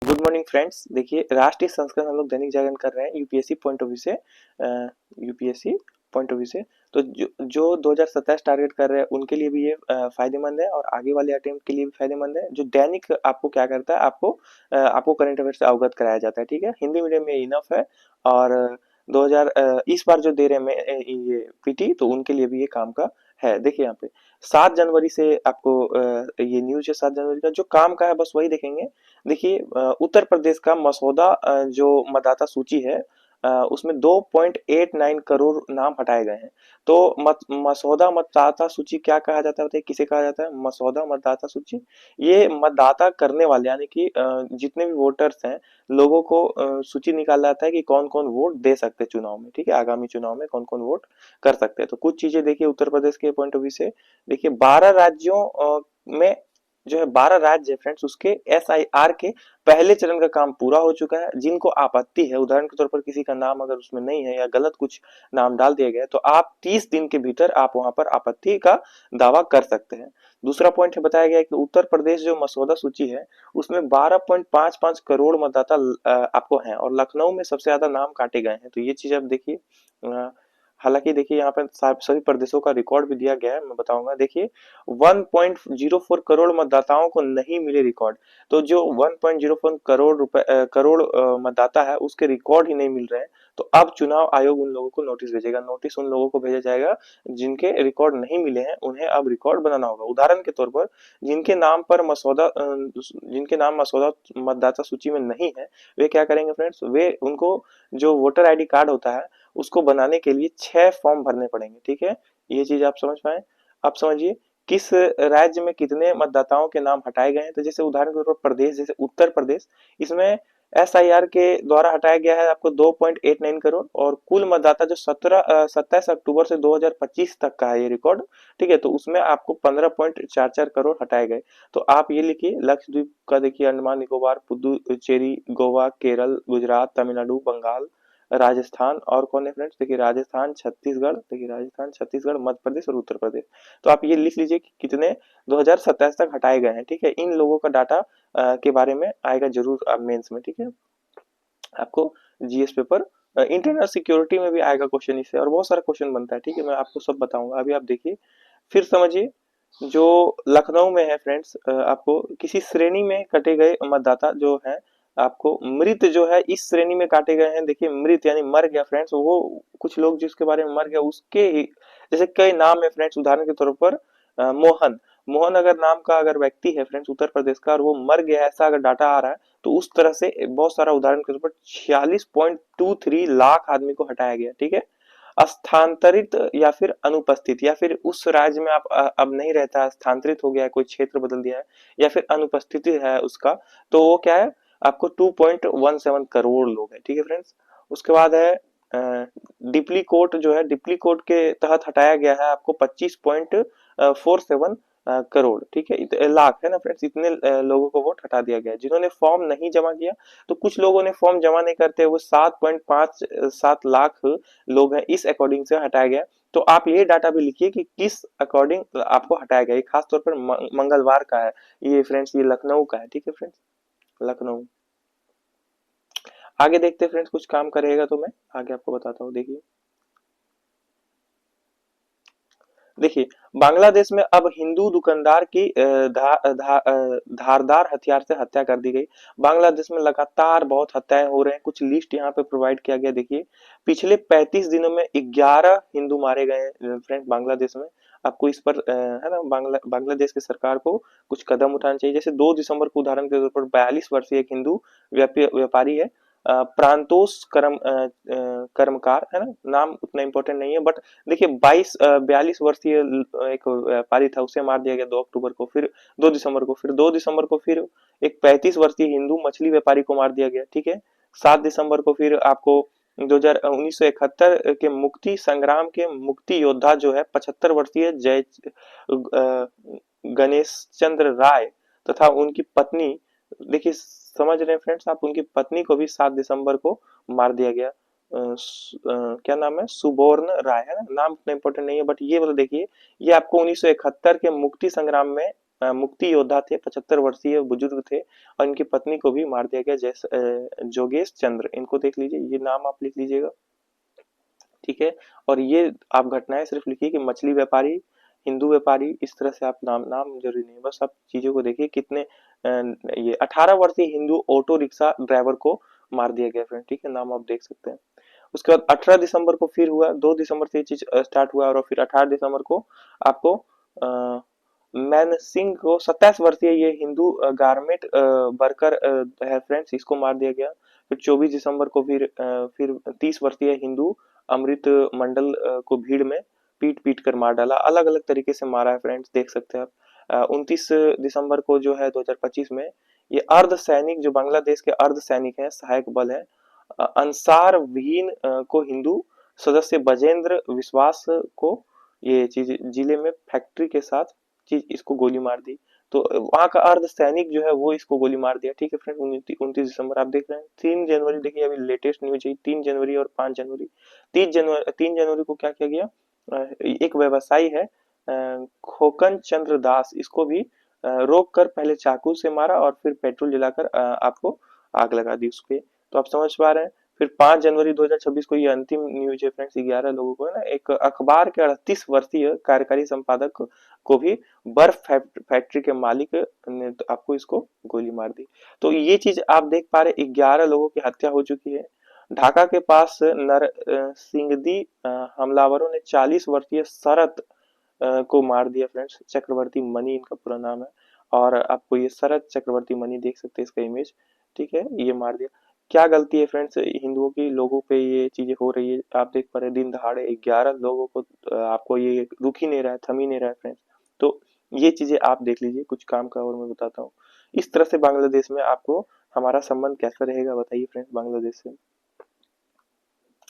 Good morning friends. देखिए, राष्ट्रीय संस्करण हम लोग दैनिक जागरण कर रहे हैं यूपीएससी पॉइंट ऑफ व्यू से। यूपीएससी पॉइंट ऑफ व्यू से तो जो 2027 टारगेट कर रहे हैं उनके लिए भी ये फायदेमंद है, और आगे वाले अटेम्प्ट के लिए भी फायदेमंद है। जो दैनिक आपको क्या करता है, आपको करंट अफेयर से अवगत कराया जाता है। ठीक है, हिंदी मीडियम में इनफ है। और 2000 इस बार जो दे रहे हैं ये पीटी, तो उनके लिए भी ये काम का है। देखिए यहाँ पे 7 जनवरी से आपको ये न्यूज है। 7 जनवरी का जो काम का है बस वही देखेंगे। देखिए, उत्तर प्रदेश का मसौदा जो मतदाता सूची है, उसमें 2.89 करोड़ नाम हटाए गए हैं। तो मसौदा मतदाता सूची क्या कहा जाता है, बताइए किसे कहा जाता है? मसौदा मतदाता सूची। ये मतदाता करने वाले यानी कि जितने भी वोटर्स हैं, लोगों को सूची निकाला जाता है कि कौन कौन वोट दे सकते हैं चुनाव में। ठीक है, आगामी चुनाव में कौन कौन वोट कर सकते हैं। तो कुछ चीजें देखिए उत्तर प्रदेश के पॉइंट ऑफ व्यू से। देखिए 12 राज्यों में जो है, 12 राज्य है फ्रेंड्स, उसके एसआईआर के पहले चरण का काम पूरा हो चुका है। जिनको आपत्ति है, उदाहरण के तौर पर किसी का नाम अगर उसमें नहीं है या गलत कुछ नाम डाल दिया गया है, तो आप 30 दिन के भीतर आप वहां पर आपत्ति का दावा कर सकते हैं। दूसरा पॉइंट है, बताया गया है कि उत्तर प्रदेश जो मसौदा सूची है, उसमें 12.55 करोड़ मतदाता आपको हैं, और लखनऊ में सबसे ज्यादा नाम काटे गए हैं। तो ये चीज आप देखिए। हालांकि देखिए यहाँ पर सभी प्रदेशों का रिकॉर्ड भी दिया गया है, मैं बताऊंगा। देखिए 1.04 करोड़ मतदाताओं को नहीं मिले रिकॉर्ड। तो जो 1.04 करोड़ मतदाता है, उसके रिकॉर्ड ही नहीं मिल रहे हैं। तो अब चुनाव आयोग उन लोगों को नोटिस भेजेगा। नोटिस उन लोगों को भेजा जाएगा जिनके रिकॉर्ड नहीं मिले हैं, उन्हें अब रिकॉर्ड बनाना होगा। उदाहरण के तौर पर जिनके नाम मसौदा मतदाता सूची में नहीं है, वे क्या करेंगे फ्रेंड्स? वे उनको जो वोटर आईडी कार्ड होता है, उसको बनाने के लिए 6 फॉर्म भरने पड़ेंगे। ठीक है, ये चीज आप समझ पाए। आप समझिए किस राज्य में कितने मतदाताओं के नाम हटाए गए हैं। तो जैसे उदाहरण के तौर पर प्रदेश, जैसे उत्तर प्रदेश, इसमें एसआईआर के द्वारा हटाया गया है आपको 2.89 करोड़, और कुल मतदाता जो 27 अक्टूबर से 2025 तक का है ये रिकॉर्ड। ठीक है, तो उसमें आपको 15.44 करोड़ हटाए गए। तो आप ये लिखिए, लक्षद्वीप का देखिए, अंडमान निकोबार, पुदुचेरी, गोवा, केरल, गुजरात, तमिलनाडु, बंगाल, राजस्थान, और कौन है फ्रेंड्स? देखिए राजस्थान, छत्तीसगढ़, देखिए राजस्थान, छत्तीसगढ़, मध्य प्रदेश और उत्तर प्रदेश। तो आप ये लिख लीजिए कि कितने 2027 तक हटाए गए हैं। ठीक है, इन लोगों का डाटा के बारे में आएगा जरूर मेंस में। ठीक है, आपको जीएस पेपर, इंटरनल सिक्योरिटी में भी आएगा क्वेश्चन इससे, और बहुत सारा क्वेश्चन बनता है। ठीक है, मैं आपको सब बताऊंगा। अभी आप देखिए, फिर समझिए। जो लखनऊ में है फ्रेंड्स, आपको किसी श्रेणी में कटे गए मतदाता जो है, आपको मृत जो है इस श्रेणी में काटे गए हैं। देखिए मृत यानी मर गया फ्रेंड्स, वो कुछ लोग जिसके बारे में मर गया उसके जैसे कई नाम है फ्रेंड्स। उदाहरण के तौर पर मोहन। मोहन अगर नाम का अगर व्यक्ति है फ्रेंड्स उत्तर प्रदेश का, और वो मर गया है, ऐसा अगर डाटा आ रहा है, तो उस तरह से बहुत सारा, उदाहरण के तौर पर 46.23 लाख आदमी को हटाया गया। ठीक है, स्थानांतरित या फिर अनुपस्थित, या फिर उस राज्य में आप अब नहीं रहता, स्थानांतरित हो गया है, कोई क्षेत्र बदल दिया है, या फिर अनुपस्थिति है उसका, तो वो क्या है? आपको 2.17 करोड़ लोग हैं। ठीक है फ्रेंड्स, उसके बाद है डिप्लीकोट जो है, डिप्लीकोट के तहत हटाया गया है आपको 25.47 करोड़। ठीक है, लाख है ना फ्रेंड्स, इतने लोगों को वोट हटा दिया गया है। जिन्होंने फॉर्म नहीं जमा किया, तो कुछ लोगों ने फॉर्म जमा नहीं करते हुए 7.57 लाख लोग हैं, इस अकॉर्डिंग से हटाया गया। तो आप ये डाटा भी लिखिए कि किस अकॉर्डिंग आपको हटाया गया। खास तौर पर मंगलवार का है ये फ्रेंड्स, ये लखनऊ का है। ठीक है फ्रेंड्स, लखनऊ। आगे देखते फ्रेंड्स, कुछ काम करेगा तो मैं आगे आपको बताता हूँ। देखिए देखिए बांग्लादेश में अब हिंदू दुकानदार की धारदार हथियार से हत्या कर दी गई। बांग्लादेश में लगातार बहुत हत्याएं हो रहे हैं। कुछ लिस्ट यहाँ पे प्रोवाइड किया गया। देखिए पिछले 35 दिनों में 11 हिंदू मारे गए फ्रेंड बांग्लादेश में। आपको इस पर है ना, बांग्लादेश की सरकार को कुछ कदम उठाना चाहिए। जैसे 2 दिसंबर को उदाहरण के तौर पर 42 वर्षीय एक हिंदू व्यापारी है, प्रांतोष कर्मकार, है ना, नाम उतना इंपॉर्टेंट नहीं है, बट देखिए 42 वर्षीय एक व्यापारी था, उसे मार दिया गया 2 अक्टूबर को। फिर 2 दिसंबर को, फिर 2 दिसंबर को फिर एक 35 वर्षीय हिंदू मछली व्यापारी को मार दिया गया। ठीक है, 7 दिसंबर को फिर आपको 1971 के मुक्ति संग्राम के मुक्ति योद्धा जो है 75 वर्षीय जय गणेश चंद्र राय तथा उनकी पत्नी, देखिए समझ रहे हैं फ्रेंड्स आप, उनकी पत्नी को भी 7 दिसंबर को मार दिया गया। क्या नाम है? सुबोर्न राय, है ना, नाम उतना इंपॉर्टेंट नहीं है, बट ये वाला देखिए, ये आपको 1971 के मुक्ति संग्राम में मुक्ति योद्धा थे, 75 वर्षीय बुजुर्ग थे और इनकी पत्नी को भी मार दिया गया, जैसे जोगेश चंद्र, इनको देख लीजिए, ये नाम आप लिख लीजिएगा, ठीक है। और ये आप घटनाएं सिर्फ लिखिए कि मछली व्यापारी, हिंदू व्यापारी, इस तरह से आप नाम नाम जरूरी नहीं, बस आप चीजों को देखिए कितने ये 18 वर्षीय हिंदू ऑटो रिक्शा ड्राइवर को मार दिया गया फ्रेंड, ठीक है, नाम आप देख सकते हैं। उसके बाद 18 दिसंबर को फिर हुआ, 2 दिसंबर से ये चीज स्टार्ट हुआ और फिर 18 दिसंबर को आपको मैन सिंह को, 27 वर्षीय ये हिंदू गारमेंट वर्कर है फ्रेंड्स, इसको मार दिया गया। फिर 24 दिसंबर को फिर 30 वर्षीय हिंदू अमृत मंडल को भीड़ में पीट पीट कर मार डाला, अलग अलग तरीके से मारा है फ्रेंड्स, देख सकते हैं आप। 29 दिसंबर को जो है 2025 में ये अर्ध सैनिक, जो बांग्लादेश के अर्ध सैनिक हैं, सहायक बल है, अंसार विहीन को हिंदू सदस्य बजेंद्र विश्वास को ये चीज जिले में फैक्ट्री के साथ चीज इसको गोली मार दी। तो वहां का अर्ध सैनिक जो है वो इसको गोली मार दिया, ठीक है फ्रेंड। 29 दिसंबर आप देख रहे हैं। 3 जनवरी देखिए, अभी लेटेस्ट न्यूज है, 3 जनवरी और 5 जनवरी। 3 जनवरी को क्या किया गया, एक व्यवसायी है खोकन चंद्र दास, इसको भी रोक कर पहले चाकू से मारा और फिर पेट्रोल जलाकर आपको आग लगा दी उसपे। तो आप समझ पा रहे हैं। फिर 5 जनवरी 2026 को ये अंतिम न्यूज है फ्रेंड्स, 11 लोगों को है ना, एक अखबार के 38 वर्षीय कार्यकारी संपादक को भी बर्फ फैक्ट्री के मालिक ने तो आपको इसको गोली मार दी। तो ये चीज आप देख पा रहे, 11 लोगों की हत्या हो चुकी है। ढाका के पास सिंगदी हमलावरों ने 40 वर्षीय शरत को मार दिया फ्रेंड्स, चक्रवर्ती मणि इनका पूरा नाम है। और आपको ये शरत चक्रवर्ती मणि देख सकते हैं इसका इमेज, ठीक है, ये मार दिया। क्या गलती है फ्रेंड्स हिंदुओं की, लोगों पे ये चीजें हो रही है, आप देख पा रहे दिन दहाड़े 11 लोगों को, आपको ये रुक ही नहीं रहा है, थम ही नहीं रहा है फ्रेंड्स। तो ये चीजें आप देख लीजिए कुछ काम का, और मैं बताता हूँ इस तरह से बांग्लादेश में आपको हमारा संबंध कैसा रहेगा, बताइए फ्रेंड्स बांग्लादेश से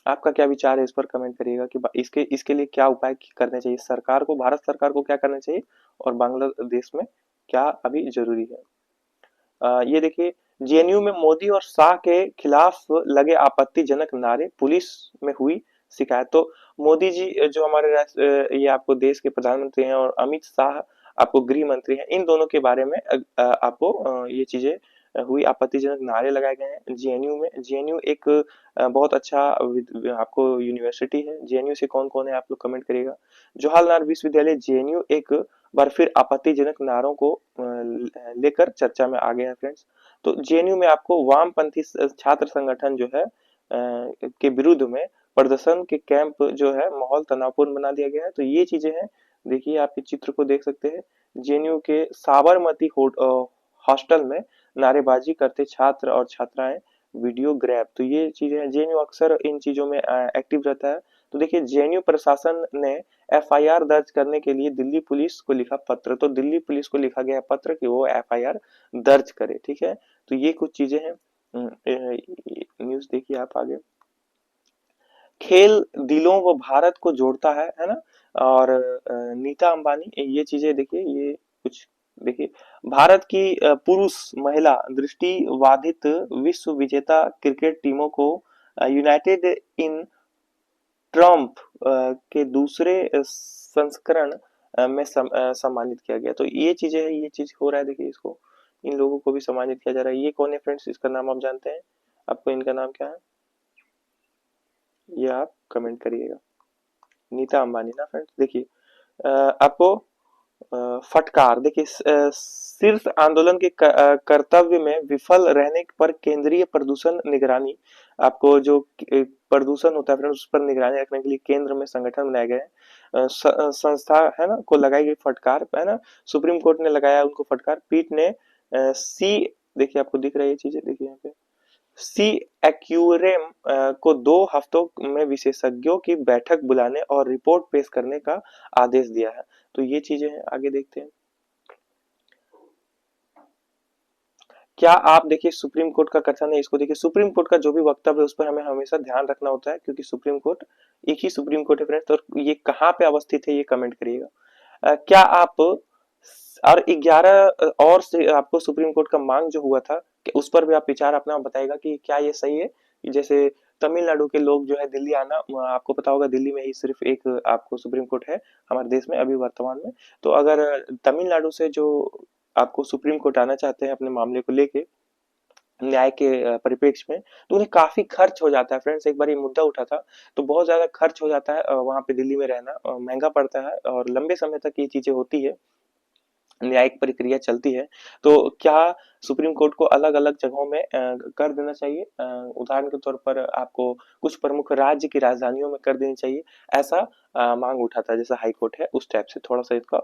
आपका क्या विचार है, इस पर कमेंट करिएगा कि इसके इसके लिए क्या उपाय करने चाहिए सरकार को, भारत सरकार को क्या करना चाहिए और बांग्लादेश में क्या अभी जरूरी है। ये देखिए, जेएनयू में मोदी और शाह के खिलाफ लगे आपत्तिजनक नारे, पुलिस में हुई शिकायत। तो मोदी जी जो हमारे ये आपको देश के प्रधानमंत्री हैं और अमित शाह आपको गृह मंत्री हैं, इन दोनों के बारे में आपको ये चीजें हुई, आपत्तिजनक नारे लगाए गए हैं जेएनयू में। जेएनयू एक बहुत अच्छा आपको यूनिवर्सिटी है। जेएनयू से कौन कौन है आप लोग कमेंट करिएगा। जवाहरलाल विश्वविद्यालय जेएनयू एक बार फिर आपत्तिजनक नारों को लेकर चर्चा में आ गया है फ्रेंड्स। तो जेएनयू में आपको वामपंथी छात्र संगठन जो है के विरुद्ध में प्रदर्शन के कैंप जो है माहौल तनावपूर्ण बना दिया गया है। तो ये चीजें हैं, देखिए आप इस चित्र को देख सकते हैं, जेएनयू के साबरमती हॉस्टल में नारेबाजी करते छात्र और छात्राएं, वीडियो ग्रैब। तो ये चीजें हैं, जेएनयू अक्सर इन चीजों में एक्टिव रहता है। तो देखिए, जेएनयू प्रशासन ने एफआईआर दर्ज करने के लिए दिल्ली पुलिस को लिखा पत्र, तो दिल्ली पुलिस को लिखा गया पत्र कि वो एफआईआर दर्ज करे, ठीक है। तो ये कुछ चीजें हैं। न्यूज देखिए आप आगे। खेल दिलों व भारत को जोड़ता है ना। और नीता अंबानी, ये चीजें देखिए, ये कुछ देखिए, भारत की पुरुष महिला दृष्टिबाधित विश्व विजेता क्रिकेट टीमों को यूनाइटेड इन ट्रम्प के दूसरे संस्करण में सम्मानित किया गया। तो ये चीजें है, ये चीज हो रहा है, देखिए इसको, इन लोगों को भी सम्मानित किया जा रहा है। ये कौन है फ्रेंड्स, इसका नाम आप जानते हैं, आपको इनका नाम क्या है, ये आप कमेंट करिएगा। नीता अंबानी ना फ्रेंड्स। देखिए आपको फटकार, देखिए शीर्ष आंदोलन के कर्तव्य में विफल रहने पर केंद्रीय प्रदूषण निगरानी, आपको जो प्रदूषण होता है फ्रेंड्स उस पर निगरानी रखने के लिए केंद्र में संगठन बनाए गए संस्था है ना, को लगाई गई फटकार है ना, सुप्रीम कोर्ट ने लगाया उनको फटकार। पीठ ने सी, देखिए आपको दिख रहा है ये चीजें, देखिए यहाँ पे सी एक्यूरेम को 2 हफ्तों में विशेषज्ञों की बैठक बुलाने और रिपोर्ट पेश करने का आदेश दिया है। तो ये चीजें हैं, आगे देखते हैं। क्या आप देखिए सुप्रीम कोर्ट का कथन है, इसको देखिए, सुप्रीम कोर्ट का जो भी वक्तव्य है उस पर हमें हमेशा ध्यान रखना होता है, क्योंकि सुप्रीम कोर्ट एक ही सुप्रीम कोर्ट है फ्रेंड्स। तो ये कहाँ पे अवस्थित है ये कमेंट करिएगा। क्या आप और 11 और से आपको सुप्रीम कोर्ट का मांग जो हुआ था कि उस पर भी आप विचार अपना बताएगा कि क्या ये सही है, जैसे तमिलनाडु के लोग जो है दिल्ली आना, आपको पता होगा दिल्ली में ही सिर्फ एक आपको सुप्रीम कोर्ट है हमारे देश में अभी वर्तमान में। तो अगर तमिलनाडु से जो आपको सुप्रीम कोर्ट आना चाहते हैं अपने मामले को लेके न्याय के परिप्रेक्ष्य में, तो उन्हें काफी खर्च हो जाता है फ्रेंड्स। एक बार ये मुद्दा उठा था, तो बहुत ज्यादा खर्च हो जाता है वहां पे दिल्ली में रहना, महंगा पड़ता है और लंबे समय तक ये चीजें होती है, न्यायिक प्रक्रिया चलती है। तो क्या सुप्रीम कोर्ट को अलग अलग जगहों में कर देना चाहिए? उदाहरण के तौर पर आपको कुछ प्रमुख राज्य की राजधानियों में कर देनी चाहिए, ऐसा मांग उठा था। जैसा हाई कोर्ट है उस टाइप से थोड़ा सा इसका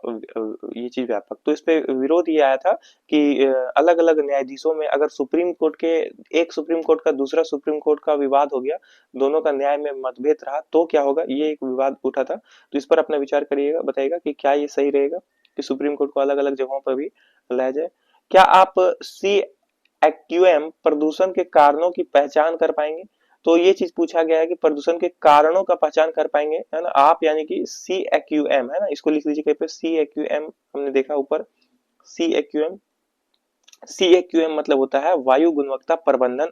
ये चीज व्यापक, तो इस पे विरोध ये आया था कि अलग अलग न्यायाधीशों में अगर सुप्रीम कोर्ट के एक सुप्रीम कोर्ट का दूसरा सुप्रीम कोर्ट का विवाद हो गया, दोनों का न्याय में मतभेद रहा, तो क्या होगा, ये एक विवाद उठा था। तो इस पर अपना विचार करिएगा, बताइएगा कि क्या ये सही रहेगा कि सुप्रीम कोर्ट को अलग अलग जगहों पर भी लाया जाए। क्या आप सी एक्यूएम प्रदूषण के कारणों की पहचान कर पाएंगे? तो ये चीज पूछा गया है कि प्रदूषण के कारणों का पहचान कर पाएंगे, है ना आप, यानी कि सी एक्यूएम है ना, इसको लिख लीजिए कहीं पे, सी एक्यूएम हमने देखा ऊपर, सी एक्यूएम। सीएक्यूएम मतलब होता है वायु गुणवत्ता प्रबंधन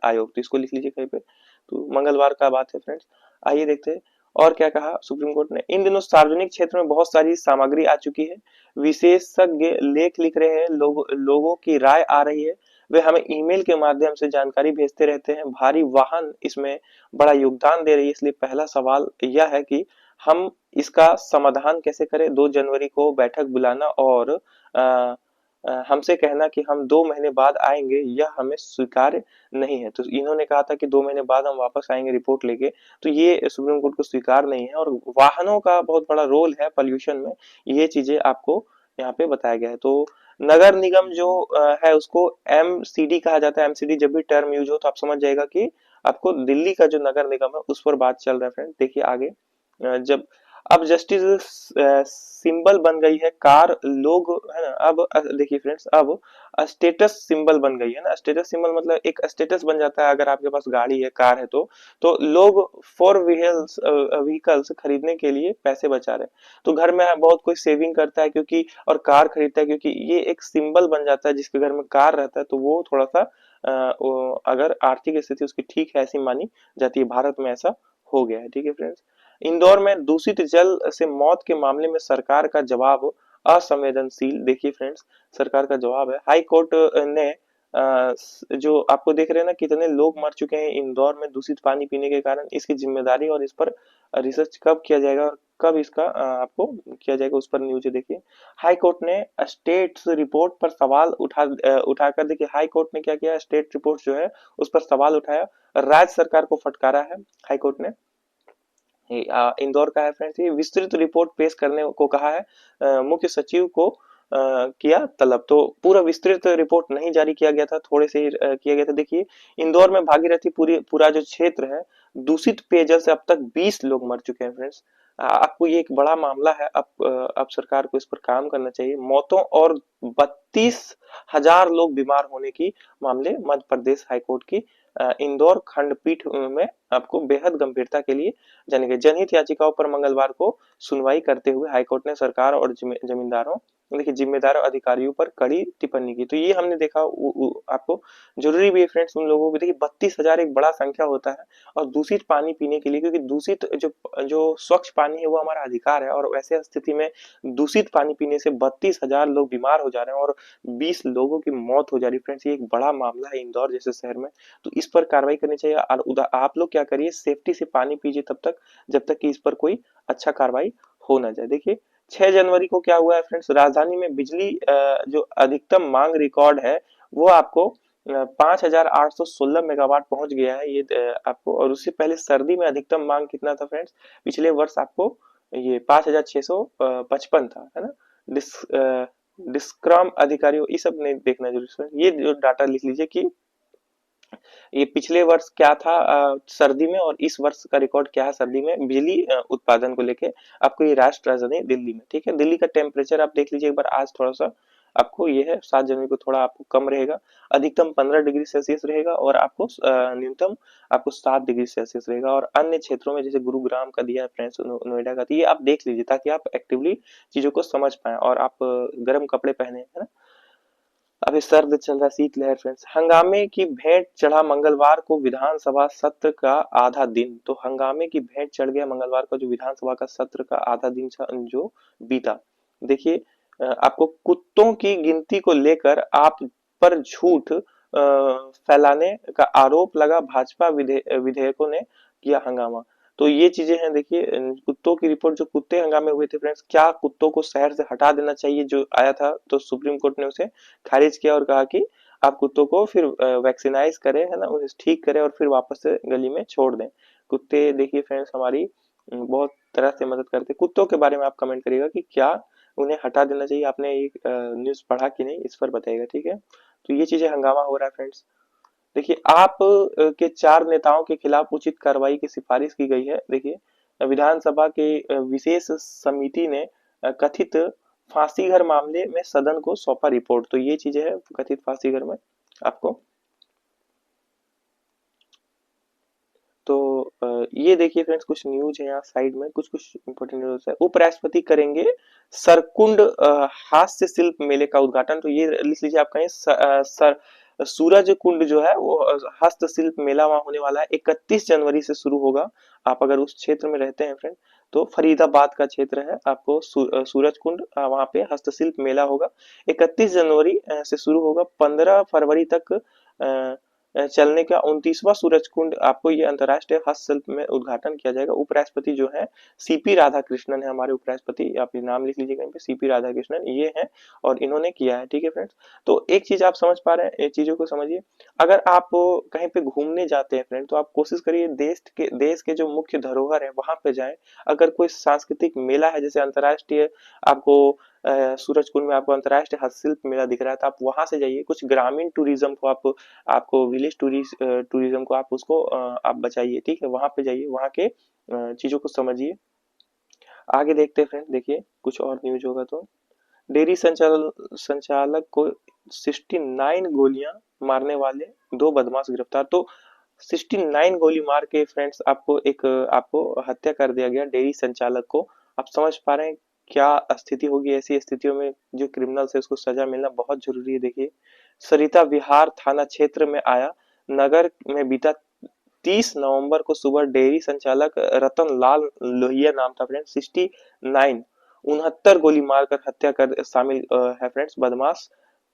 आयोग, तो इसको लिख लीजिए कहीं पे। तो मंगलवार का बात है फ्रेंड्स। आइए देखते हैं और क्या कहा सुप्रीम कोर्ट ने। इन दिनों सार्वजनिक क्षेत्र में बहुत सारी सामग्री आ चुकी है, विशेषज्ञ लेख लिख रहे हैं, लोगों की राय आ रही है, वे हमें ईमेल के माध्यम से जानकारी भेजते रहते हैं, भारी वाहन इसमें बड़ा योगदान दे रही है। इसलिए पहला सवाल यह है कि हम इसका समाधान कैसे करें। 2 जनवरी को बैठक बुलाना और हमसे कहना कि हम 2 महीने बाद आएंगे, यह हमें स्वीकार्य नहीं है। तो इन्होंने कहा था कि 2 महीने बाद हम वापस आएंगे रिपोर्ट लेके, तो ये सुप्रीम कोर्ट को स्वीकार नहीं है। और वाहनों का बहुत बड़ा रोल है पॉल्यूशन में, ये चीजें आपको यहाँ पे बताया गया है। तो नगर निगम जो है उसको एमसीडी कहा जाता है। एमसीडी जब भी टर्म यूज हो तो आप समझ जाएगा कि आपको दिल्ली का जो नगर निगम है उस पर बात चल रहा है फ्रेंड। देखिए आगे, जब अब जस्टिस सिंबल बन गई है कार, लोग, है ना। अब देखिए फ्रेंड्स, अब स्टेटस सिंबल बन गई है ना। स्टेटस सिंबल मतलब एक स्टेटस बन जाता है अगर आपके पास गाड़ी है, कार है, तो लोग फोर व्हील्स व्हीकल्स खरीदने के लिए पैसे बचा रहे हैं। तो घर में बहुत कोई सेविंग करता है क्योंकि, और कार खरीदता है क्योंकि ये एक सिंबल बन जाता है। जिसके घर में कार रहता है तो वो थोड़ा सा अगर आर्थिक स्थिति उसकी ठीक है ऐसी मानी जाती है। भारत में ऐसा हो गया है, ठीक है फ्रेंड्स। इंदौर में दूषित जल से मौत के मामले में सरकार का जवाब असंवेदनशील। देखिए फ्रेंड्स, सरकार का जवाब है, हाई कोर्ट ने जो आपको देख रहे हैं ना कितने लोग मर चुके हैं इंदौर में दूषित पानी पीने के कारण, इसकी जिम्मेदारी और इस पर रिसर्च कब किया जाएगा और कब इसका आपको किया जाएगा उस पर न्यूज देखिए। हाई कोर्ट ने स्टेट्स रिपोर्ट पर सवाल उठाकर, देखिए हाई कोर्ट ने क्या किया, स्टेट रिपोर्ट जो है उस पर सवाल उठाया, राज्य सरकार को फटकारा है हाई कोर्ट ने। इंदौर का है फ्रेंड्स। ये विस्तृत रिपोर्ट पेश करने को कहा है, मुख्य सचिव को किया तलब। तो पूरा विस्तृत रिपोर्ट नहीं जारी किया गया था, थोड़े से ही किया गया था। देखिए इंदौर में भागीरथी पूरा जो क्षेत्र है, दूषित पेयजल से अब तक 20 लोग मर चुके हैं फ्रेंड्स। आपको ये एक बड़ा मामला है, अब सरकार को इस पर काम करना चाहिए। मौतों और 32,000 लोग बीमार होने की मामले मध्य प्रदेश हाईकोर्ट की इंदौर खंडपीठ में आपको बेहद गंभीरता के लिए जानी गई। जनहित याचिकाओं पर मंगलवार को सुनवाई करते हुए हाईकोर्ट ने सरकार और जमींदारों, देखिए जिम्मेदार अधिकारियों पर कड़ी टिप्पणी की। तो ये हमने देखा आपको जरूरी भी है फ्रेंड्स उन लोगों को। देखिए 32,000 एक बड़ा संख्या होता है, और दूषित पानी पीने के लिए, क्योंकि दूषित जो जो स्वच्छ पानी है वो हमारा अधिकार है, और वैसे स्थिति में दूषित पानी पीने से 32,000 लोग बीमार हो जा रहे हैं और 20 लोगों की मौत हो जा रही है फ्रेंड्स। ये एक बड़ा मामला है इंदौर जैसे शहर में, तो इस पर कार्रवाई करनी चाहिए। और आप लोग क्या करिए, सेफ्टी से पानी पीजिए तब तक जब तक कि इस पर कोई अच्छा कार्रवाई हो ना जाए। देखिए 6 जनवरी को क्या हुआ है फ्रेंड्स, राजधानी में बिजली जो अधिकतम मांग रिकॉर्ड है वो आपको 5,816 मेगावाट पहुंच गया है ये आपको। और उससे पहले सर्दी में अधिकतम मांग कितना था फ्रेंड्स, पिछले वर्ष आपको ये 5,655 था, है ना। डिस डिस्क्रम अधिकारियों ये सब नहीं देखना जरूरी है, ये जो डाटा लिख लीजिए कि ये पिछले वर्ष क्या था सर्दी में, और इस वर्ष का रिकॉर्ड क्या है सर्दी में बिजली उत्पादन को लेके। आपको ये राष्ट्र राजधानी दिल्ली में, ठीक है। दिल्ली का टेम्परेचर आप देख लीजिए एक बार, आज थोड़ा सा आपको ये है 7 जनवरी को थोड़ा आपको कम रहेगा, अधिकतम 15 डिग्री सेल्सियस रहेगा और आपको न्यूनतम आपको 7 डिग्री सेल्सियस रहेगा। और अन्य क्षेत्रों में जैसे गुरुग्राम का दिया है फ्रेंड्स, नोएडा का, तो ये आप देख लीजिए ताकि आप एक्टिवली चीजों को समझ पाए और आप गर्म कपड़े पहने, है ना। अभी सर्द चल रहा, शीतलहर फ्रेंड्स। हंगामे की भेंट चढ़ा मंगलवार को विधानसभा सत्र का आधा दिन। तो हंगामे की भेंट चढ़ गया मंगलवार को जो विधानसभा का सत्र का आधा दिन जो बीता। देखिए आपको कुत्तों की गिनती को लेकर आप पर झूठ फैलाने का आरोप लगा, भाजपा विधेयकों ने किया हंगामा। तो ये चीजें हैं। देखिए कुत्तों की रिपोर्ट, जो कुत्ते हंगामे हुए थे फ्रेंड्स, क्या कुत्तों को शहर से हटा देना चाहिए जो आया था, तो सुप्रीम कोर्ट ने उसे खारिज किया और कहा कि आप कुत्तों को फिर वैक्सीनाइज करें, है ना, उन्हें ठीक करें और फिर वापस से गली में छोड़ दें। कुत्ते देखिए फ्रेंड्स हमारी बहुत तरह से मदद करते हैं। कुत्तों के बारे में आप कमेंट करिएगा कि क्या उन्हें हटा देना चाहिए, आपने एक न्यूज पढ़ा कि नहीं, इस पर बताइएगा, ठीक है। तो ये चीजें हंगामा हो रहा है फ्रेंड्स। देखिए आप के 4 नेताओं के खिलाफ उचित कार्रवाई की सिफारिश की गई है। देखिए विधानसभा के विशेष समिति ने कथित फांसी घर मामले में सदन को सौंपा रिपोर्ट। तो ये चीजें है कथित फांसी घर में आपको। तो ये देखिए फ्रेंड्स कुछ न्यूज है यहाँ साइड में, कुछ कुछ इंपॉर्टेंट न्यूज है। उपराष्ट्रपति करेंगे सरकुंड हास्य शिल्प मेले का उद्घाटन। तो ये लिख लीजिए आप कहें सूरज कुंड जो है वो हस्तशिल्प मेला वहां होने वाला है, 31 जनवरी से शुरू होगा। आप अगर उस क्षेत्र में रहते हैं फ्रेंड, तो फरीदाबाद का क्षेत्र है, आपको सूरज कुंड वहां पे हस्तशिल्प मेला होगा। 31 जनवरी से शुरू होगा, 15 फरवरी तक चलने का 29वां सूरज कुंड, आपको ये अंतर्राष्ट्रीय हस्तशिल्प में उद्घाटन किया जाएगा। उपराष्ट्रपति जो है सीपी राधाकृष्णन है, हमारे उपराष्ट्रपति, आप ये नाम लिख लीजिए कहीं पे, सीपी राधाकृष्णन ये है और इन्होंने किया है, ठीक है फ्रेंड्स। तो एक चीज आप समझ पा रहे हैं, ये चीजों को समझिए। अगर आप कहीं पे घूमने जाते हैं फ्रेंड, तो आप कोशिश करिए देश के जो मुख्य धरोहर है वहां पे जाएं। अगर कोई सांस्कृतिक मेला है, जैसे अंतर्राष्ट्रीय आपको सूरज कुंड में आपको अंतर्राष्ट्रीय हस्तशिल्प मेला दिख रहा है, तो आप वहां से जाइए। कुछ ग्रामीण टूरिज्म को आपको विलेज टूरिज्म को आप उसको आप बचाइए, ठीक है। वहां पे जाइए, वहां के चीजों को समझिए। आगे देखते हैं फ्रेंड, देखिए कुछ और न्यूज होगा तो। डेयरी संचालक को 69 गोलियां मारने वाले 2 बदमाश गिरफ्तार। तो 69 गोली मार के फ्रेंड्स आपको हत्या कर दिया गया डेयरी संचालक को। आप समझ पा रहे हैं क्या स्थिति होगी ऐसी स्थितियों में, जो क्रिमिनल्स है उसको सजा मिलना बहुत जरूरी है। देखिए सरिता विहार थाना क्षेत्र में आया नगर में बीता 30 नवंबर को सुबह डेयरी संचालक रतन लाल लोहिया नाम था फ्रेंड, 69 69 गोली मारकर हत्या कर शामिल है फ्रेंड्स बदमाश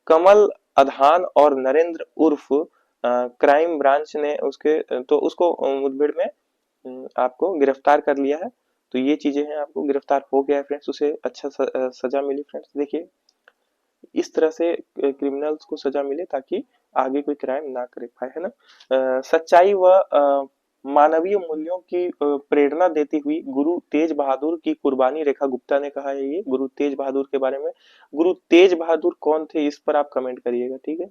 कमल अधान और नरेंद्र उर्फ क्राइम ब्रांच ने तो उसको मुठभेड़ में आपको गिरफ्तार कर लिया है। तो ये चीजें हैं, आपको गिरफ्तार हो गया है फ्रेंड्स, उसे अच्छा सजा मिली फ्रेंड्स। देखिए इस तरह से क्रिमिनल्स को सजा मिले ताकि आगे कोई क्राइम ना करे पाए, है ना। सच्चाई व मानवीय मूल्यों की प्रेरणा देती हुई गुरु तेज बहादुर की कुर्बानी, रेखा गुप्ता ने कहा है ये गुरु तेज बहादुर के बारे में। गुरु तेज बहादुर कौन थे, इस पर आप कमेंट करिएगा, ठीक है।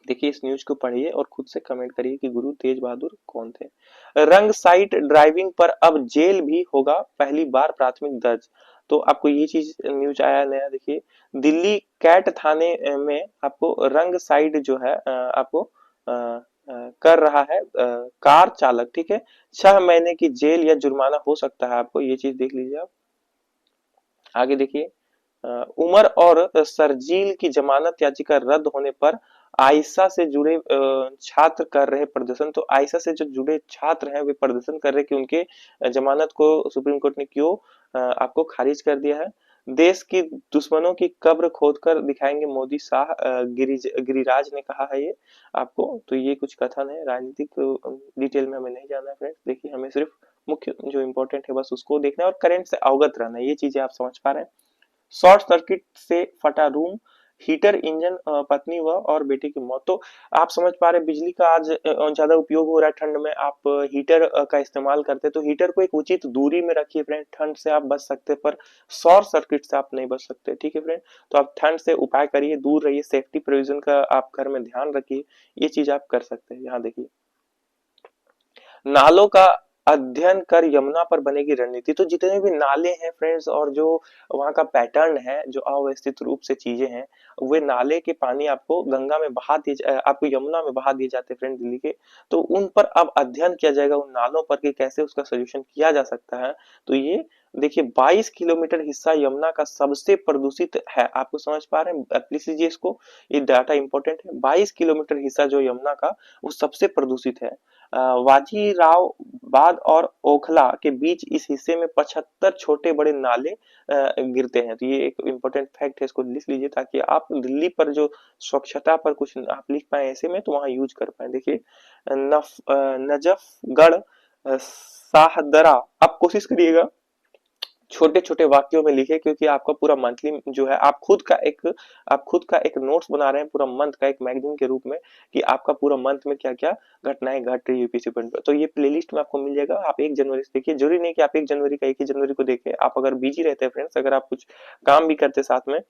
देखिए इस न्यूज को पढ़िए और खुद से कमेंट करिए कि गुरु तेज बहादुर कौन थे। रंग साइट ड्राइविंग पर अब जेल भी होगा, पहली बार प्राथमिक दर्ज। तो आपको ये चीज न्यूज आया नया। देखिए दिल्ली कैट थाने में आपको रंग साइड जो है आपको कर रहा है कार चालक, ठीक है। 6 महीने की जेल या जुर्माना हो सकता है आपको, ये चीज देख लीजिए आप। आगे देखिए उमर और सरजील की जमानत याचिका रद्द होने पर आयशा से जुड़े छात्र कर रहे प्रदर्शन। तो आयशा से जो जुड़े छात्र हैं वे प्रदर्शन कर रहे कि उनके जमानत को सुप्रीम कोर्ट ने क्यों आपको खारिज कर दिया है। देश की दुश्मनों की कब्र खोदकर दिखाएंगे मोदी शाह, गिरिराज ने कहा है ये आपको। तो ये कुछ कथन है, राजनीतिक डिटेल में हमें नहीं जाना है फ्रेंड्स। देखिए हमें सिर्फ मुख्य जो इंपॉर्टेंट है बस उसको देखना है और करंट से अवगत रहना है, ये चीजें आप समझ पा रहे हैं। शॉर्ट सर्किट से फटा रूम हीटर इंजन, पत्नी व और बेटे की मौत। तो आप समझ पा रहे हैं बिजली का आज ज्यादा उपयोग हो रहा है ठंड में, आप हीटर का इस्तेमाल करते हैं तो हीटर को एक उचित दूरी में रखिए फ्रेंड, ठंड से आप बच सकते हैं पर शॉर्ट सर्किट से आप नहीं बच सकते, ठीक है फ्रेंड। तो आप ठंड से उपाय करिए, दूर रहिए, सेफ्टी प्रोविजन का आप घर में ध्यान रखिए, ये चीज आप कर सकते हैं। यहाँ देखिए नालों का अध्ययन कर यमुना पर बनेगी रणनीति। तो जितने भी नाले हैं फ्रेंड्स और जो वहां का पैटर्न है, जो अव्यवस्थित रूप से चीजें हैं, वे नाले के पानी आपको गंगा में आपको यमुना में बहा दिए जाते हैं फ्रेंड दिल्ली के। तो उन पर अब अध्ययन किया जाएगा उन नालों पर कि कैसे उसका सोल्यूशन किया जा सकता है। तो ये देखिए 22 किलोमीटर हिस्सा यमुना का सबसे प्रदूषित है। आपको समझ पा रहे हैं, प्लीज लीजिए इसको, ये डाटा इंपॉर्टेंट है। 22 किलोमीटर हिस्सा जो यमुना का वो सबसे प्रदूषित है। वाजीराव बाद और ओखला के बीच इस हिस्से में 75 छोटे बड़े नाले गिरते हैं। तो ये एक इम्पोर्टेंट फैक्ट है, इसको लिख लीजिए ताकि आप दिल्ली पर जो स्वच्छता पर कुछ आप लिख पाए ऐसे में तो वहां यूज कर पाए। देखिए नजफगढ़ साहदरा, आप कोशिश करिएगा छोटे छोटे वाक्यों में लिखे, क्योंकि आपका पूरा मंथली जो है आप खुद का एक नोट्स बना रहे हैं पूरा मंथ का एक मैगजीन के रूप में, कि आपका पूरा मंथ में क्या क्या घटनाएं घट रही है यूपीसी पॉइंट पर। तो ये प्लेलिस्ट में आपको मिल जाएगा। आप 1 जनवरी से देखिए, जरूरी नहीं कि आप 1 जनवरी का 1 ही जनवरी को देखें। आप अगर बिजी रहते हैं फ्रेंड्स, अगर आप कुछ काम भी करते साथ में,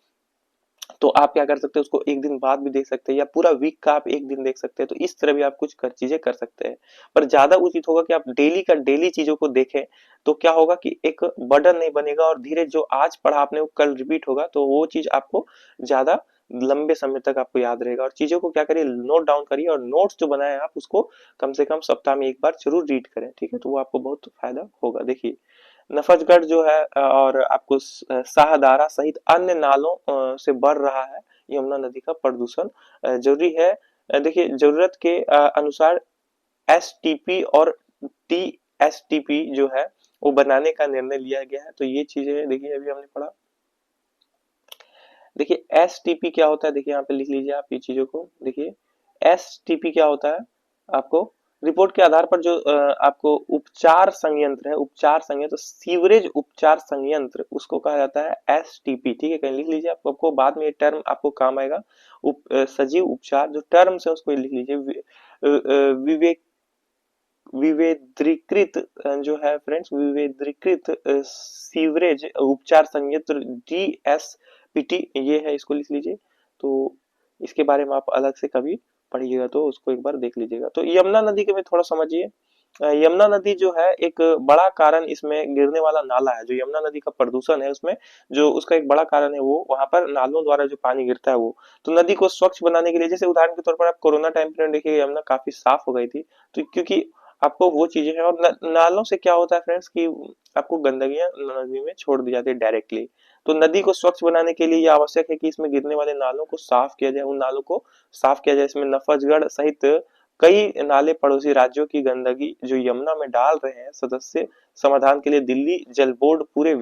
तो आप क्या कर सकते हैं, उसको एक दिन बाद भी देख सकते हैं, या पूरा वीक का आप एक दिन देख सकते हैं। तो इस तरह भी आप कुछ चीजें कर सकते हैं। पर ज्यादा उचित होगा कि आप डेली का डेली चीजों को देखें। तो क्या होगा कि एक बर्डन नहीं बनेगा, और धीरे जो आज पढ़ा आपने वो कल रिपीट होगा, तो वो चीज आपको ज्यादा लंबे समय तक आपको याद रहेगा। और चीजों को क्या करिए, नोट डाउन करिए, और नोट्स जो बनाए आप उसको कम से कम सप्ताह में एक बार जरूर रीड करें, ठीक है। तो वो आपको बहुत फायदा होगा। देखिए नफजगढ़ जो है और आपको शाहदारा सहित अन्य नालों से बढ़ रहा है यमुना नदी का प्रदूषण। जरूरी है देखिए जरूरत के अनुसार एसटीपी और टीएसटीपी जो है वो बनाने का निर्णय लिया गया है। तो ये चीजें देखिए अभी हमने पढ़ा। देखिए एसटीपी क्या होता है, देखिए यहाँ पे लिख लीजिए आप ये चीजों को। देखिए एसटीपी क्या होता है, आपको रिपोर्ट के आधार पर जो आपको उपचार संयंत्र है, उपचार संयंत्र सीवरेज उपचार संयंत्र, उसको कहा जाता है एसटीपी, ठीक है। कहीं लिख लीजिए, आपको बाद में ये टर्म आपको काम आएगा। सजीव उपचार जो टर्म्स है उसको लिख लीजिए। विवेक विवेद्रीकृत जो है फ्रेंड्स, विवेद्रीकृत सीवरेज उपचार संयंत्र डीएसपीटी ये है, इसको लिख लीजिए। तो इसके बारे में आप अलग से कभी पढ़िएगा तो उसको एक बार देख लीजिएगा। तो यमुना नदी के में थोड़ा समझिए। यमुना नदी जो है एक बड़ा कारण इसमें गिरने वाला नाला है। जो यमुना नदी का प्रदूषण है उसमें जो उसका एक बड़ा कारण है वो वहां पर नालों द्वारा जो पानी गिरता है वो। तो नदी को स्वच्छ बनाने के लिए, जैसे उदाहरण के तौर पर आप कोरोना टाइम पे देखिए यमुना काफी साफ हो गई थी। तो क्योंकि आपको वो चीजें हैं, और नालों से क्या होता है फ्रेंड्स कि आपको गंदगियां नदी में छोड़ दी जाती है डायरेक्टली। तो नदी को स्वच्छ बनाने के लिए ये आवश्यक है कि इसमें गिरने वाले नालों को साफ किया जाए, उन नालों को साफ किया जाए। इसमें नफजगढ़ सहित कई नाले पड़ोसी राज्यों की गंदगी जो यमुना में डाल रहे हैं, सदस्य समाधान के लिए दिल्ली जल बोर्ड पूरे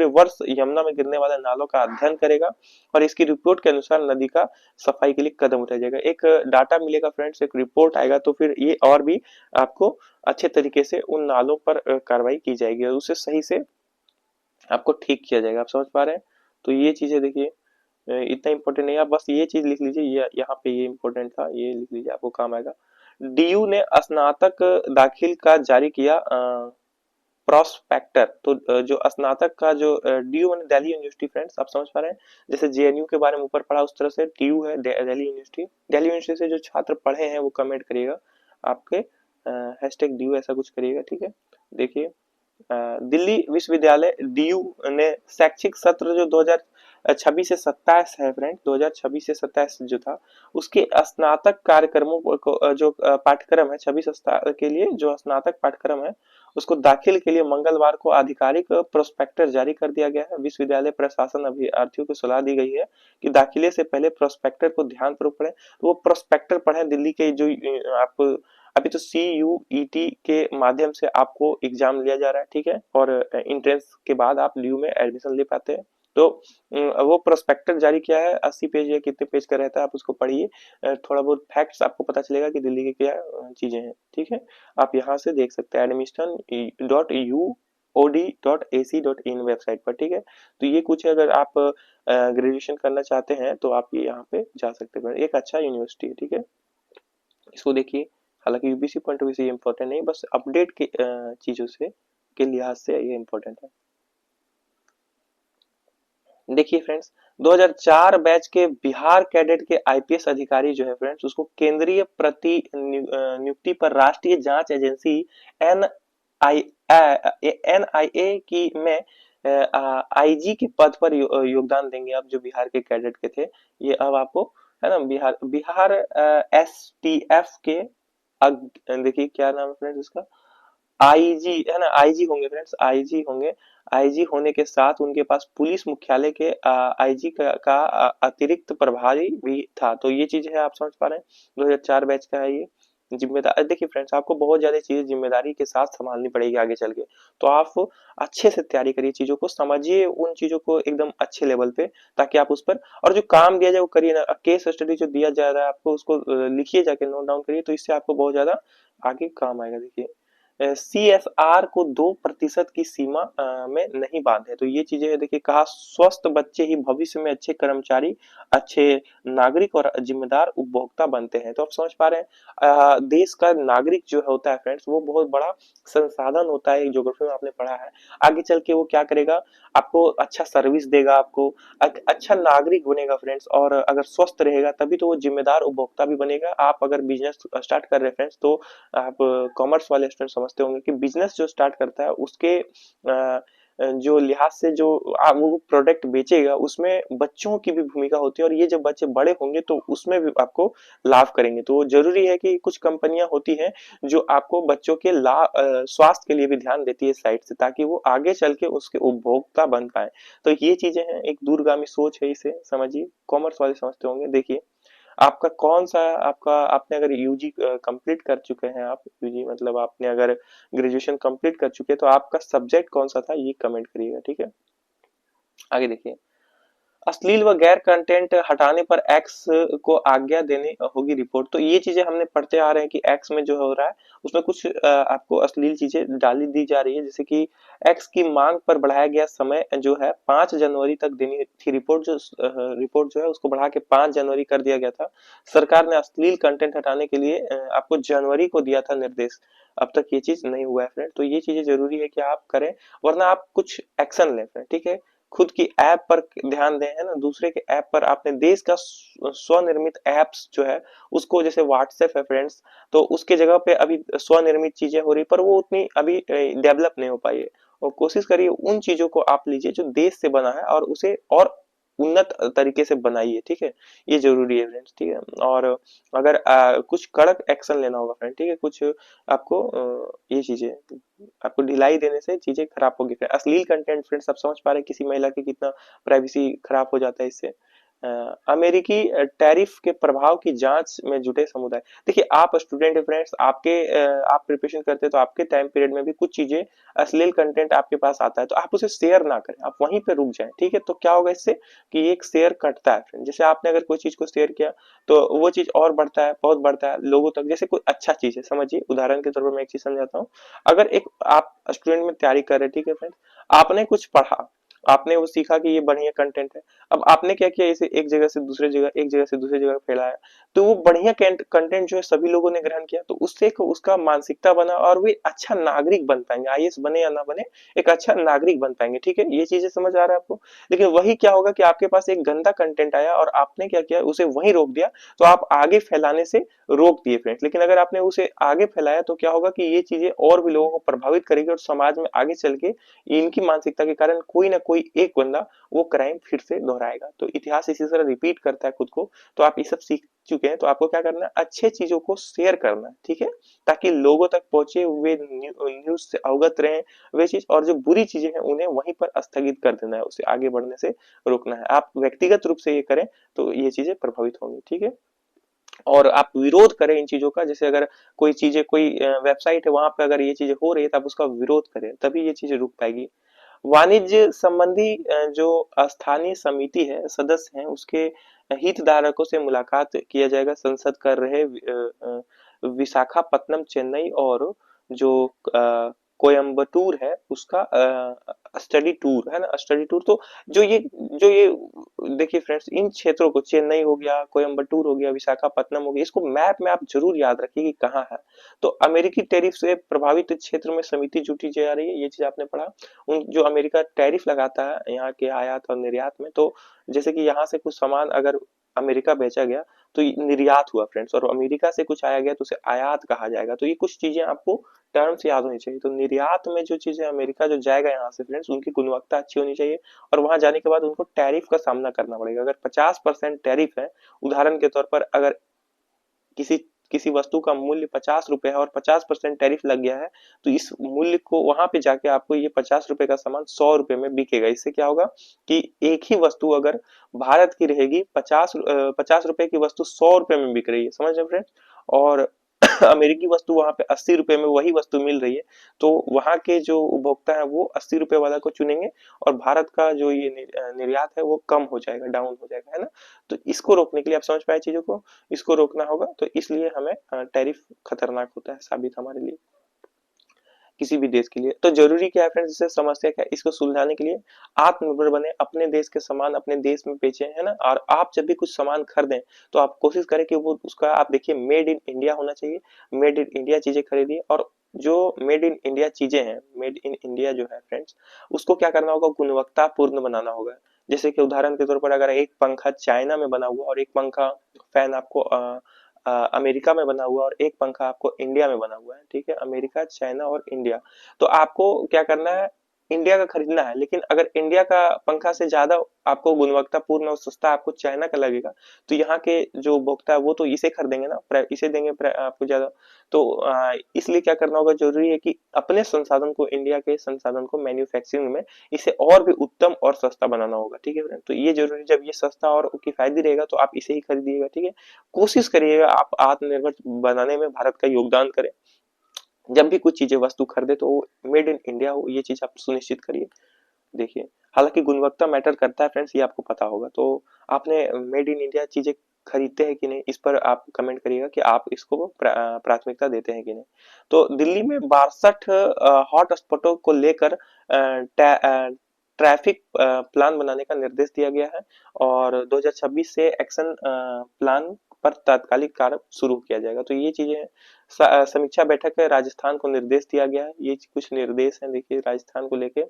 वर्ष यमुना में गिरने वाले नालों का अध्ययन करेगा, और इसकी रिपोर्ट के अनुसार नदी का सफाई के लिए कदम उठाया जाएगा। एक डाटा मिलेगा फ्रेंड्स, एक रिपोर्ट आएगा, तो फिर ये और भी आपको अच्छे तरीके से उन नालों पर कार्रवाई की जाएगी, और उसे सही से आपको ठीक किया जाएगा। आप समझ पा रहे हैं। तो ये चीजें देखिए इतना इंपॉर्टेंट नहीं है, आप बस ये चीज लिख लीजिए, ये यहाँ पे ये इंपॉर्टेंट था, ये लिख लीजिए, आपको काम आएगा। डीयू ने स्नातक दाखिल का जारी किया प्रोस्पेक्टर। तो जो स्नातक का जो डीयू मैंने दिल्ली यूनिवर्सिटी फ्रेंड्स, आप समझ पा रहे हैं, जैसे जेएनयू के बारे में ऊपर पढ़ा उस तरह से डीयू है दिल्ली यूनिवर्सिटी। दिल्ली यूनिवर्सिटी से जो छात्र पढ़े हैं वो कमेंट करिएगा, आपके हैशटैग डीयू ऐसा कुछ करिएगा, ठीक है। देखिए दिल्ली विश्वविद्यालय डीयू ने शैक्षिक सत्र जो 2026 से 27 है फ्रेंड, 2026 से 27 जो था उसके स्नातक कार्यक्रमों को जो पाठ्यक्रम है 26 के लिए जो स्नातक पाठ्यक्रम है उसको दाखिल के लिए मंगलवार को आधिकारिक प्रोस्पेक्टर जारी कर दिया गया है। विश्वविद्यालय प्रशासन अभ्यर्थियों को सलाह दी गई है कि दाखिले से पहले प्रोस्पेक्टर को ध्यानपूर्वक पढ़ें। तो वो प्रोस्पेक्टर पढ़ें दिल्ली के जो आप अभी तो CUET के माध्यम से आपको एग्जाम लिया जा रहा है, ठीक है, और इंट्रेंस के बाद आप ड्यू में एडमिशन ले पाते हैं। तो वो प्रोस्पेक्टर जारी किया है, 80 पेज या कितने पेज का रहता है, आप उसको पढ़िए। थोड़ा बहुत फैक्ट्स आपको पता चलेगा कि दिल्ली के क्या चीजें हैं, ठीक है। आप यहाँ से देख सकते हैं admission.uod.ac.in वेबसाइट पर, ठीक है। तो ये कुछ है, अगर आप ग्रेजुएशन करना चाहते हैं तो आप ये यहाँ पे जा सकते हैं। एक अच्छा यूनिवर्सिटी है, ठीक है, इसको देखिए। हालांकि यूपीसी पॉइंट ऑफ व्यू से ये इंपॉर्टेंट नहीं, बस अपडेट के चीजों से के लिहाज से ये इंपॉर्टेंट है। देखिए फ्रेंड्स 2004 बैच के बिहार कैडेट के आईपीएस अधिकारी जो है फ्रेंड्स, उसको केंद्रीय प्रति नियुक्ति पर राष्ट्रीय जांच एजेंसी एनआईए की में आईजी के पद पर योगदान देंगे। अब जो बिहार के कैडेट के थे ये अब आपको है ना बिहार बिहार एसटीएफ के देखिए क्या नाम है फ्रेंड्स इसका, आईजी है ना, आईजी होंगे फ्रेंड्स, आईजी होंगे। आईजी होने के साथ उनके पास पुलिस मुख्यालय के आईजी का अतिरिक्त प्रभारी भी था। तो ये चीज है, आप समझ पा रहे हैं, 2004 बैच का है ये। जिम्मेदार देखिए फ्रेंड्स, आपको बहुत ज्यादा चीजें जिम्मेदारी के साथ संभालनी पड़ेगी आगे चल के। तो आप अच्छे से तैयारी करिए, चीजों को समझिए, उन चीजों को एकदम अच्छे लेवल पे, ताकि आप उस पर, और जो काम दिया जाए वो करिए ना। केस स्टडी जो दिया जा रहा है आपको, उसको लिखिए, जाके नोट डाउन करिए, तो इससे आपको बहुत ज्यादा आगे काम आएगा। देखिए CSR को 2% की सीमा में नहीं बांधे। तो ये चीजें है, देखिए कहा स्वस्थ बच्चे ही भविष्य में अच्छे कर्मचारी, अच्छे नागरिक और जिम्मेदार उपभोक्ता बनते हैं। तो आप समझ पा रहे हैं, देश का नागरिक जो होता है फ्रेंड्स, वो बहुत बड़ा संसाधन होता है। ज्योग्राफी में आपने पढ़ा है, आगे चल के वो क्या करेगा, आपको अच्छा सर्विस देगा, आपको अच्छा नागरिक बनेगा फ्रेंड्स। और अगर स्वस्थ रहेगा तभी तो वो जिम्मेदार उपभोक्ता भी बनेगा। आप अगर बिजनेस स्टार्ट कर रहे हैं फ्रेंड्स, तो आप कॉमर्स वाले स्टूडेंट समझते होंगे कि बिजनेस जो स्टार्ट करता है उसके जो लिहाज से जो वो प्रोडक्ट बेचेगा, उसमें बच्चों की भी भूमिका होती है, और ये जब बच्चे बड़े होंगे तो उसमें भी आपको लाभ करेंगे। तो जरूरी है कि कुछ कंपनियां होती हैं जो आपको बच्चों के स्वास्थ्य के लिए भी ध्यान देती है साइड से, ताकि वो आगे चल के उसके उपभोक्ता बन पाए। तो ये चीजें हैं, एक दूरगामी सोच है, इसे समझिए। कॉमर्स वाले समझते होंगे। देखिए आपका कौन सा, आपका, आपने अगर यूजी कंप्लीट कर चुके हैं, आप यूजी मतलब आपने अगर ग्रेजुएशन कंप्लीट कर चुके हैं, तो आपका सब्जेक्ट कौन सा था ये कमेंट करिएगा, ठीक है। आगे देखिए, अश्लील व गैर कंटेंट हटाने पर एक्स को आज्ञा देनी होगी रिपोर्ट। तो ये चीजें हमने पढ़ते आ रहे हैं कि एक्स में जो हो रहा है, उसमें कुछ आपको अश्लील चीजें डाली दी जा रही है, जैसे कि एक्स की मांग पर बढ़ाया गया समय जो है 5 जनवरी तक देनी थी रिपोर्ट जो है उसको बढ़ा के 5 जनवरी कर दिया गया था। सरकार ने अश्लील कंटेंट हटाने के लिए आपको जनवरी को दिया था निर्देश। अब तक ये चीज नहीं हुआ है फ्रेंड, तो ये चीजें जरूरी है कि आप करें, वरना आप कुछ एक्शन लें फ्रेंड, ठीक है। खुद की ऐप पर ध्यान दें, है ना, दूसरे के ऐप पर, आपने देश का स्वनिर्मित ऐप्स जो है उसको, जैसे व्हाट्सएप है फ्रेंड्स, तो उसके जगह पे अभी स्वनिर्मित चीजें हो रही, पर वो उतनी अभी डेवलप नहीं हो पाई है। और कोशिश करिए उन चीजों को आप लीजिए जो देश से बना है, और उसे और उन्नत तरीके से बनाइए, ठीक है। ये जरूरी है फ्रेंड्स, ठीक है। और अगर कुछ कड़क एक्शन लेना होगा फ्रेंड, ठीक है, कुछ आपको ये चीजें, आपको ढिलाई देने से चीजें खराब होगी। अश्लील कंटेंट फ्रेंड्स, आप समझ पा रहे हैं किसी महिला की कितना प्राइवेसी खराब हो जाता है इससे। अमेरिकी टैरिफ के प्रभाव की जांच में जुटे समुदाय। देखिए आप स्टूडेंट है फ्रेंड्स, आप प्रिपरेशन करते हैं, तो आपके टाइम पीरियड में भी कुछ चीजें, अश्लील कंटेंट आपके पास आता है, तो आप उसे शेयर ना करें, आप वहीं पे रुक जाएं, ठीक है। तो क्या होगा इससे कि एक शेयर कटता है फ्रेंड, जैसे आपने अगर कोई चीज को शेयर किया, तो वो चीज और बढ़ता है, बहुत बढ़ता है लोगों तक। जैसे कोई अच्छा चीज है, समझिए उदाहरण के तौर पर मैं एक चीज समझाता हूँ। अगर एक आप स्टूडेंट में तैयारी कर रहे हैं, ठीक है फ्रेंड्स, आपने कुछ पढ़ा, आपने वो सीखा कि ये बढ़िया कंटेंट है। अब आपने क्या किया, इसे एक जगह से दूसरे जगह, एक जगह से दूसरी जगह फैलाया, तो वो बढ़िया कंटेंट जो है सभी लोगों ने ग्रहण किया, तो उससे एक उसका मानसिकता बना, और वे अच्छा नागरिक बन पाएंगे, आईएएस बने या ना बने, एक अच्छा नागरिक बन पाएंगे, ठीक है। ये चीजें समझ आ रहा है आपको। लेकिन वही क्या होगा कि आपके पास एक गंदा कंटेंट आया, और आपने क्या किया, उसे वहीं रोक दिया, तो आप आगे फैलाने से रोक दिए फ्रेंड्स। लेकिन अगर आपने उसे आगे फैलाया, तो क्या होगा कि ये चीजें और भी लोगों को प्रभावित करेगी, और समाज में आगे चल के इनकी मानसिकता के कारण कोई ना कोई एक बंदा वो क्राइम फिर से दोहराएगा। तो इतिहास इसी तरह रिपीट करता है खुद को। तो आप ये सब सीख चुके हैं, तो आपको क्या करना है, अच्छे चीजों को शेयर करना है, ठीक है, ताकि लोगों तक पहुंचे, वे न्यूज से अवगत रहे वे चीज, और जो बुरी चीजें हैं उन्हें वहीं पर स्थगित कर देना है, उसे आगे बढ़ने से रोकना है। आप व्यक्तिगत रूप से ये करें, तो ये चीजें प्रभावित होंगी, ठीक है। और आप विरोध करें इन चीजों का, जैसे अगर कोई चीजें, कोई वेबसाइट है वहां पे अगर ये चीजें हो रही है, तो आप उसका विरोध करें, तभी ये चीजें रुक पाएगी। वाणिज्य संबंधी जो स्थानीय समिति है, सदस्य हैं, उसके हितधारकों से मुलाकात किया जाएगा। संसद कर रहे विशाखापत्तनम, चेन्नई और जो कोयम्बटूर है उसका स्टडी टूर है ना, स्टडी टूर। तो जो ये देखिए फ्रेंड्स, इन क्षेत्रों को, चेन्नई हो गया, कोयम्बटूर हो गया, विशाखापत्तनम हो गया, इसको मैप में आप जरूर याद रखिए कि कहाँ है। तो अमेरिकी टैरिफ से प्रभावित क्षेत्र में समिति जुटी जा रही है, ये चीज आपने पढ़ा। उन जो अमेरिका टैरिफ लगाता है यहाँ के आयात और निर्यात में, तो जैसे कि यहाँ से कुछ सामान अगर अमेरिका बेचा गया, तो निर्यात हुआ फ्रेंड्स, और अमेरिका से कुछ आया गया तो उसे आयात कहा जाएगा। तो ये कुछ चीजें आपको टर्म्स याद होनी चाहिए। तो निर्यात में जो चीजें अमेरिका जो जाएगा यहाँ से फ्रेंड्स, उनकी गुणवत्ता अच्छी होनी चाहिए, और वहां जाने के बाद उनको टैरिफ का सामना करना पड़ेगा। अगर 50% टैरिफ है, उदाहरण के तौर पर अगर किसी किसी वस्तु का मूल्य 50 रुपए है और 50% टैरिफ लग गया है, तो इस मूल्य को वहां पे जाके आपको ये 50 रुपए का सामान 100 रुपए में बिकेगा। इससे क्या होगा कि एक ही वस्तु अगर भारत की रहेगी, 50 रुपए की वस्तु 100 रुपए में बिक रही है, समझ रहे फ्रेंड्स, और अमेरिकी वस्तु वहां पे 80 रुपए में वही वस्तु मिल रही है, तो वहां के जो उपभोक्ता है वो 80 रुपए वाला को चुनेंगे और भारत का जो ये निर्यात है वो कम हो जाएगा, डाउन हो जाएगा, है ना। तो इसको रोकने के लिए, आप समझ पाए चीजों को, इसको रोकना होगा, तो इसलिए हमें टैरिफ खतरनाक होता है साबित हमारे लिए, किसी भी देश के लिए। तो जरूरी क्या है फ्रेंड्स, इससे समस्या क्या है, इसको सुलझाने के लिए आत्मनिर्भर बने, अपने देश के सामान अपने देश में बेचें, है ना। और आप जब भी कुछ सामान खरीदें तो आप कोशिश करें कि वो उसका आप देखिए मेड इन इंडिया होना चाहिए, मेड इन इंडिया चीजें खरीदिए। और जो मेड इन इंडिया चीजें हैं, मेड इन इंडिया जो है फ्रेंड्स, उसको क्या करना होगा, गुणवत्तापूर्ण बनाना होगा। जैसे कि उदाहरण के तौर पर अगर एक पंखा चाइना में बना हुआ और एक पंखा फैन आपको अमेरिका में बना हुआ और एक पंखा आपको इंडिया में बना हुआ है, ठीक है, अमेरिका, चाइना और इंडिया, तो आपको क्या करना है, इंडिया का खरीदना है। लेकिन अगर इंडिया का पंखा से ज्यादा आपको गुणवत्तापूर्ण और सस्ता आपको चाइना का लगेगा, तो यहाँ के जो उपभोक्ता है वो तो इसे खरीदेंगे ना, इसे देंगे आपको ज्यादा। तो इसलिए क्या करना होगा, जरूरी है कि अपने संसाधन को, इंडिया के संसाधन को मैन्युफैक्चरिंग में इसे और भी उत्तम और सस्ता बनाना होगा, ठीक है फ्रेंड। तो ये जरूरी, जब ये सस्ता और किफायती रहेगा तो आप इसे ही खरीदिएगा, ठीक है। कोशिश करिएगा आप आत्मनिर्भर बनाने में भारत का योगदान करें। जब भी कुछ चीजें वस्तु खरीदे तो मेड इन इंडिया हो, ये चीज आप सुनिश्चित करिए। देखिए, हालांकि गुणवत्ता मैटर करता है फ्रेंड्स, ये आपको पता होगा। तो आपने मेड इन इंडिया चीजें खरीदते हैं कि नहीं, इस पर आप कमेंट करिएगा कि आप इसको प्राथमिकता देते हैं कि नहीं। तो दिल्ली में 62 हॉट स्पॉटों को लेकर ट्रैफिक प्लान बनाने का निर्देश दिया गया है और 2026 से एक्शन प्लान पर तात्कालिक कार्य शुरू किया जाएगा। तो ये चीजें हैं। समीक्षा बैठक है, राजस्थान को निर्देश दिया गया है, ये कुछ निर्देश हैं देखिए राजस्थान को लेके।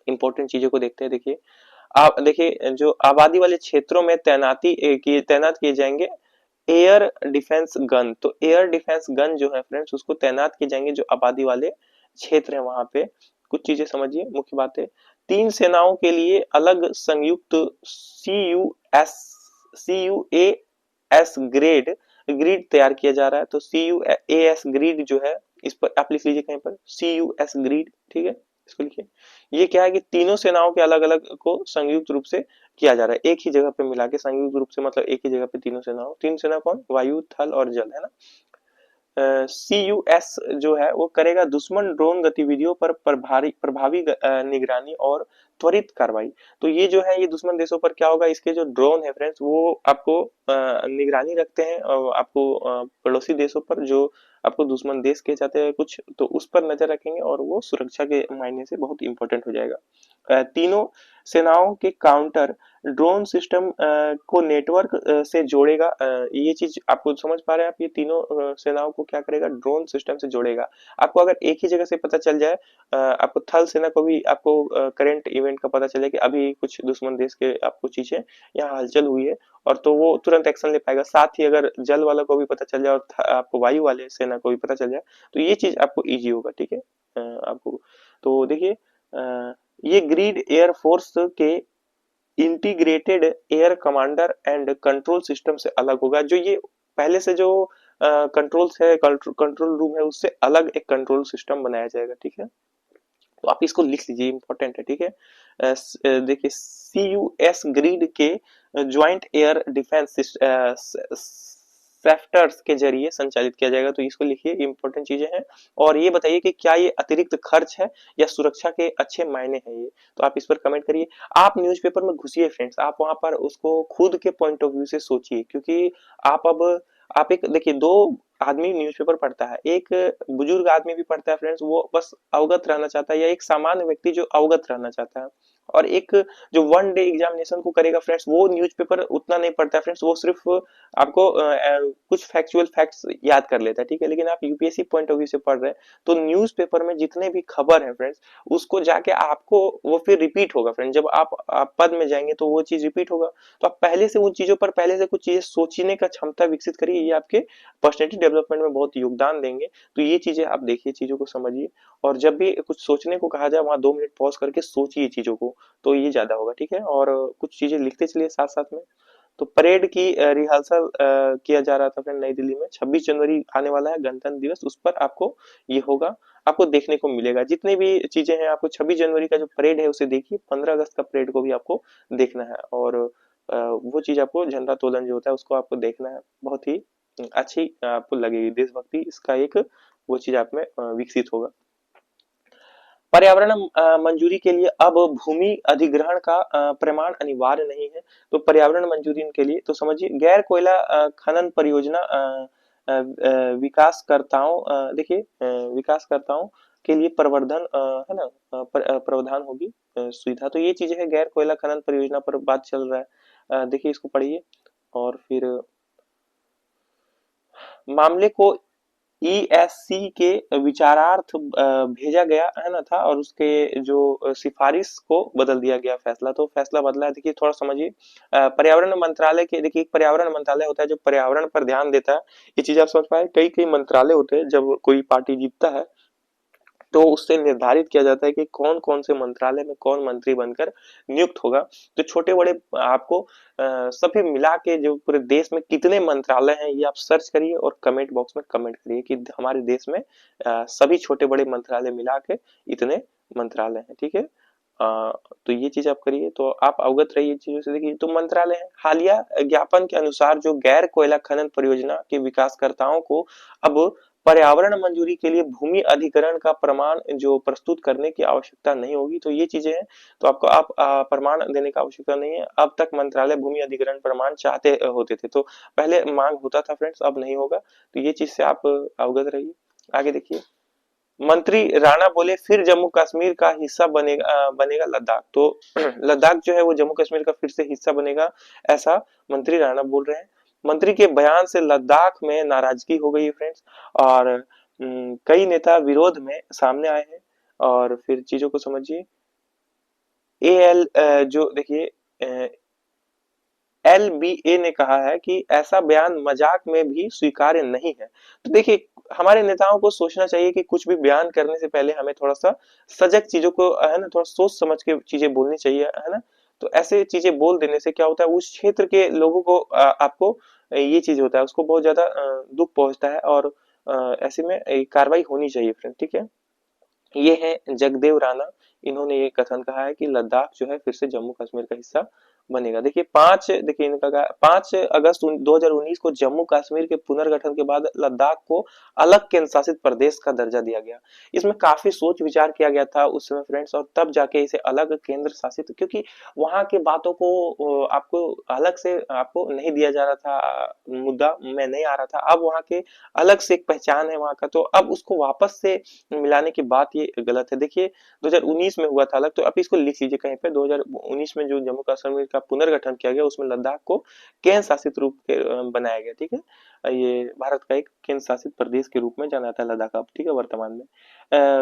इंपॉर्टेंट चीजों को देखते हैं। देखिए, आप देखिए, जो आबादी वाले क्षेत्रों में तैनात किए जाएंगे एयर डिफेंस गन। तो एयर डिफेंस गन जो है फ्रेंड्स, उसको तैनात किए जाएंगे जो आबादी वाले क्षेत्र है वहां पे। कुछ चीजें समझिए, मुख्य बातें, 3 सेनाओं के लिए अलग संयुक्त CUAS ग्रिड तैयार किया जा रहा है। तो CUAS ग्रिड जो है, इस पर आप लिख लीजिए कहीं पर, CUAS ग्रिड, ठीक है, इसको लिखिए। ये क्या है कि तीनों सेनाओं के अलग अलग को संयुक्त रूप से किया जा रहा है, एक ही जगह पे मिला के, संयुक्त रूप से मतलब एक ही जगह पे तीनों सेनाओं, तीन सेना कौन, वायु, थल और जल, है ना। CUS जो है वो करेगा दुश्मन ड्रोन गतिविधियों पर प्रभावी निगरानी और त्वरित कार्रवाई। तो ये जो है, ये दुश्मन देशों पर क्या होगा, इसके जो ड्रोन है फ्रेंड्स, वो आपको निगरानी रखते हैं और आपको पड़ोसी देशों पर जो आपको दुश्मन देश के जाते हैं कुछ, तो उस पर नजर रखेंगे और वो सुरक्षा के मायने से बहुत इंपॉर्टेंट हो जाएगा। तीनों सेनाओं के काउंटर ड्रोन सिस्टम को नेटवर्क से जोड़ेगा। ये चीज आपको समझ पा रहे हैं आप, ये तीनों सेनाओं को क्या करेगा, ड्रोन सिस्टम से जोड़ेगा। आपको अगर एक ही जगह से पता चल जाए, आपको थल सेना को भी आपको करंट इवेंट का पता चले कि अभी कुछ दुश्मन देश के आपको चीजें यहाँ हलचल हुई है, और तो वो तुरंत एक्शन ले पाएगा। साथ ही अगर जल वाला को भी पता चल जाए और आपको वायु वाले सेना को भी पता चल जाए, तो ये चीज आपको इजी होगा, ठीक है। आपको तो देखिए, ये ग्रीड एयरफोर्स के integrated air commander and control system से अलग होगा। जो ये पहले से जो कंट्रोल्स है, कंट्रोल रूम है, उससे अलग एक कंट्रोल सिस्टम बनाया जाएगा, ठीक है। तो आप इसको लिख लीजिए, इंपॉर्टेंट है, ठीक है। देखिए, CUS ग्रिड के ज्वाइंट एयर डिफेंस सेफ्टर्स के जरिए संचालित किया जाएगा। तो इसको लिखिए, इंपॉर्टेंट चीजें हैं। और ये बताइए कि क्या ये अतिरिक्त खर्च है या सुरक्षा के अच्छे मायने हैं ये, तो आप इस पर कमेंट करिए। आप न्यूज़पेपर में घुसिए फ्रेंड्स, आप वहां पर उसको खुद के पॉइंट ऑफ व्यू से सोचिए, क्योंकि आप एक देखिए, दो आदमी न्यूज़पेपर पढ़ता है, एक बुजुर्ग आदमी भी पढ़ता है फ्रेंड्स, वो बस अवगत रहना चाहता है, या एक सामान्य व्यक्ति जो अवगत रहना चाहता है, और एक जो वन डे एग्जामिनेशन को करेगा फ्रेंड्स, वो न्यूज़पेपर उतना नहीं पढ़ता है फ्रेंड्स, वो सिर्फ आपको कुछ फैक्चुअल फैक्ट्स याद कर लेता है, ठीक है। लेकिन आप यूपीएससी पॉइंट ऑफ व्यू से पढ़ रहे हैं, तो न्यूज़पेपर में जितने भी खबर है फ्रेंड्स, उसको जाके आपको वो फिर रिपीट होगा फ्रेंड्स, जब आप पद में जाएंगे तो वो चीज रिपीट होगा। तो आप पहले से उन चीजों पर पहले से कुछ चीजें सोचने का क्षमता विकसित करिए, ये आपके पर्सनैलिटी डेवलपमेंट में बहुत योगदान देंगे। तो ये चीजें आप देखिए, चीजों को समझिए, और जब भी कुछ सोचने को कहा जाए, वहां 2 मिनट पॉज करके सोचिए चीजों को, तो ये ज्यादा होगा, ठीक है। और कुछ चीजें लिखते चलिए साथ साथ में। तो परेड की रिहर्सल किया जा रहा था फ्रेंड नई दिल्ली में। 26 जनवरी आने वाला है गणतंत्र दिवस, उस पर आपको ये होगा, आपको देखने को मिलेगा। जितनी भी चीजें हैं आपको 26 जनवरी का जो परेड है उसे देखिए, 15 अगस्त का परेड को भी आपको देखना है, और वो चीज आपको झंडा तोलन जो होता है उसको आपको देखना है। बहुत ही अच्छी आपको लगेगी देशभक्ति, इसका एक वो चीज आप में विकसित होगा। पर्यावरण मंजूरी के लिए अब भूमि अधिग्रहण का प्रमाण अनिवार्य नहीं है। तो पर्यावरण मंजूरी के लिए तो समझिए, गैर कोयला खनन परियोजना विकासकर्ताओं देखिए विकासकर्ताओं के लिए प्रवर्धन है ना, प्रावधान होगी सुविधा। तो ये चीजें है, गैर कोयला खनन परियोजना पर बात चल रहा है, देखिए इसको पढ़िए। और फिर मामले को ईएससी के विचारार्थ भेजा गया है ना था, और उसके जो सिफारिश को बदल दिया गया फैसला, तो फैसला बदला है। देखिए थोड़ा समझिए, पर्यावरण मंत्रालय के, देखिए एक पर्यावरण मंत्रालय होता है जो पर्यावरण पर ध्यान देता है। ये चीज आप समझ पाए, कई कई मंत्रालय होते हैं, जब कोई पार्टी जीतता है तो उससे निर्धारित किया जाता है कि कौन कौन से मंत्रालय में कौन मंत्री बनकर नियुक्त होगा। तो छोटे बड़े आपको सभी मिला के जो पूरे देश में कितने मंत्रालय हैं ये आप सर्च करिए और कमेंट बॉक्स में कमेंट करिए कि हमारे देश में सभी छोटे बड़े मंत्रालय मिला के इतने मंत्रालय हैं, ठीक है। तो ये चीज आप करिए, तो आप अवगत रहिए चीजों से। देखिए तो मंत्रालय है, हालिया ज्ञापन के अनुसार जो गैर कोयला खनन परियोजना के विकासकर्ताओं को अब पर्यावरण मंजूरी के लिए भूमि अधिग्रहण का प्रमाण जो प्रस्तुत करने की आवश्यकता नहीं होगी। तो ये चीजें हैं, तो आपको आप प्रमाण देने का आवश्यकता नहीं है। अब तक मंत्रालय भूमि अधिग्रहण प्रमाण चाहते होते थे, तो पहले मांग होता था फ्रेंड्स, अब नहीं होगा। तो ये चीज से आप अवगत रहिए। आगे देखिए, मंत्री राणा बोले फिर जम्मू कश्मीर का हिस्सा बनेगा लद्दाख। तो लद्दाख जो है वो जम्मू कश्मीर का फिर से हिस्सा बनेगा, ऐसा मंत्री राणा बोल रहे हैं। मंत्री के बयान से लद्दाख में नाराजगी हो गई है फ्रेंड्स, और कई नेता विरोध में सामने आए हैं। और फिर चीजों को समझिए, एल जो देखिए एलबीए ने कहा है कि ऐसा बयान मजाक में भी स्वीकार्य नहीं है। तो देखिए हमारे नेताओं को सोचना चाहिए कि कुछ भी बयान करने से पहले हमें थोड़ा सा सजग चीजों को है ना, थोड़ा सोच समझ के चीजें बोलनी चाहिए, है ना। तो ऐसे चीजें बोल देने से क्या होता है, उस क्षेत्र के लोगों को आपको ये चीज होता है उसको बहुत ज्यादा दुख पहुंचता है, और ऐसे में कार्रवाई होनी चाहिए फ्रेंड, ठीक है। ये है जगदेव राणा, इन्होंने ये कथन कहा है कि लद्दाख जो है फिर से जम्मू कश्मीर का हिस्सा बनेगा। देखिए देखिए इनका कहा 5 अगस्त 2019 को जम्मू कश्मीर के पुनर्गठन के बाद लद्दाख को अलग केंद्र शासित प्रदेश का दर्जा दिया गया। इसमें काफी सोच विचार किया गया था उस समय फ्रेंड्स, और तब जाके इसे अलग केंद्र शासित, क्योंकि वहां के बातों को आपको अलग से आपको नहीं दिया जा रहा था, मुद्दा में नहीं आ रहा था। अब वहां के अलग से एक पहचान है वहां का, तो अब उसको वापस से मिलाने की बात ये गलत है। देखिए 2019 में हुआ था अलग, तो आप इसको लिख लीजिए कहीं पे, 2019 में जो जम्मू कश्मीर का पुनर्गठन किया गया उसमें लद्दाख को केंद्र शासित रूप के बनाया गया, ठीक है। ये भारत का एक केंद्र शासित प्रदेश के रूप में जाना जाता है लद्दाख अब, ठीक है, वर्तमान में।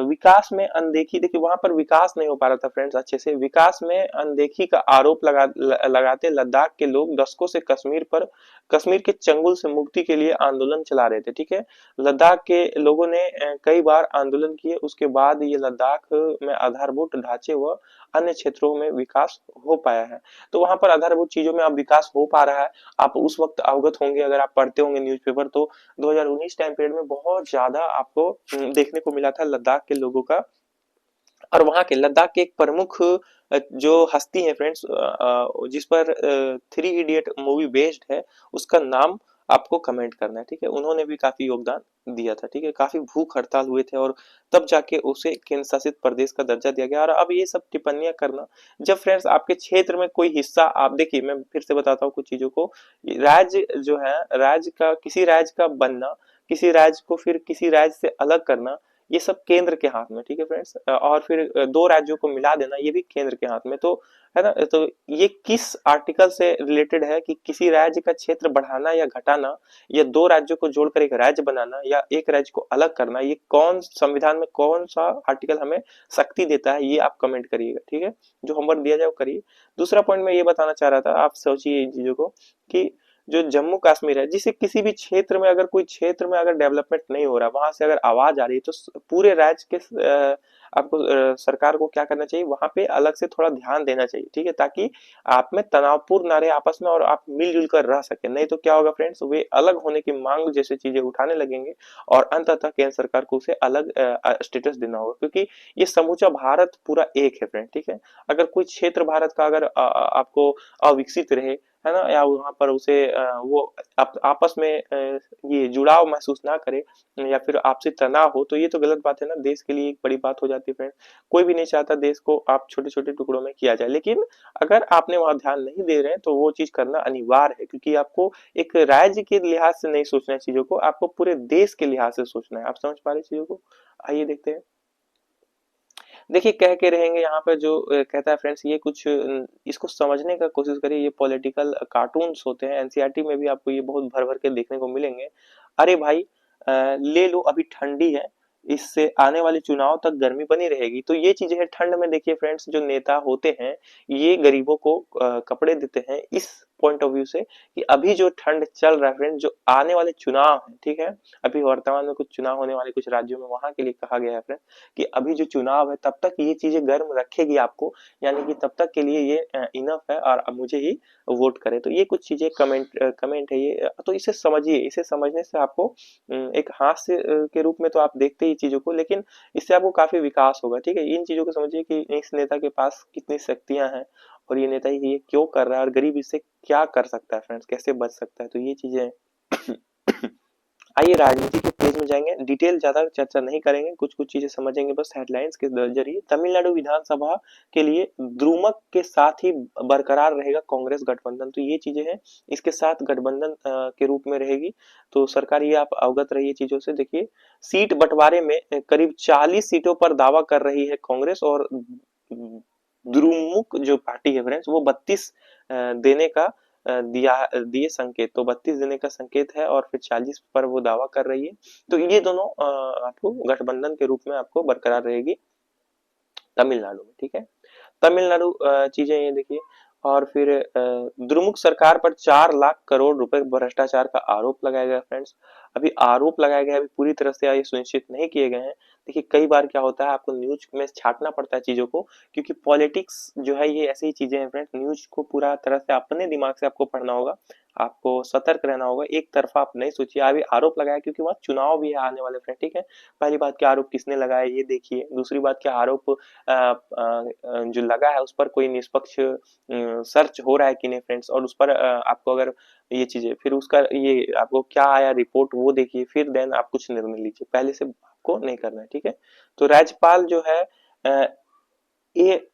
विकास में अनदेखी, देखिए वहां पर विकास नहीं हो पा रहा था फ्रेंड्स अच्छे से, विकास में अनदेखी का आरोप लगाते लद्दाख के लोग दशकों से कश्मीर के चंगुल से मुक्ति के लिए आंदोलन चला रहे थे, ठीक है। लद्दाख के लोगों ने कई बार आंदोलन किए, उसके बाद ये लद्दाख में आधारभूत ढांचे व अन्य क्षेत्रों में विकास हो पाया है। तो वहां पर आधारभूत चीजों में अब विकास हो पा रहा है। आप उस वक्त अवगत होंगे, अगर आप पढ़ते होंगे न्यूज़पेपर, तो 2019 टाइम पीरियड में बहुत ज्यादा आपको देखने को मिला था लद्दाख के लोगों का। और वहां के लद्दाख के एक प्रमुख जो हस्ती है फ्रेंड्स, जिस पर 3 इडियट मूवी बेस्ड है, उसका नाम आपको कमेंट करना है, ठीक है। उन्होंने भी काफी योगदान दिया था, ठीक है। काफी भूख हड़ताल हुए थे, और तब जाके उसे केंद्र शासित प्रदेश का दर्जा दिया गया। और अब ये सब टिप्पणियां करना, जब फ्रेंड्स आपके क्षेत्र में कोई हिस्सा, आप देखिए मैं फिर से बताता हूँ कुछ चीजों को, राज्य जो है, राज्य का किसी राज्य का बनना, किसी राज्य को फिर किसी राज्य से अलग करना, ये सब केंद्र के हाथ में, ठीक है फ्रेंड्स। और फिर 2 राज्यों को मिला देना, ये भी केंद्र के हाथ में, तो है ना। तो ये किस आर्टिकल से रिलेटेड है कि किसी राज्य का क्षेत्र बढ़ाना या घटाना, या 2 राज्यों को जोड़कर एक राज्य बनाना, या एक राज्य को अलग करना, ये कौन संविधान में कौन सा आर्टिकल हमें शक्ति देता है, ये आप कमेंट करिएगा, ठीक है। जो होमवर्क दिया जाए वो करिए। दूसरा पॉइंट मैं ये बताना चाह रहा था, आप सोचिए इन चीजों को, कि जो जम्मू कश्मीर है, जिसे किसी भी क्षेत्र में अगर कोई क्षेत्र में अगर डेवलपमेंट नहीं हो रहा, वहां से अगर आवाज आ रही है, तो पूरे राज्य के आपको सरकार को क्या करना चाहिए, वहां पे अलग से थोड़ा ध्यान देना चाहिए, ठीक है, ताकि आप में तनावपूर्ण ना रहे आपस में और आप मिलजुल कर रह सके। नहीं तो क्या होगा फ्रेंड्स, वे अलग होने की मांग जैसे चीजें उठाने लगेंगे और अंततः केंद्र सरकार को उसे अलग स्टेटस देना होगा, क्योंकि ये समूचा भारत पूरा एक है फ्रेंड, ठीक है। अगर कोई क्षेत्र भारत का अगर आपको अविकसित रहे, है ना, या वहां पर उसे वो आपस में ये जुड़ाव महसूस ना करे या फिर आपसी तनाव हो, तो ये तो गलत बात है ना, देश के लिए एक बड़ी बात हो जाती है फ्रेंड। कोई भी नहीं चाहता देश को आप छोटे छोटे टुकड़ों में किया जाए, लेकिन अगर आपने वहां ध्यान नहीं दे रहे हैं तो वो चीज करना अनिवार्य है, क्योंकि आपको एक राज्य के लिहाज से नहीं सोचना है चीजों को, आपको पूरे देश के लिहाज से सोचना है। आप समझ पा रहे चीजों को? आइए देखते हैं। देखिए कह के रहेंगे यहाँ पर जो कहता है फ्रेंड्स, ये कुछ इसको समझने का कोशिश करिए। ये पॉलिटिकल कार्टून्स होते हैं, एनसीईआरटी में भी आपको ये बहुत भर भर के देखने को मिलेंगे। अरे भाई ले लो, अभी ठंडी है, इससे आने वाले चुनाव तक गर्मी बनी रहेगी। तो ये चीजें है ठंड में। देखिए फ्रेंड्स, जो नेता होते हैं ये गरीबों को कपड़े देते हैं इस पॉइंट ऑफ व्यू से कि अभी जो ठंड चल रहा है फ्रेंड, जो आने वाले चुनाव है, ठीक है, अभी वर्तमान में कुछ चुनाव होने वाले कुछ राज्यों में, वहां के लिए कहा गया है फ्रेंड कि अभी जो चुनाव है तब तक ये चीजें गर्म रखेगी आपको, यानी कि तब तक के लिए ये इनफ है और अब मुझे ही वोट करें। तो ये कुछ चीजें कमेंट है ये, तो इसे समझिए। इसे समझने से आपको एक हास्य के रूप में तो आप देखते ही चीजों को, लेकिन इससे आपको काफी विकास होगा, ठीक है। इन चीजों को समझिए कि इस नेता के पास कितनी शक्तियां हैं और ये नेता ये क्यों कर रहा है और गरीब इससे क्या कर सकता है फ्रेंड्स, कैसे बच सकता है। तो ये चीजें आइए राजनीति के पेज में जाएंगे, डिटेल ज्यादा चर्चा नहीं करेंगे, कुछ कुछ चीजें समझेंगे बस हेडलाइंस के जरिए। तमिलनाडु विधानसभा के लिए द्रुमक के साथ ही बरकरार रहेगा कांग्रेस गठबंधन। तो ये चीजें हैं, इसके साथ गठबंधन के रूप में रहेगी। तो सरकार ये आप अवगत रहिए चीजों से। देखिए सीट बंटवारे में करीब 40 सीटों पर दावा कर रही है कांग्रेस और द्रुमुक जो पार्टी है फ्रेंड्स वो 32 देने का दिए संकेत। तो 32 देने का संकेत है और फिर 40 पर वो दावा कर रही है। तो ये दोनों आपको गठबंधन के रूप में आपको बरकरार रहेगी तमिलनाडु में, ठीक है। तमिलनाडु चीजें ये देखिए। और फिर द्रुमुक सरकार पर 4 लाख करोड़ रुपए भ्रष्टाचार का आरोप लगाया गया फ्रेंड्स। अभी आरोप लगाया गया, अभी पूरी तरह से ये सुनिश्चित नहीं किए गए हैं। देखिए कई बार क्या होता है, आपको न्यूज में छाटना पड़ता है चीजों को, क्योंकि पॉलिटिक्स जो है ये ऐसी ही चीजें हैं फ्रेंड्स। न्यूज को पूरा तरह से अपने दिमाग से आपको पढ़ना होगा, आपको सतर्क रहना होगा, एक तरफा आप नहीं सोचिए। अभी आरोप लगाया क्योंकि वहां चुनाव भी है आने वाले फ्रेंड, ठीक है। पहली बात, क्या आरोप किसने लगाया ये देखिए। दूसरी बात, क्या आरोप जो लगा है उस पर कोई निष्पक्ष सर्च हो रहा है कि नहीं फ्रेंड्स, और उस पर आपको अगर ये चीजें, फिर उसका ये आपको क्या आया रिपोर्ट वो देखिए, फिर देन आप कुछ निर्णय लीजिए, पहले से आपको नहीं करना है, ठीक है। तो राज्यपाल जो है ये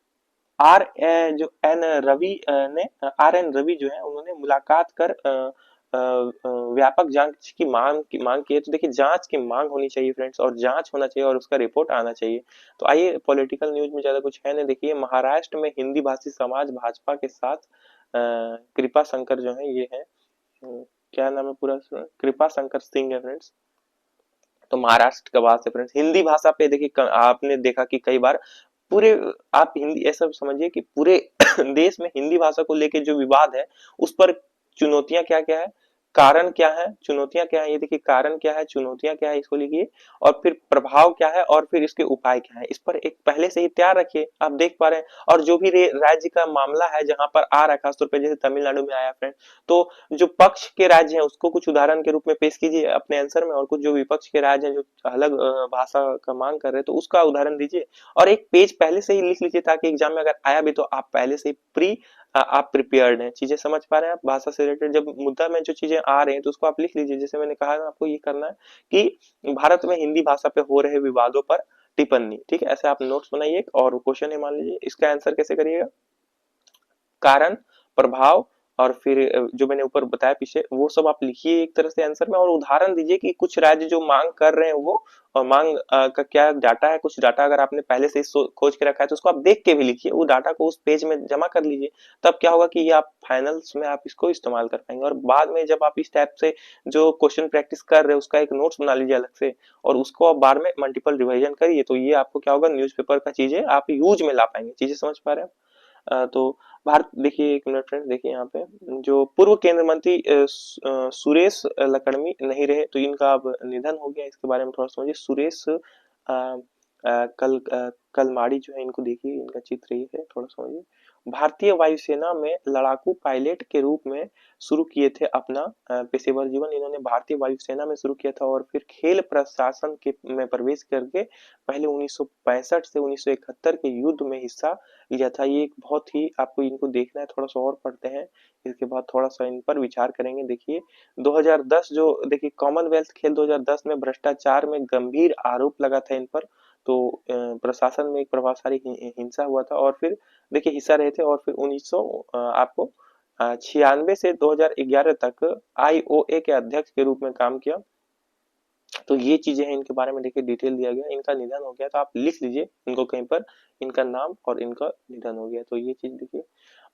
जो एन रवि ने आर एन रवि जो है उन्होंने मुलाकात कर व्यापक जांच की मांग की है। तो देखिए जांच की मांग होनी चाहिए फ्रेंड्स, और जांच होना चाहिए और उसका रिपोर्ट आना चाहिए। तो आइए पॉलिटिकल न्यूज में ज्यादा कुछ है नहीं। देखिए महाराष्ट्र में हिंदी भाषी समाज भाजपा के साथ कृपा शंकर जो है ये है क्या नाम है पूरा, कृपा शंकर सिंह है फ्रेंड्स। तो महाराष्ट्र का बात है फ्रेंड्स। हिंदी भाषा पे देखिए आपने देखा कि कई बार पूरे, आप हिंदी ऐसा समझिए कि पूरे देश में हिंदी भाषा को लेके जो विवाद है उस पर चुनौतियां क्या क्या है, कारण क्या है, चुनौतियां क्या है, ये देखिए कारण क्या है, चुनौतियां क्या है, इसको लिखिए। और फिर प्रभाव क्या है और फिर इसके उपाय क्या है, इस पर एक पहले से ही तैयार रखिए। आप देख पा रहे हैं। और जो भी राज्य का मामला है जहां पर आ रहा है, खासतौर पर जैसे तमिलनाडु में आया फ्रेंड, तो जो पक्ष के राज्य हैं उसको कुछ उदाहरण के रूप में पेश कीजिए अपने आंसर में, और कुछ जो विपक्ष के राज्य हैं जो अलग भाषा का मांग कर रहे हैं तो उसका उदाहरण दीजिए। और एक पेज पहले से ही लिख लीजिए ताकि एग्जाम में अगर आया भी तो आप पहले से ही आप प्रिपेयर्ड हैं। चीजें समझ पा रहे हैं आप, भाषा से रिलेटेड जब मुद्दा में जो चीजें आ रही हैं तो उसको आप लिख लीजिए। जैसे मैंने कहा ना, आपको ये करना है कि भारत में हिंदी भाषा पे हो रहे विवादों पर टिप्पणी, ठीक है, ऐसे आप नोट्स बनाइए। और क्वेश्चन है मान लीजिए, इसका आंसर कैसे करिएगा, कारण, प्रभाव और फिर जो मैंने ऊपर बताया पीछे वो सब आप लिखिए एक तरह से आंसर में, और उदाहरण दीजिए कि कुछ राज्य जो मांग कर रहे हैं वो, और मांग का क्या डाटा है, कुछ डाटा अगर आपने पहले से ही खोज के रखा है तो उसको आप देख के भी लिखिए, वो डाटा को उस पेज में जमा कर लीजिए। तब क्या होगा कि ये आप फाइनल्स में आप इसको इस्तेमाल कर पाएंगे। और बाद में जब आप इस टाइप से जो क्वेश्चन प्रैक्टिस कर रहे हैं उसका एक नोट्स बना लीजिए अलग से, और उसको आप बार में मल्टीपल रिवीजन करिए। तो ये आपको क्या होगा, न्यूज़पेपर का चीजें आप यूज में ला पाएंगे। चीजें समझ पा रहे हैं? तो भारत देखिए, एक मिनट फ्रेंड, देखिए यहाँ पे जो पूर्व केंद्रीय मंत्री सुरेश लकड़मी नहीं रहे, तो इनका अब निधन हो गया। इसके बारे में थोड़ा समझिए। सुरेश कलमाड़ी जो है, इनको देखिए, इनका चित्र ये है, थोड़ा समझिए। भारतीय वायुसेना में लड़ाकू पायलट के रूप में शुरू किए थे अपना पेशेवर जीवन। इन्होंने भारतीय वायुसेना में शुरू किया था और फिर खेल प्रशासन के में प्रवेश करके पहले 1965 से 1971 के युद्ध में हिस्सा लिया था। ये एक बहुत ही, आपको इनको देखना है, थोड़ा सा और पढ़ते हैं, इसके बाद थोड़ा सा इन पर विचार करेंगे। देखिए 2010 जो देखिए कॉमनवेल्थ खेल 2010 में भ्रष्टाचार में गंभीर आरोप लगा था इन पर। तो प्रशासन में एक प्रभावशाली हिंसा हुआ था और फिर देखिए हिस्सा रहे थे और फिर 1900 आपको 96 से 2011 तक आईओए के अध्यक्ष के रूप में काम किया। तो ये चीजें हैं, इनके बारे में देखिए डिटेल दिया गया। इनका निधन हो गया, तो आप लिख लीजिए इनको कहीं पर, इनका नाम और इनका निधन हो गया। तो ये चीज देखिए।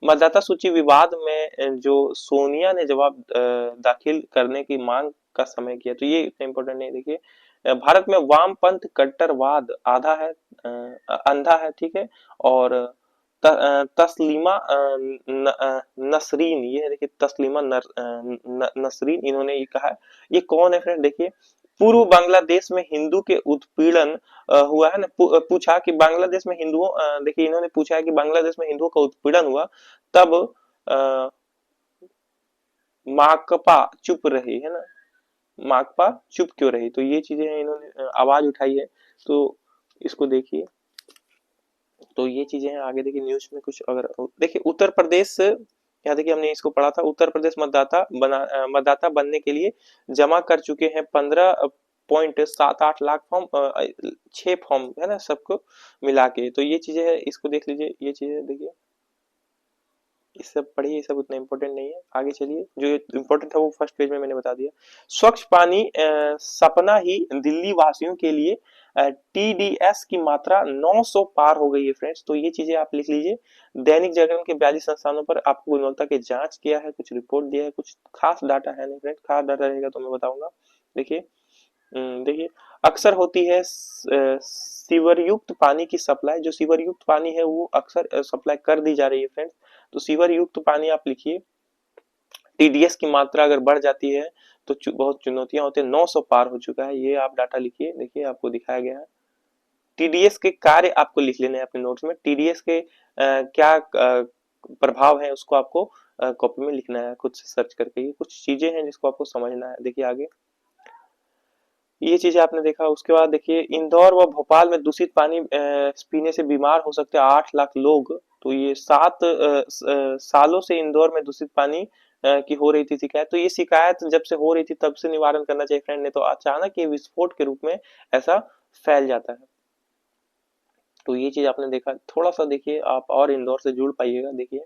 मतदाता सूची विवाद में जो सोनिया ने जवाब दाखिल करने की मांग का समय किया, तो ये इतना इम्पोर्टेंट नहीं। देखिए भारत में वामपंथ कट्टरवाद आधा है, अंधा है, ठीक है। और तस्लीमा नसरीन, ये है देखिए, तस्लीमा नसरीन, इन्होंने ये कहा है। ये कौन है फ्रेंड? देखिए पूर्व बांग्लादेश में हिंदू के उत्पीड़न हुआ है ना, पूछा कि बांग्लादेश में हिंदुओं, देखिए इन्होंने पूछा है कि बांग्लादेश में हिंदुओं का उत्पीड़न हुआ तब अ, माकपा चुप रही है ना, माकपा चुप क्यों रही? तो ये चीजें हैं, इन्होंने आवाज उठाई है। तो इसको देखिए। तो ये चीजें हैं। आगे देखिए न्यूज में कुछ, अगर देखिए उत्तर प्रदेश, यहाँ देखिए हमने इसको पढ़ा था, उत्तर प्रदेश मतदाता बनने के लिए जमा कर चुके हैं 15.78 लाख फॉर्म, 6 फॉर्म है ना सबको मिला के। तो ये चीजें है, इसको देख लीजिए, ये चीजें देखिए, ये सब पढ़िए, ये सब उतना इम्पोर्टेंट नहीं है। आगे चलिए, जो इम्पोर्टेंट था वो फर्स्ट पेज में मैंने बता दिया। स्वच्छ पानी सपना ही दिल्ली वासियों के लिए, टीडीएस की मात्रा 900 पार हो गई है फ्रेंड्स। तो ये चीजें आप लिख लीजिए। दैनिक जागरण के 42 संस्थानों पर आपको गुणवत्ता की जांच किया है, कुछ रिपोर्ट दिया है, कुछ खास डाटा है नहीं फ्रेंड्स, खास डाटा रहेगा तो मैं बताऊंगा। देखिए देखिए अक्सर होती है सीवर युक्त पानी की सप्लाई, जो सीवर युक्त पानी है वो अक्सर सप्लाई कर दी जा रही है फ्रेंड्स। तो सीवर युक्त पानी आप लिखिए। टीडीएस की मात्रा अगर बढ़ जाती है तो बहुत चुनौतियां होती है। 900 पार हो चुका है, ये आप डाटा लिखिए। देखिए आपको दिखाया गया है। टीडीएस के कार्य आपको लिख लेने हैं अपने नोट्स में। टीडीएस के क्या प्रभाव है उसको आपको कॉपी में लिखना है, खुद से सर्च करके। ये कुछ चीजें हैं जिसको आपको समझना है। देखिए आगे ये चीजें आपने देखा। उसके बाद देखिए इंदौर व भोपाल में दूषित पानी पीने से बीमार हो सकते हैं 8 लाख लोग। तो ये 7 सालों से इंदौर में दूषित पानी की हो रही थी शिकायत। तो ये शिकायत जब से हो रही थी तब से निवारण करना चाहिए फ्रेंड, ने तो अचानक ये विस्फोट के रूप में ऐसा फैल जाता है। तो ये चीज आपने देखा। थोड़ा सा देखिए आप और इंदौर से जुड़ पाइएगा। देखिए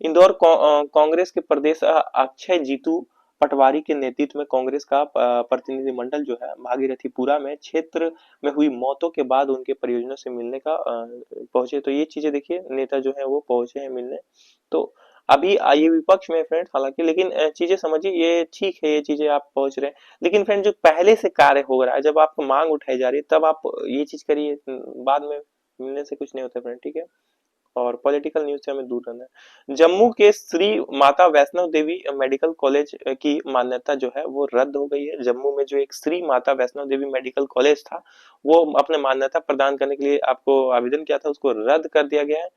इंदौर कांग्रेस के प्रदेश अक्षय जीतू पटवारी के नेतृत्व में कांग्रेस का प्रतिनिधिमंडल जो है भागीरथीपुरा में क्षेत्र में हुई मौतों के बाद उनके परिजनों से मिलने का पहुंचे। तो ये चीजें देखिए, नेता जो है वो पहुंचे हैं मिलने। तो अभी ये विपक्ष में फ्रेंड्स हालांकि, लेकिन चीजें समझिए, ये ठीक है, ये चीजें आप पहुंच रहे हैं। लेकिन फ्रेंड जो पहले से कार्य हो रहा है, जब आपको मांग उठाई जा रही है तब आप ये चीज करिए, बाद में मिलने से कुछ नहीं होता फ्रेंड, ठीक है। और पॉलिटिकल न्यूज से हमें दूर रहना है। जम्मू के श्री माता वैष्णो देवी मेडिकल कॉलेज की मान्यता जो है वो रद्द हो गई है। जम्मू में जो एक श्री माता वैष्णो देवी मेडिकल कॉलेज था, वो अपने मान्यता प्रदान करने के लिए आपको आवेदन किया था, उसको रद्द कर दिया गया है।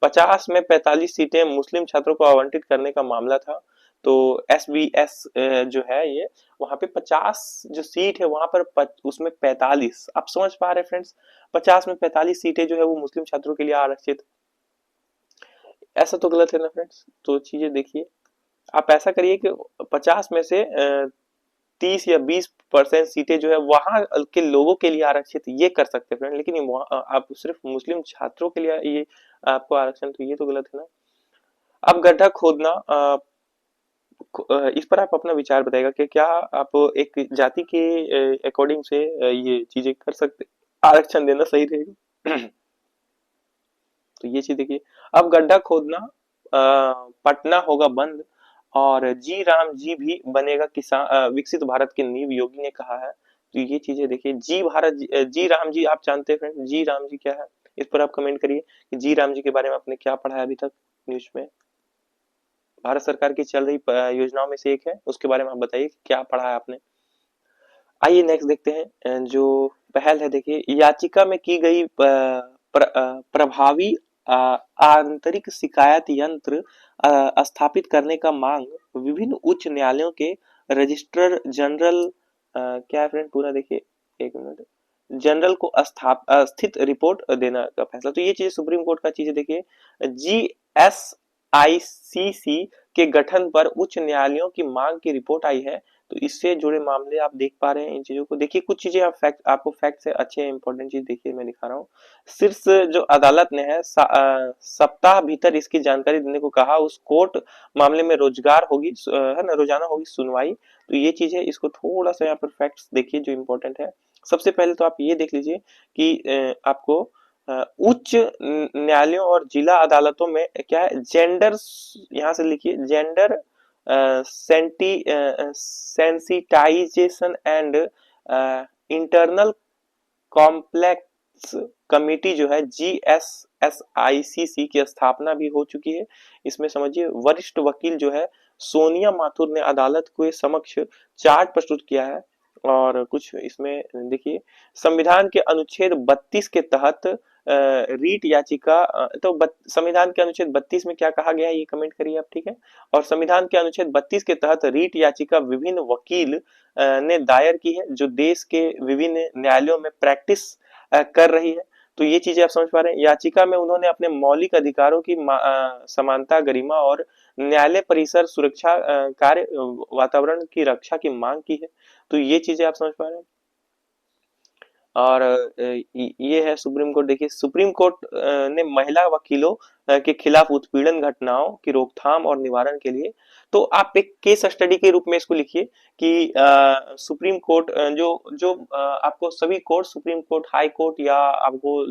50 में 45 सीटें मुस्लिम छात्रों को आवंटित करने का मामला था। तो SBS जो है ये, वहां पे 50 जो सीट है वहां पर उसमें 45, आप समझ पा रहे फ्रेंड्स, 50 में 45 सीटें जो है वो मुस्लिम छात्रों के लिए आरक्षित। ऐसा तो गलत है ना फ्रेंड्स। तो चीजें देखिए, आप ऐसा करिए कि 50 में से 30 या 20% सीटें जो है वहां के लोगों के लिए आरक्षित, ये कर सकते हैं फ्रेंड। लेकिन आप सिर्फ मुस्लिम छात्रों के लिए ये आपको आरक्षण, तो ये तो गलत है ना। अब गड्ढा खोदना, इस पर आप अपना विचार बताएगा कि क्या आप एक जाति के अकॉर्डिंग से ये चीजें कर सकते, आरक्षण देना सही रहेगा? तो ये चीज देखिए। अब गड्ढा खोदना पटना होगा बंद और जी राम जी भी बनेगा किसान विकसित भारत की नींव, योगी ने कहा है। तो ये चीजें देखिए। जी राम जी आप जानते हैं फ्रेंड, जी राम जी क्या है? इस पर आप कमेंट करिए कि जी राम जी के बारे में आपने क्या पढ़ा है अभी तक न्यूज में। भारत सरकार की चल रही योजनाओं में से एक है, उसके बारे में आप बताइए क्या पढ़ा है आपने। आइए नेक्स्ट देखते हैं जो पहल है। देखिए, याचिका में की गई प्रभावी अ, आंतरिक शिकायत यंत्र स्थापित करने का मांग विभिन्न उच्च न्यायालयों के रजिस्ट्रार जनरल क्या है फ्रेंड पूरा देखिए, एक मिनट, जनरल को स्थित रिपोर्ट देना का फैसला। तो ये चीज सुप्रीम कोर्ट का चीज है। देखिए, GSICC के गठन पर उच्च न्यायालयों की मांग की रिपोर्ट आई है। तो इससे जुड़े मामले आप देख पा रहे हैं। इन चीजों को देखिए, कुछ चीजें आप फैक्ट, आपको फैक्ट से अच्छे इंपॉर्टेंट चीज देखिए मैं दिखा रहा हूँ। शीर्ष जो अदालत ने है सप्ताह भीतर इसकी जानकारी देने को कहा। उस कोर्ट मामले में रोजगार होगी है ना, रोजाना होगी सुनवाई। तो ये चीज है, इसको थोड़ा सा यहाँ पर फैक्ट्स देखिए जो इम्पोर्टेंट है। सबसे पहले तो आप ये देख लीजिए कि आपको उच्च न्यायालयों और जिला अदालतों में क्या है, जेंडर, यहाँ से लिखिए gender sensitization and internal complex committee जो है GSSICC की स्थापना भी हो चुकी है। इसमें समझिए वरिष्ठ वकील जो है सोनिया माथुर ने अदालत के समक्ष चार्ट प्रस्तुत किया है। और कुछ इसमें देखिए, संविधान के अनुच्छेद 32 के तहत रीट याचिका तो संविधान के अनुच्छेद 32 में क्या कहा गया है ये कमेंट करिए आप, ठीक है। और संविधान के अनुच्छेद 32 के तहत रीट याचिका विभिन्न वकील ने दायर की है जो देश के विभिन्न न्यायालयों में प्रैक्टिस कर रही है। तो ये चीजें आप समझ पा रहे हैं। याचिका में उन्होंने अपने मौलिक अधिकारों की समानता, गरिमा और न्यायालय परिसर सुरक्षा कार्य वातावरण की रक्षा की मांग की है। तो ये चीजें आप समझ पा रहे हैं। और ये है सुप्रीम कोर्ट। देखिए, सुप्रीम कोर्ट ने महिला वकीलों के खिलाफ उत्पीड़न घटनाओं की रोकथाम और निवारण के लिए, तो आप एक केस स्टडी के रूप में इसको लिखिए कि सुप्रीम कोर्ट जो जो आपको सभी court, supreme court, high court या आपको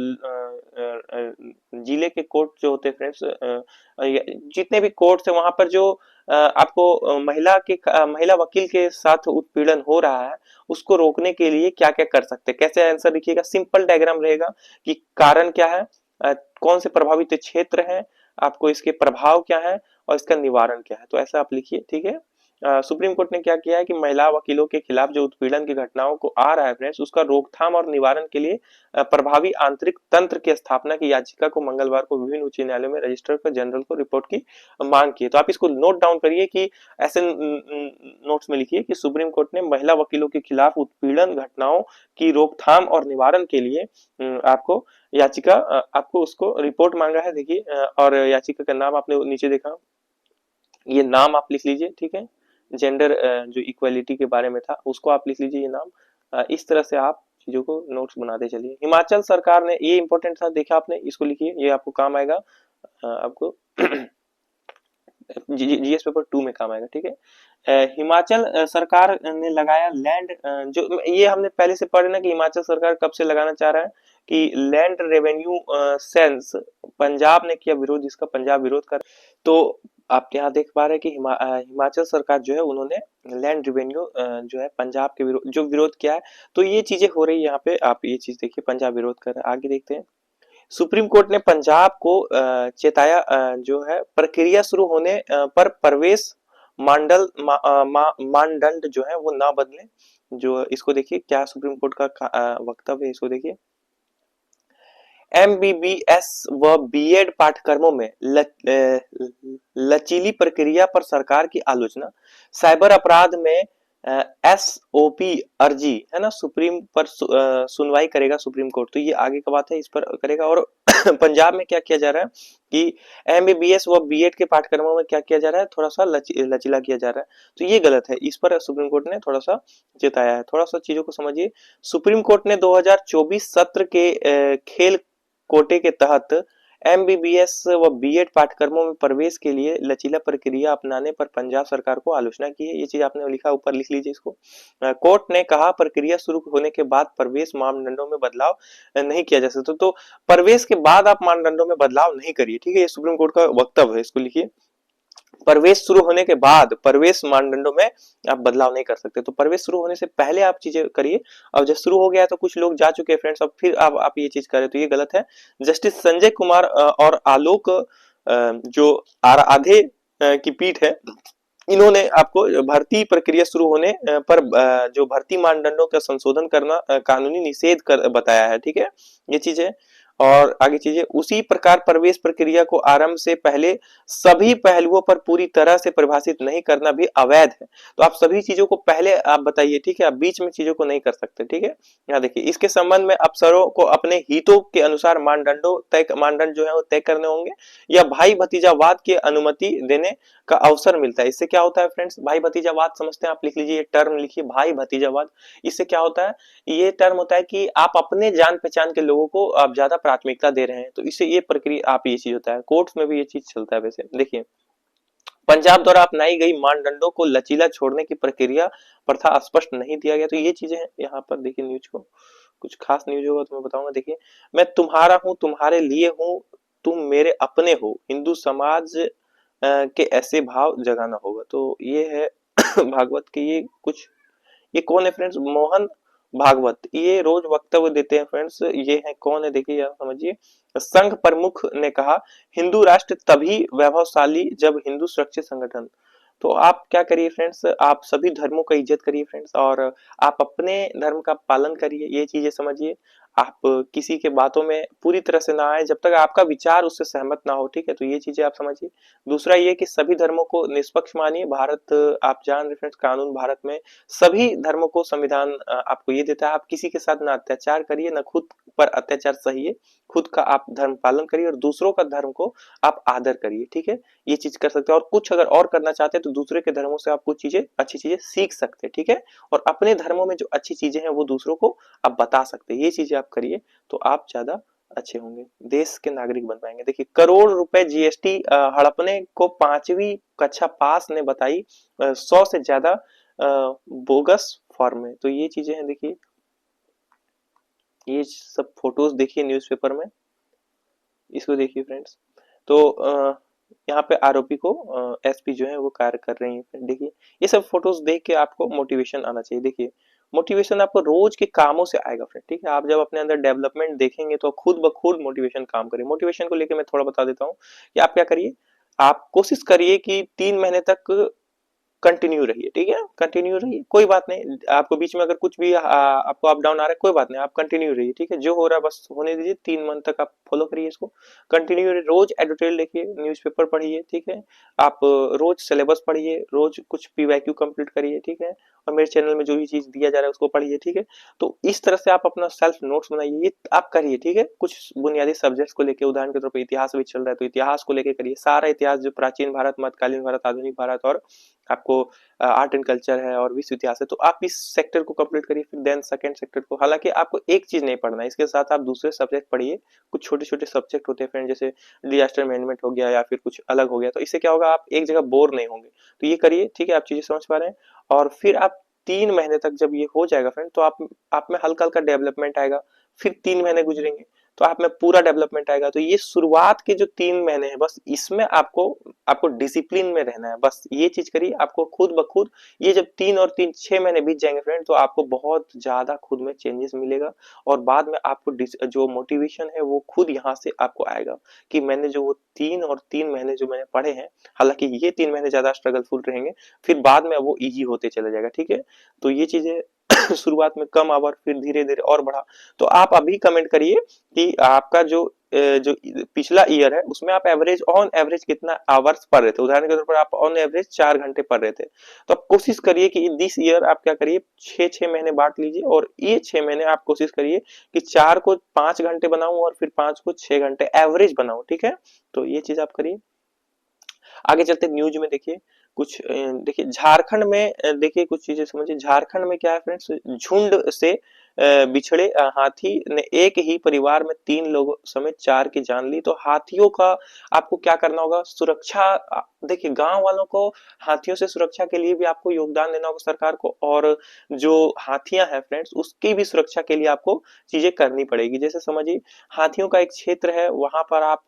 जिले के कोर्ट जो होते हैं फ्रेंड्स, जितने भी कोर्ट है वहां पर जो आपको महिला वकील के साथ उत्पीड़न हो रहा है उसको रोकने के लिए क्या क्या कर सकते हैं। कैसे आंसर लिखिएगा, सिंपल डायग्राम रहेगा कि कारण क्या है, कौन से प्रभावित क्षेत्र हैं, आपको इसके प्रभाव क्या है और इसका निवारण क्या है। तो ऐसा आप लिखिए, ठीक है। सुप्रीम कोर्ट ने क्या किया है कि महिला वकीलों के खिलाफ जो उत्पीड़न की घटनाओं को आ रहा है फ्रेंड्स, उसका रोकथाम और निवारण के लिए प्रभावी आंतरिक तंत्र की स्थापना की याचिका को मंगलवार को विभिन्न उच्च न्यायालयों में रजिस्ट्रार जनरल को रिपोर्ट की मांग की है। तो आप इसको नोट डाउन करिए कि ऐसे नोट्स में लिखिए कि सुप्रीम कोर्ट ने महिला वकीलों के खिलाफ उत्पीड़न घटनाओं की रोकथाम और निवारण के लिए आपको याचिका आपको उसको रिपोर्ट मांगा है। देखिए, और याचिका का नाम आपने नीचे देखा, ये नाम आप लिख लीजिए, ठीक है। जेंडर जो इक्वालिटी के बारे में था उसको आप लिख लीजिए ये नाम। इस तरह से आप चीजों को नोट्स बनाते चलिए। हिमाचल सरकार ने, ये इंपॉर्टेंट था, देखा आपने, इसको लिखिए, ये आपको काम आएगा, आपको जीएस पेपर 2 में काम आएगा, ठीक है। हिमाचल सरकार ने लगाया लैंड, जो ये हमने पहले से पढ़े ना कि हिमाचल सरकार कब से लगाना चाह रहा है कि लैंड रेवेन्यू सेंस, पंजाब ने किया विरोध, इसका पंजाब विरोध कर। तो आप यहाँ देख पा रहे हैं कि हिमाचल सरकार जो है उन्होंने लैंड रेवेन्यू जो है पंजाब के विरोध किया है। तो ये चीजें हो रही है यहाँ पे, आप ये चीज देखिए, पंजाब विरोध कर रहा है। आगे देखते हैं। सुप्रीम कोर्ट ने पंजाब को चेताया जो है प्रक्रिया शुरू होने पर प्रवेश मानदंड जो है वो ना बदले। जो इसको देखिए क्या सुप्रीम कोर्ट का वक्तव्य है, इसको देखिए। MBBS व बीएड पाठ्यक्रमों में लचीली प्रक्रिया पर सरकार की आलोचना। साइबर अपराध में SOP अर्जी है ना, सुप्रीम पर सुनवाई करेगा सुप्रीम कोर्ट। तो ये आगे का बात है, इस पर करेगा। और पंजाब में क्या किया जा रहा है कि MBBS व बीएड के पाठ्यक्रमों में क्या किया जा रहा है, थोड़ा सा लचीला किया जा रहा है। तो ये गलत है, इस पर सुप्रीम कोर्ट ने थोड़ा सा चेताया है। थोड़ा सा चीजों को समझिए। सुप्रीम कोर्ट ने 2024 सत्र के खेल कोटे के तहत MBBS व बीएड पाठ्यक्रमों में प्रवेश के लिए लचीला प्रक्रिया अपनाने पर पंजाब सरकार को आलोचना की है। ये चीज आपने लिखा, ऊपर लिख लीजिए इसको। कोर्ट ने कहा प्रक्रिया शुरू होने के बाद प्रवेश मानदंडों में बदलाव नहीं किया जा सकता। तो प्रवेश के बाद आप मानदंडों में बदलाव नहीं करिए, ठीक है। ये सुप्रीम कोर्ट का वक्तव्य है, इसको लिखिए। प्रवेश शुरू होने के बाद प्रवेश मानदंडों में आप बदलाव नहीं कर सकते। तो प्रवेश शुरू होने से पहले आप चीजें करिए। अब जब शुरू हो गया है तो कुछ लोग जा चुके हैं फ्रेंड्स, अब फिर आप ये चीज करें तो ये गलत है। जस्टिस संजय कुमार और आलोक जो आराधे की पीठ है, इन्होंने आपको भर्ती प्रक्रिया शुरू होने पर जो भर्ती मानदंडों का संशोधन करना कानूनी निषेध कर बताया है, ठीक है, ये चीज है। और आगे चीजें, उसी प्रकार प्रवेश प्रक्रिया को आरंभ से पहले सभी पहलुओं पर पूरी तरह से परिभाषित नहीं करना भी अवैध है। तो आप सभी चीजों को पहले आप बताइए, ठीक है, आप बीच में चीजों को नहीं कर सकते, ठीक है। यहाँ देखिए, इसके संबंध में अफसरों को अपने हितों के अनुसार मानदंड जो है वो तय करने होंगे, या भाई भतीजावाद की अनुमति देने का अवसर मिलता है। इससे क्या होता है फ्रेंड्स, भाई भतीजावाद समझते हैं आप, लिख लीजिए, टर्म लिखिए, भाई भतीजावाद। इससे क्या होता है, ये टर्म होता है कि आप अपने जान पहचान के लोगों को आप ज्यादा प्राथमिकता दे रहे हैं, तो इससे ये प्रक्रिया आप ये चीज होता है। कोर्ट्स में भी ये चीज चलता है। वैसे देखिए, पंजाब द्वारा अपनाई गई मानदंडों को लचीला छोड़ने की प्रक्रिया प्रथा स्पष्ट नहीं दिया गया, तो ये चीजें हैं। यहाँ पर देखिए, न्यूज को कुछ खास न्यूज होगा तो मैं बताऊंगा। देखिए, मैं तुम्हारा हूं, तुम्हारे लिए हूं, तुम मेरे अपने हो, हिंदू समाज के ऐसे भाव जगाना होगा। तो ये है भागवत के ये कुछ, ये कौन है फ्रेंड्स, मोहन भागवत, ये रोज वक्तव्य देते हैं फ्रेंड्स। ये है कौन है, देखिए आप समझिए। संघ प्रमुख ने कहा, हिंदू राष्ट्र तभी वैभवशाली जब हिंदू सुरक्षित संगठन। तो आप क्या करिए फ्रेंड्स, आप सभी धर्मों का इज्जत करिए फ्रेंड्स, और आप अपने धर्म का पालन करिए, ये चीजें समझिए। आप किसी के बातों में पूरी तरह से ना आए जब तक आपका विचार उससे सहमत ना हो, ठीक है, तो ये चीजें आप समझिए। दूसरा ये कि सभी धर्मों को निष्पक्ष मानिए। भारत, आप जान रहे फ्रेंड्स, कानून भारत में सभी धर्मों को संविधान आपको ये देता है, आप किसी के साथ ना अत्याचार करिए, ना खुद पर अत्याचार सहिए, खुद का आप धर्म पालन करिए और दूसरों का धर्म को आप आदर करिए, ठीक है, ये चीज कर सकते हैं। और कुछ अगर और करना चाहते हैं तो दूसरे के धर्मों से आप कुछ चीजें, अच्छी चीजें सीख सकते हैं, ठीक है, और अपने धर्मों में जो अच्छी चीजें हैं वो दूसरों को आप बता सकते हैं। ये चीजें आप करिए तो आप ज्यादा अच्छे होंगे, देश के नागरिक बन पाएंगे। देखिए, करोड़ रुपए जीएसटी हड़पने को 5वीं कक्षा पास ने बताई 100 से ज्यादा बोगस फॉर्म में। तो ये चीजें हैं, देखिए ये सब फोटोज देखिए न्यूज़पेपर में, इसको देखिए फ्रेंड्स। तो यहाँ पे आरोपी को एसपी जो है वो कार्य कर रही है। देखिए, ये सब फोटोज देख के आपको मोटिवेशन आना चाहिए। देखिए, मोटिवेशन आपको रोज के कामों से आएगा फ्रेंड, ठीक है, आप जब अपने अंदर डेवलपमेंट देखेंगे तो खुद ब खुद मोटिवेशन काम करें। मोटिवेशन को लेके मैं थोड़ा बता देता हूँ कि आप क्या करिए, आप कोशिश करिए कि 3 महीने तक कंटिन्यू रहिए, ठीक है, कंटिन्यू रहिए, कोई बात नहीं, आपको बीच में अगर कुछ भी आपको अप डाउन आ रहा है, कोई बात नहीं, आप कंटिन्यू रहिए, ठीक है, जो हो रहा है बस होने दीजिए। 3 मंथ तक आप फॉलो करिए इसको, कंटिन्यू रहिए, रोज एडिटोरियल लिखिए, न्यूज़पेपर पढ़िए, ठीक है, आप रोज सिलेबस पढ़िए, रोज कुछ पीवाईक्यू कंप्लीट करिए, ठीक है, और मेरे चैनल में जो भी चीज दिया जा रहा है उसको पढ़िए, ठीक है। तो इस तरह से आप अपना सेल्फ नोट्स बनाइए, ये आप करिए, ठीक है, कुछ बुनियादी सब्जेक्ट्स को लेके, उदाहरण के तौर पर इतिहास भी चल रहा है तो इतिहास को लेके करिए, सारा इतिहास, जो प्राचीन भारत, मध्यकालीन भारत, आधुनिक भारत, और आपको आर्ट एंड कल्चर है और विश्व इतिहास है, तो आप इस सेक्टर को कंप्लीट करिए, फिर देन सेकंड सेक्टर को। हालांकि आपको एक चीज नहीं पढ़ना है, इसके साथ आप दूसरे सब्जेक्ट पढ़िए, कुछ छोटे छोटे सब्जेक्ट होते हैं फ्रेंड, जैसे डिजास्टर मैनेजमेंट हो गया या फिर कुछ अलग हो गया, तो इससे क्या होगा, आप एक जगह बोर नहीं होंगे। तो ये करिए, ठीक है, आप चीजें समझ पा रहे हैं। और फिर आप 3 महीने तक जब ये हो जाएगा फ्रेंड, तो आप में हल्का हल्का डेवलपमेंट आएगा, फिर 3 महीने गुजरेंगे तो आप में पूरा डेवलपमेंट आएगा। तो ये शुरुआत के जो 3 महीने हैं, बस इसमें आपको आपको डिसिप्लिन में रहना है, बस ये चीज करिए, आपको खुद ब खुद, ये जब 3 और 3 6 महीने बीत जाएंगे फ्रेंड, तो आपको बहुत ज्यादा खुद में चेंजेस मिलेगा, और बाद में आपको जो मोटिवेशन है वो खुद यहाँ से आपको आएगा कि मैंने जो वो 3 और 3 महीने जो मैंने पढ़े हैं, हालांकि ये 3 महीने ज्यादा स्ट्रगलफुल रहेंगे, फिर बाद में वो इजी होते चले जाएगा, ठीक है। तो ये चीजें शुरुआत में कम आवर, फिर धीरे धीरे और बढ़ा। तो आप अभी कमेंट करिए कि आपका जो पिछला ईयर है उसमें आप एवरेज, ऑन एवरेज कितना आवर्स पढ़ रहे थे। उदाहरण के तौर पर आप ऑन एवरेज 4 घंटे पढ़ रहे थे, तो आप कोशिश करिए कि दिस ईयर आप क्या करिए, 6 6 महीने बांट लीजिए, और ये 6 महीने आप कोशिश करिए कि 4 को 5 घंटे बनाऊं और फिर 5 को 6 घंटे एवरेज बनाऊं, ठीक है। तो ये चीज आप करिए। आगे चलते न्यूज में देखिए कुछ, देखिए झारखंड में, देखिए कुछ चीजें समझिए। झारखंड में क्या है फ्रेंड्स, झुंड से बिछड़े हाथी ने एक ही परिवार में 3 लोगों समेत 4 की जान ली। तो हाथियों का आपको क्या करना होगा, सुरक्षा, देखिए गांव वालों को हाथियों से सुरक्षा के लिए भी आपको योगदान देना होगा सरकार को, और जो हाथियां हैं फ्रेंड्स उसकी भी सुरक्षा के लिए आपको चीजें करनी पड़ेगी। जैसे समझिए, हाथियों का एक क्षेत्र है, वहां पर आप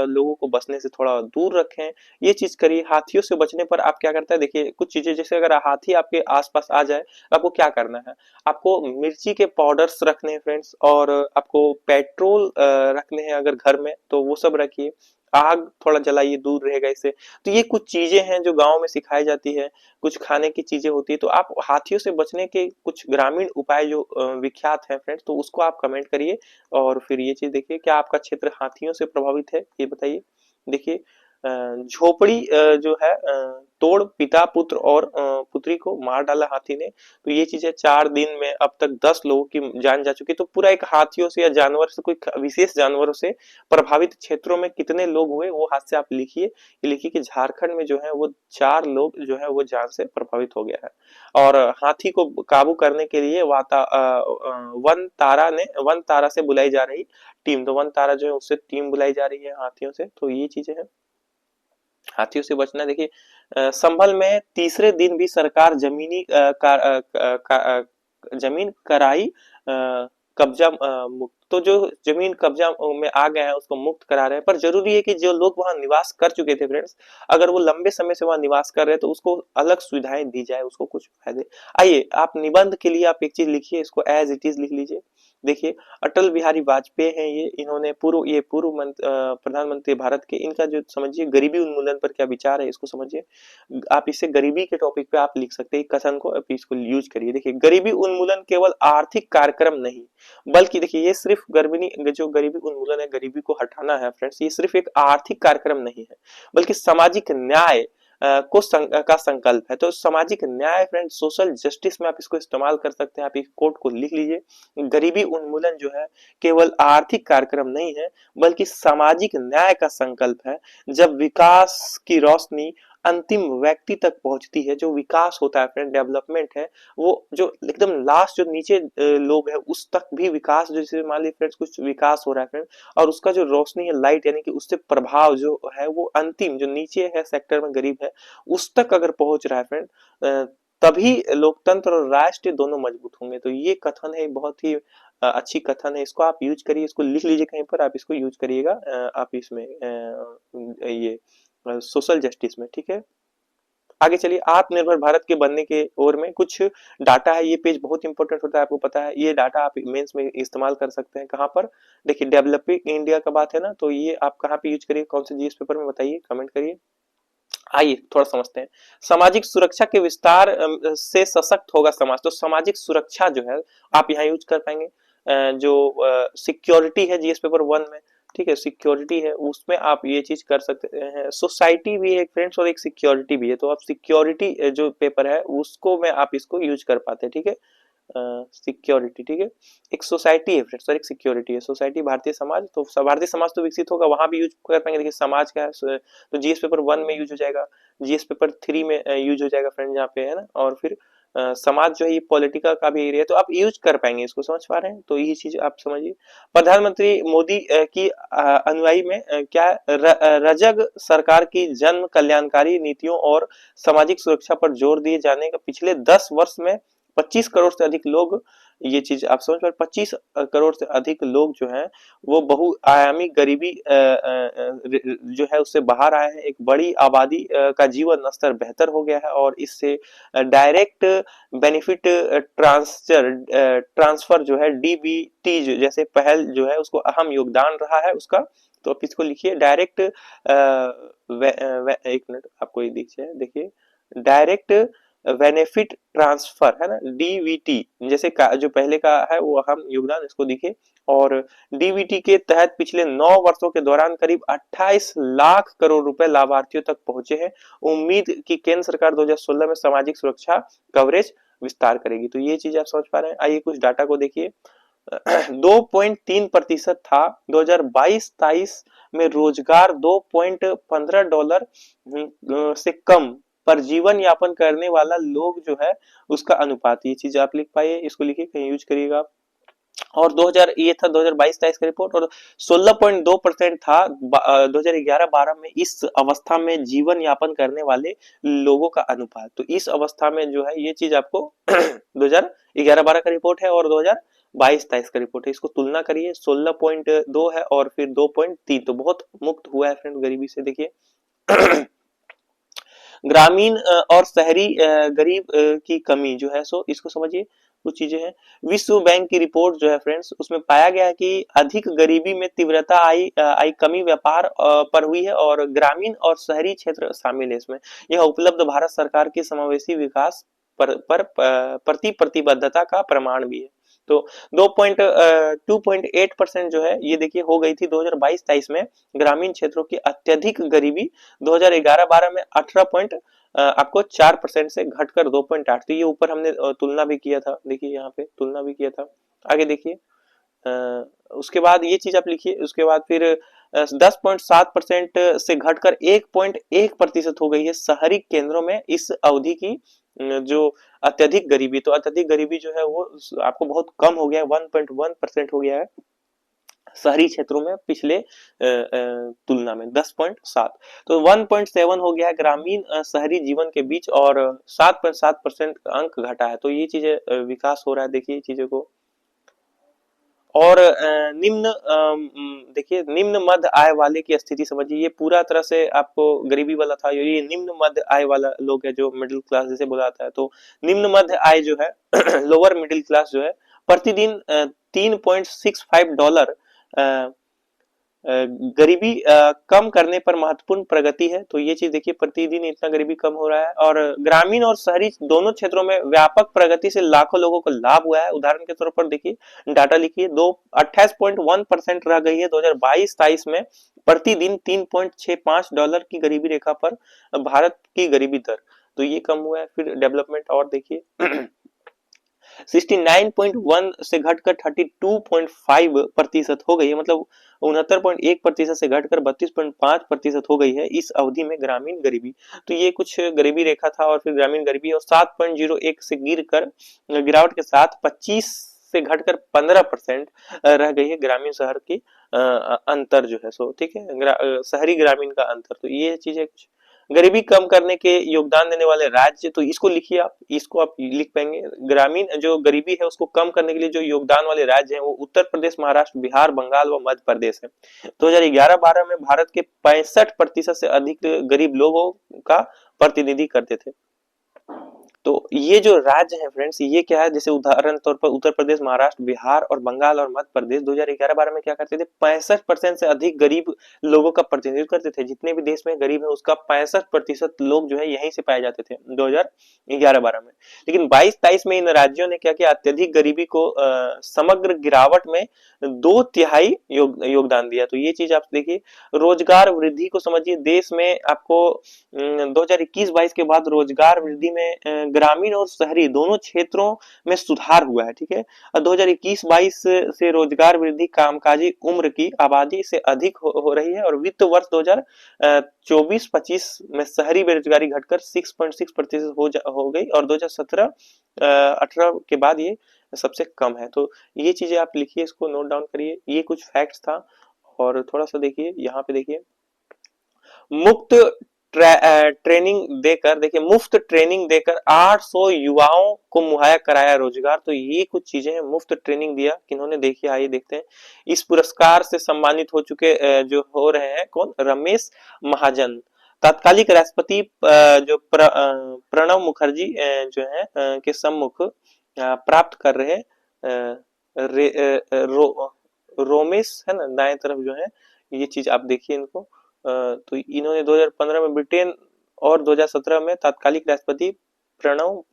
लोगों को बसने से थोड़ा दूर रखें, ये चीज करिए। हाथियों से बचने पर आप क्या करता है, देखिए कुछ चीजें, जैसे अगर हाथी आपके आसपास आ जाए तो आपको क्या करना है, आपको मिर्ची के पाउडर्स रखने हैं फ्रेंड्स, और आपको पेट्रोल रखने हैं अगर घर में तो वो सब रखिए। आग थोड़ा जलाइए, दूर रहेगा इससे। तो ये कुछ चीजें हैं जो गांव में सिखाई जाती है, कुछ खाने की चीजें होती है। तो आप हाथियों से बचने के कुछ ग्रामीण उपाय जो विख्यात हैं फ्रेंड्स, तो उसको आप कमेंट करिए। और फिर ये चीज देखिए, क्या आपका क्षेत्र हाथियों से प्रभावित है, ये बताइए। देखिए, झोपड़ी जो है तोड़ पिता पुत्र और पुत्री को मार डाला हाथी ने। तो ये चीजें 4 दिन में अब तक 10 लोगों की जान जा चुकी है। तो पूरा एक हाथियों से या जानवर से, कोई विशेष जानवरों से प्रभावित क्षेत्रों में कितने लोग हुए वो हाथ से आप लिखिए। ये लिखिए कि झारखंड में जो है वो 4 लोग जो है वो जान से प्रभावित हो गया है। और हाथी को काबू करने के लिए वन तारा से बुलाई जा रही टीम, तो वन तारा जो है उससे टीम बुलाई जा रही है हाथियों से। तो ये चीजें हैं हाथियों से बचना। देखिए, संभल में तीसरे दिन भी सरकार जमीन कराई कब्जा मुक्त। तो जो जमीन कब्जा में आ गए हैं उसको मुक्त करा रहे हैं। पर जरूरी है कि जो लोग वहां निवास कर चुके थे फ्रेंड्स, अगर वो लंबे समय से वहां निवास कर रहे हैं तो उसको अलग सुविधाएं दी जाए, उसको कुछ फायदे। आइए, आप निबंध के लिए आप एक चीज लिखिए, इसको एज इट इज लिख लीजिए। देखिए, अटल बिहारी वाजपेयी हैं ये, इन्होंने प्रधानमंत्री भारत के, इनका जो समझिए गरीबी उन्मूलन पर क्या विचार है इसको समझिए। आप इससे गरीबी के टॉपिक पे आप लिख सकते हैं कथन को, आप इसको यूज करिए। देखिए, गरीबी उन्मूलन केवल आर्थिक कार्यक्रम नहीं, बल्कि देखिए ये सिर्फ जो गरीबी उन्मूलन है, गरीबी को हटाना है फ्रेंड्स, ये सिर्फ एक आर्थिक कार्यक्रम नहीं है, बल्कि सामाजिक न्याय का संकल्प है। तो सामाजिक न्याय फ्रेंड्स, सोशल जस्टिस में आप इसको इस्तेमाल कर सकते हैं। आप इस कोट को लिख लीजिए। गरीबी उन्मूलन जो है केवल आर्थिक कार्यक्रम नहीं है, बल्कि सामाजिक न्याय का संकल्प है। जब विकास की रोशनी अंतिम व्यक्ति तक पहुंचती है, जो विकास होता है फ्रेंड, डेवलपमेंट है, वो जो एकदम लास्ट जो नीचे लोग हैं उस तक भी विकास, जैसे मान लीजिए फ्रेंड्स कुछ विकास हो रहा है फ्रेंड, और उसका जो रोशनी है, लाइट, यानी कि उससे प्रभाव जो है वो अंतिम जो नीचे है सेक्टर में गरीब है उस तक अगर पहुंच रहा है फ्रेंड, तभी लोकतंत्र और राष्ट्र दोनों मजबूत होंगे। तो ये कथन है, बहुत ही अच्छी कथन है, इसको आप यूज करिए, इसको लिख लीजिए कहीं पर, आप इसको यूज करिएगा आप इसमें ये सोशल जस्टिस में, ठीक है। आगे चलिए, आत्मनिर्भर भारत के बनने के ओर में कुछ डाटा है। ये पेज बहुत इंपॉर्टेंट होता है, आपको पता है। ये डाटा आप मेंस में इस्तेमाल कर सकते हैं। कहां पर? देखिए, डेवलपिंग इंडिया का बात है ना, तो ये आप कहां पे यूज करिए, कौन से जीएस पेपर में, बताइए, कमेंट करिए। आइए थोड़ा समझते हैं। सामाजिक सुरक्षा के विस्तार से सशक्त होगा समाज। तो सामाजिक सुरक्षा जो है आप यहाँ यूज कर पाएंगे। जो सिक्योरिटी है जीएस पेपर 1 में, ठीक है, सिक्योरिटी है, उसमें आप ये चीज कर सकते हैं। सोसाइटी भी है फ्रेंड्स और एक सिक्योरिटी भी है, तो आप सिक्योरिटी जो पेपर है उसको में आप इसको यूज कर पाते हैं, ठीक है। सिक्योरिटी, ठीक है, एक सोसाइटी है फ्रेंड्स और एक सिक्योरिटी है। सोसाइटी भारतीय समाज, तो भारतीय समाज तो विकसित होगा, वहां भी यूज कर पाएंगे। देखिए, समाज क्या है, तो जीएस पेपर 1 में यूज हो जाएगा, जीएस पेपर 3 में यूज हो जाएगा फ्रेंड, यहाँ पे है ना। और फिर समाज जो है ये पॉलिटिकल का भी एरिया है, तो आप यूज कर पाएंगे इसको, समझ पा रहे हैं। तो यही चीज आप समझिए। प्रधानमंत्री मोदी की अनुयायी में क्या रजग सरकार की जन कल्याणकारी नीतियों और सामाजिक सुरक्षा पर जोर दिए जाने का पिछले 10 वर्ष में 25 करोड़ से अधिक लोग, ये चीज आप समझ पाए, 25 करोड़ से अधिक लोग जो हैं वो बहुआयामी गरीबी जो है उससे बाहर आए हैं। एक बड़ी आबादी का जीवन स्तर बेहतर हो गया है, और इससे डायरेक्ट बेनिफिट ट्रांसफर जो है डीबीटी जैसे पहल जो है उसको अहम योगदान रहा है उसका। तो आप इसको लिखिए, डायरेक्ट एक मिनट आपको ये देखिए, डायरेक्ट बेनिफिट ट्रांसफर है ना, डीवीटी जैसे जो पहले का है वो अहम योगदान, इसको देखिए। और डीवीटी के तहत पिछले 9 वर्षों के दौरान करीब 28 लाख करोड़ रुपए लाभार्थियों तक पहुंचे हैं। उम्मीद की केंद्र सरकार 2016 में सामाजिक सुरक्षा कवरेज विस्तार करेगी। तो ये चीज आप समझ पा रहे हैं। आइए कुछ डाटा को देखिए। 2.3% था 2022-23 में रोजगार $2.15 से कम पर जीवन यापन करने वाला लोग जो है उसका अनुपात, ये चीज आप लिख पाइए, इसको लिखिए, कहीं यूज करिएगा आप। और 2000 ये था 2022-23 का रिपोर्ट, और 16.2% था 2011-12 में इस अवस्था में जीवन यापन करने वाले लोगों का अनुपात। तो इस अवस्था में जो है ये चीज आपको 2011-12 का रिपोर्ट है और 2022-23 का रिपोर्ट है, इसको तुलना करिए। 16.2 है और फिर 2.3, तो बहुत मुक्त हुआ है फ्रेंड गरीबी से। देखिए ग्रामीण और शहरी गरीब की कमी जो है, सो इसको समझिए। कुछ चीजें हैं। विश्व बैंक की रिपोर्ट जो है फ्रेंड्स, उसमें पाया गया है कि अधिक गरीबी में तीव्रता आई कमी व्यापार पर हुई है और ग्रामीण और शहरी क्षेत्र शामिल है इसमें। यह उपलब्ध भारत सरकार की समावेशी विकास प्रति प्रतिबद्धता का प्रमाण भी है। तो 2.8% जो है ये देखिए हो गई थी 2022-23 में ग्रामीण क्षेत्रों की अत्यधिक गरीबी। 2011-12 में 4% से घटकर 2.8, तो ये ऊपर हमने तुलना भी किया था, देखिए यहाँ पे तुलना भी किया था। आगे देखिए उसके बाद ये चीज आप लिखिए, उसके बाद फिर 10.7% से घटकर 1.1% हो गई है शहरी केंद्रों में इस अवधि की जो अत्यधिक गरीबी। तो अत्यधिक गरीबी जो है वो आपको बहुत कम हो गया है, 1.1% हो गया है शहरी क्षेत्रों में पिछले तुलना में 10.7। तो 1.7 हो गया है ग्रामीण शहरी जीवन के बीच और 7.7% अंक घटा है। तो ये चीजें विकास हो रहा है, देखिए चीजों को। और देखिए निम्न मध्य आय वाले की स्थिति समझिए, ये पूरा तरह से आपको गरीबी वाला था, ये निम्न मध्य आय वाला लोग है जो मिडिल क्लास जिसे बोला जाता है। तो निम्न मध्य आय जो है लोअर मिडिल क्लास जो है प्रतिदिन $3.65 गरीबी कम करने पर महत्वपूर्ण प्रगति है। तो ये चीज देखिए प्रतिदिन इतना गरीबी कम हो रहा है और ग्रामीण और शहरी दोनों क्षेत्रों में व्यापक प्रगति से लाखों लोगों को लाभ हुआ है। उदाहरण के तौर पर देखिए डाटा लिखिए, 28.1% रह गई है 2022-23 में प्रतिदिन $3.65 की गरीबी रेखा पर भारत की गरीबी दर। तो ये कम हुआ है। फिर डेवलपमेंट और देखिए 69.1 से घटकर 32.5% हो गई है, मतलब 69.1% से घटकर 32.5% हो गई है इस अवधि में ग्रामीण गरीबी। तो ये कुछ गरीबी रेखा था और फिर ग्रामीण गरीबी और 7.01 से गिरावट के साथ 25 से घटकर 15% रह गई है ग्रामीण शहर की अंतर जो है। सो ठीक है, शहरी ग्रामीण का अंतर। तो ये चीजें कुछ गरीबी कम करने के योगदान देने वाले राज्य, तो इसको लिखिए आप, इसको आप लिख पाएंगे। ग्रामीण जो गरीबी है उसको कम करने के लिए जो योगदान वाले राज्य हैं वो उत्तर प्रदेश, महाराष्ट्र, बिहार, बंगाल व मध्य प्रदेश है। 2011-12 में भारत के 65% से अधिक गरीब लोगों का प्रतिनिधि करते थे। तो ये जो राज्य है फ्रेंड्स, ये क्या है, जैसे उदाहरण तौर पर उत्तर प्रदेश, महाराष्ट्र, बिहार और बंगाल और मध्य प्रदेश 2011-12 में क्या करते थे, 65% से अधिक गरीब लोगों का प्रतिनिधित्व करते थे। जितने भी देश में गरीब है उसका 65% लोग जो है यहीं से पाए जाते थे 2011-12 में। लेकिन 22-23 में इन राज्यों ने क्या किया, अत्यधिक गरीबी को समग्र गिरावट में 2/3 योगदान दिया। तो ये चीज आप देखिए, रोजगार वृद्धि को समझिए। देश में आपको 2021-22 के बाद रोजगार वृद्धि में ग्रामीण और शहरी दोनों क्षेत्रों में सुधार हुआ है, ठीक है। 2021-22 से रोजगार वृद्धि कामकाजी उम्र की आबादी से अधिक हो रही है और वित्त वर्ष 2024-25 में शहरी बेरोजगारी घटकर 6.6% हो गई और 2017-18 के बाद ये सबसे कम है। तो ये चीजें आप लिखिए, इसको नोट डाउन करिए। ये कुछ फैक्ट्स था। और थोड़ा सा देखिए यहाँ पे, देखिए मुफ्त ट्रेनिंग देकर, देखिए मुफ्त ट्रेनिंग देकर 800 युवाओं को मुहैया कराया रोजगार। तो ये कुछ चीजें हैं, मुफ्त ट्रेनिंग दिया किन्होंने, देखिए आइए देखते हैं। इस पुरस्कार से सम्मानित हो चुके जो हो रहे हैं कौन, रमेश महाजन, तात्कालिक राष्ट्रपति जो प्रणब मुखर्जी जो है के सम्मुख प्राप्त कर रहे रोमेश है ना, दाएं तरफ जो है, ये चीज आप देखिए इनको। तो इन्होंने 2015 में ब्रिटेन और 2017 में तात्कालिक राष्ट्रपति प्रणब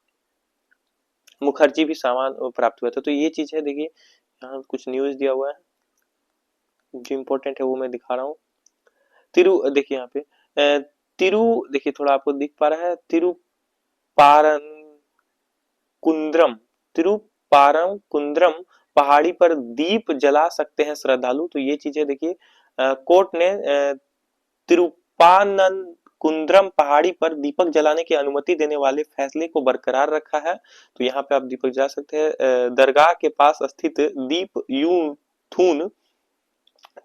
मुखर्जी भी सम्मान प्राप्त हुआ था। तो ये चीज है, देखिए यहाँ कुछ न्यूज दिया हुआ है जो इम्पोर्टेंट है वो मैं दिखा रहा हूँ। देखिए यहाँ पे देखिए थोड़ा आपको दिख पा रहा है, तिरुपारंकुंद्रम पहाड़ी पर दीप जला सकते हैं श्रद्धालु। तो ये चीजें देखिए कोर्ट ने तिरुपानंकुंद्रम पहाड़ी पर दीपक जलाने की अनुमति देने वाले फैसले को बरकरार रखा है। तो यहाँ पे आप दीपक जला सकते हैं। दरगाह के पास स्थित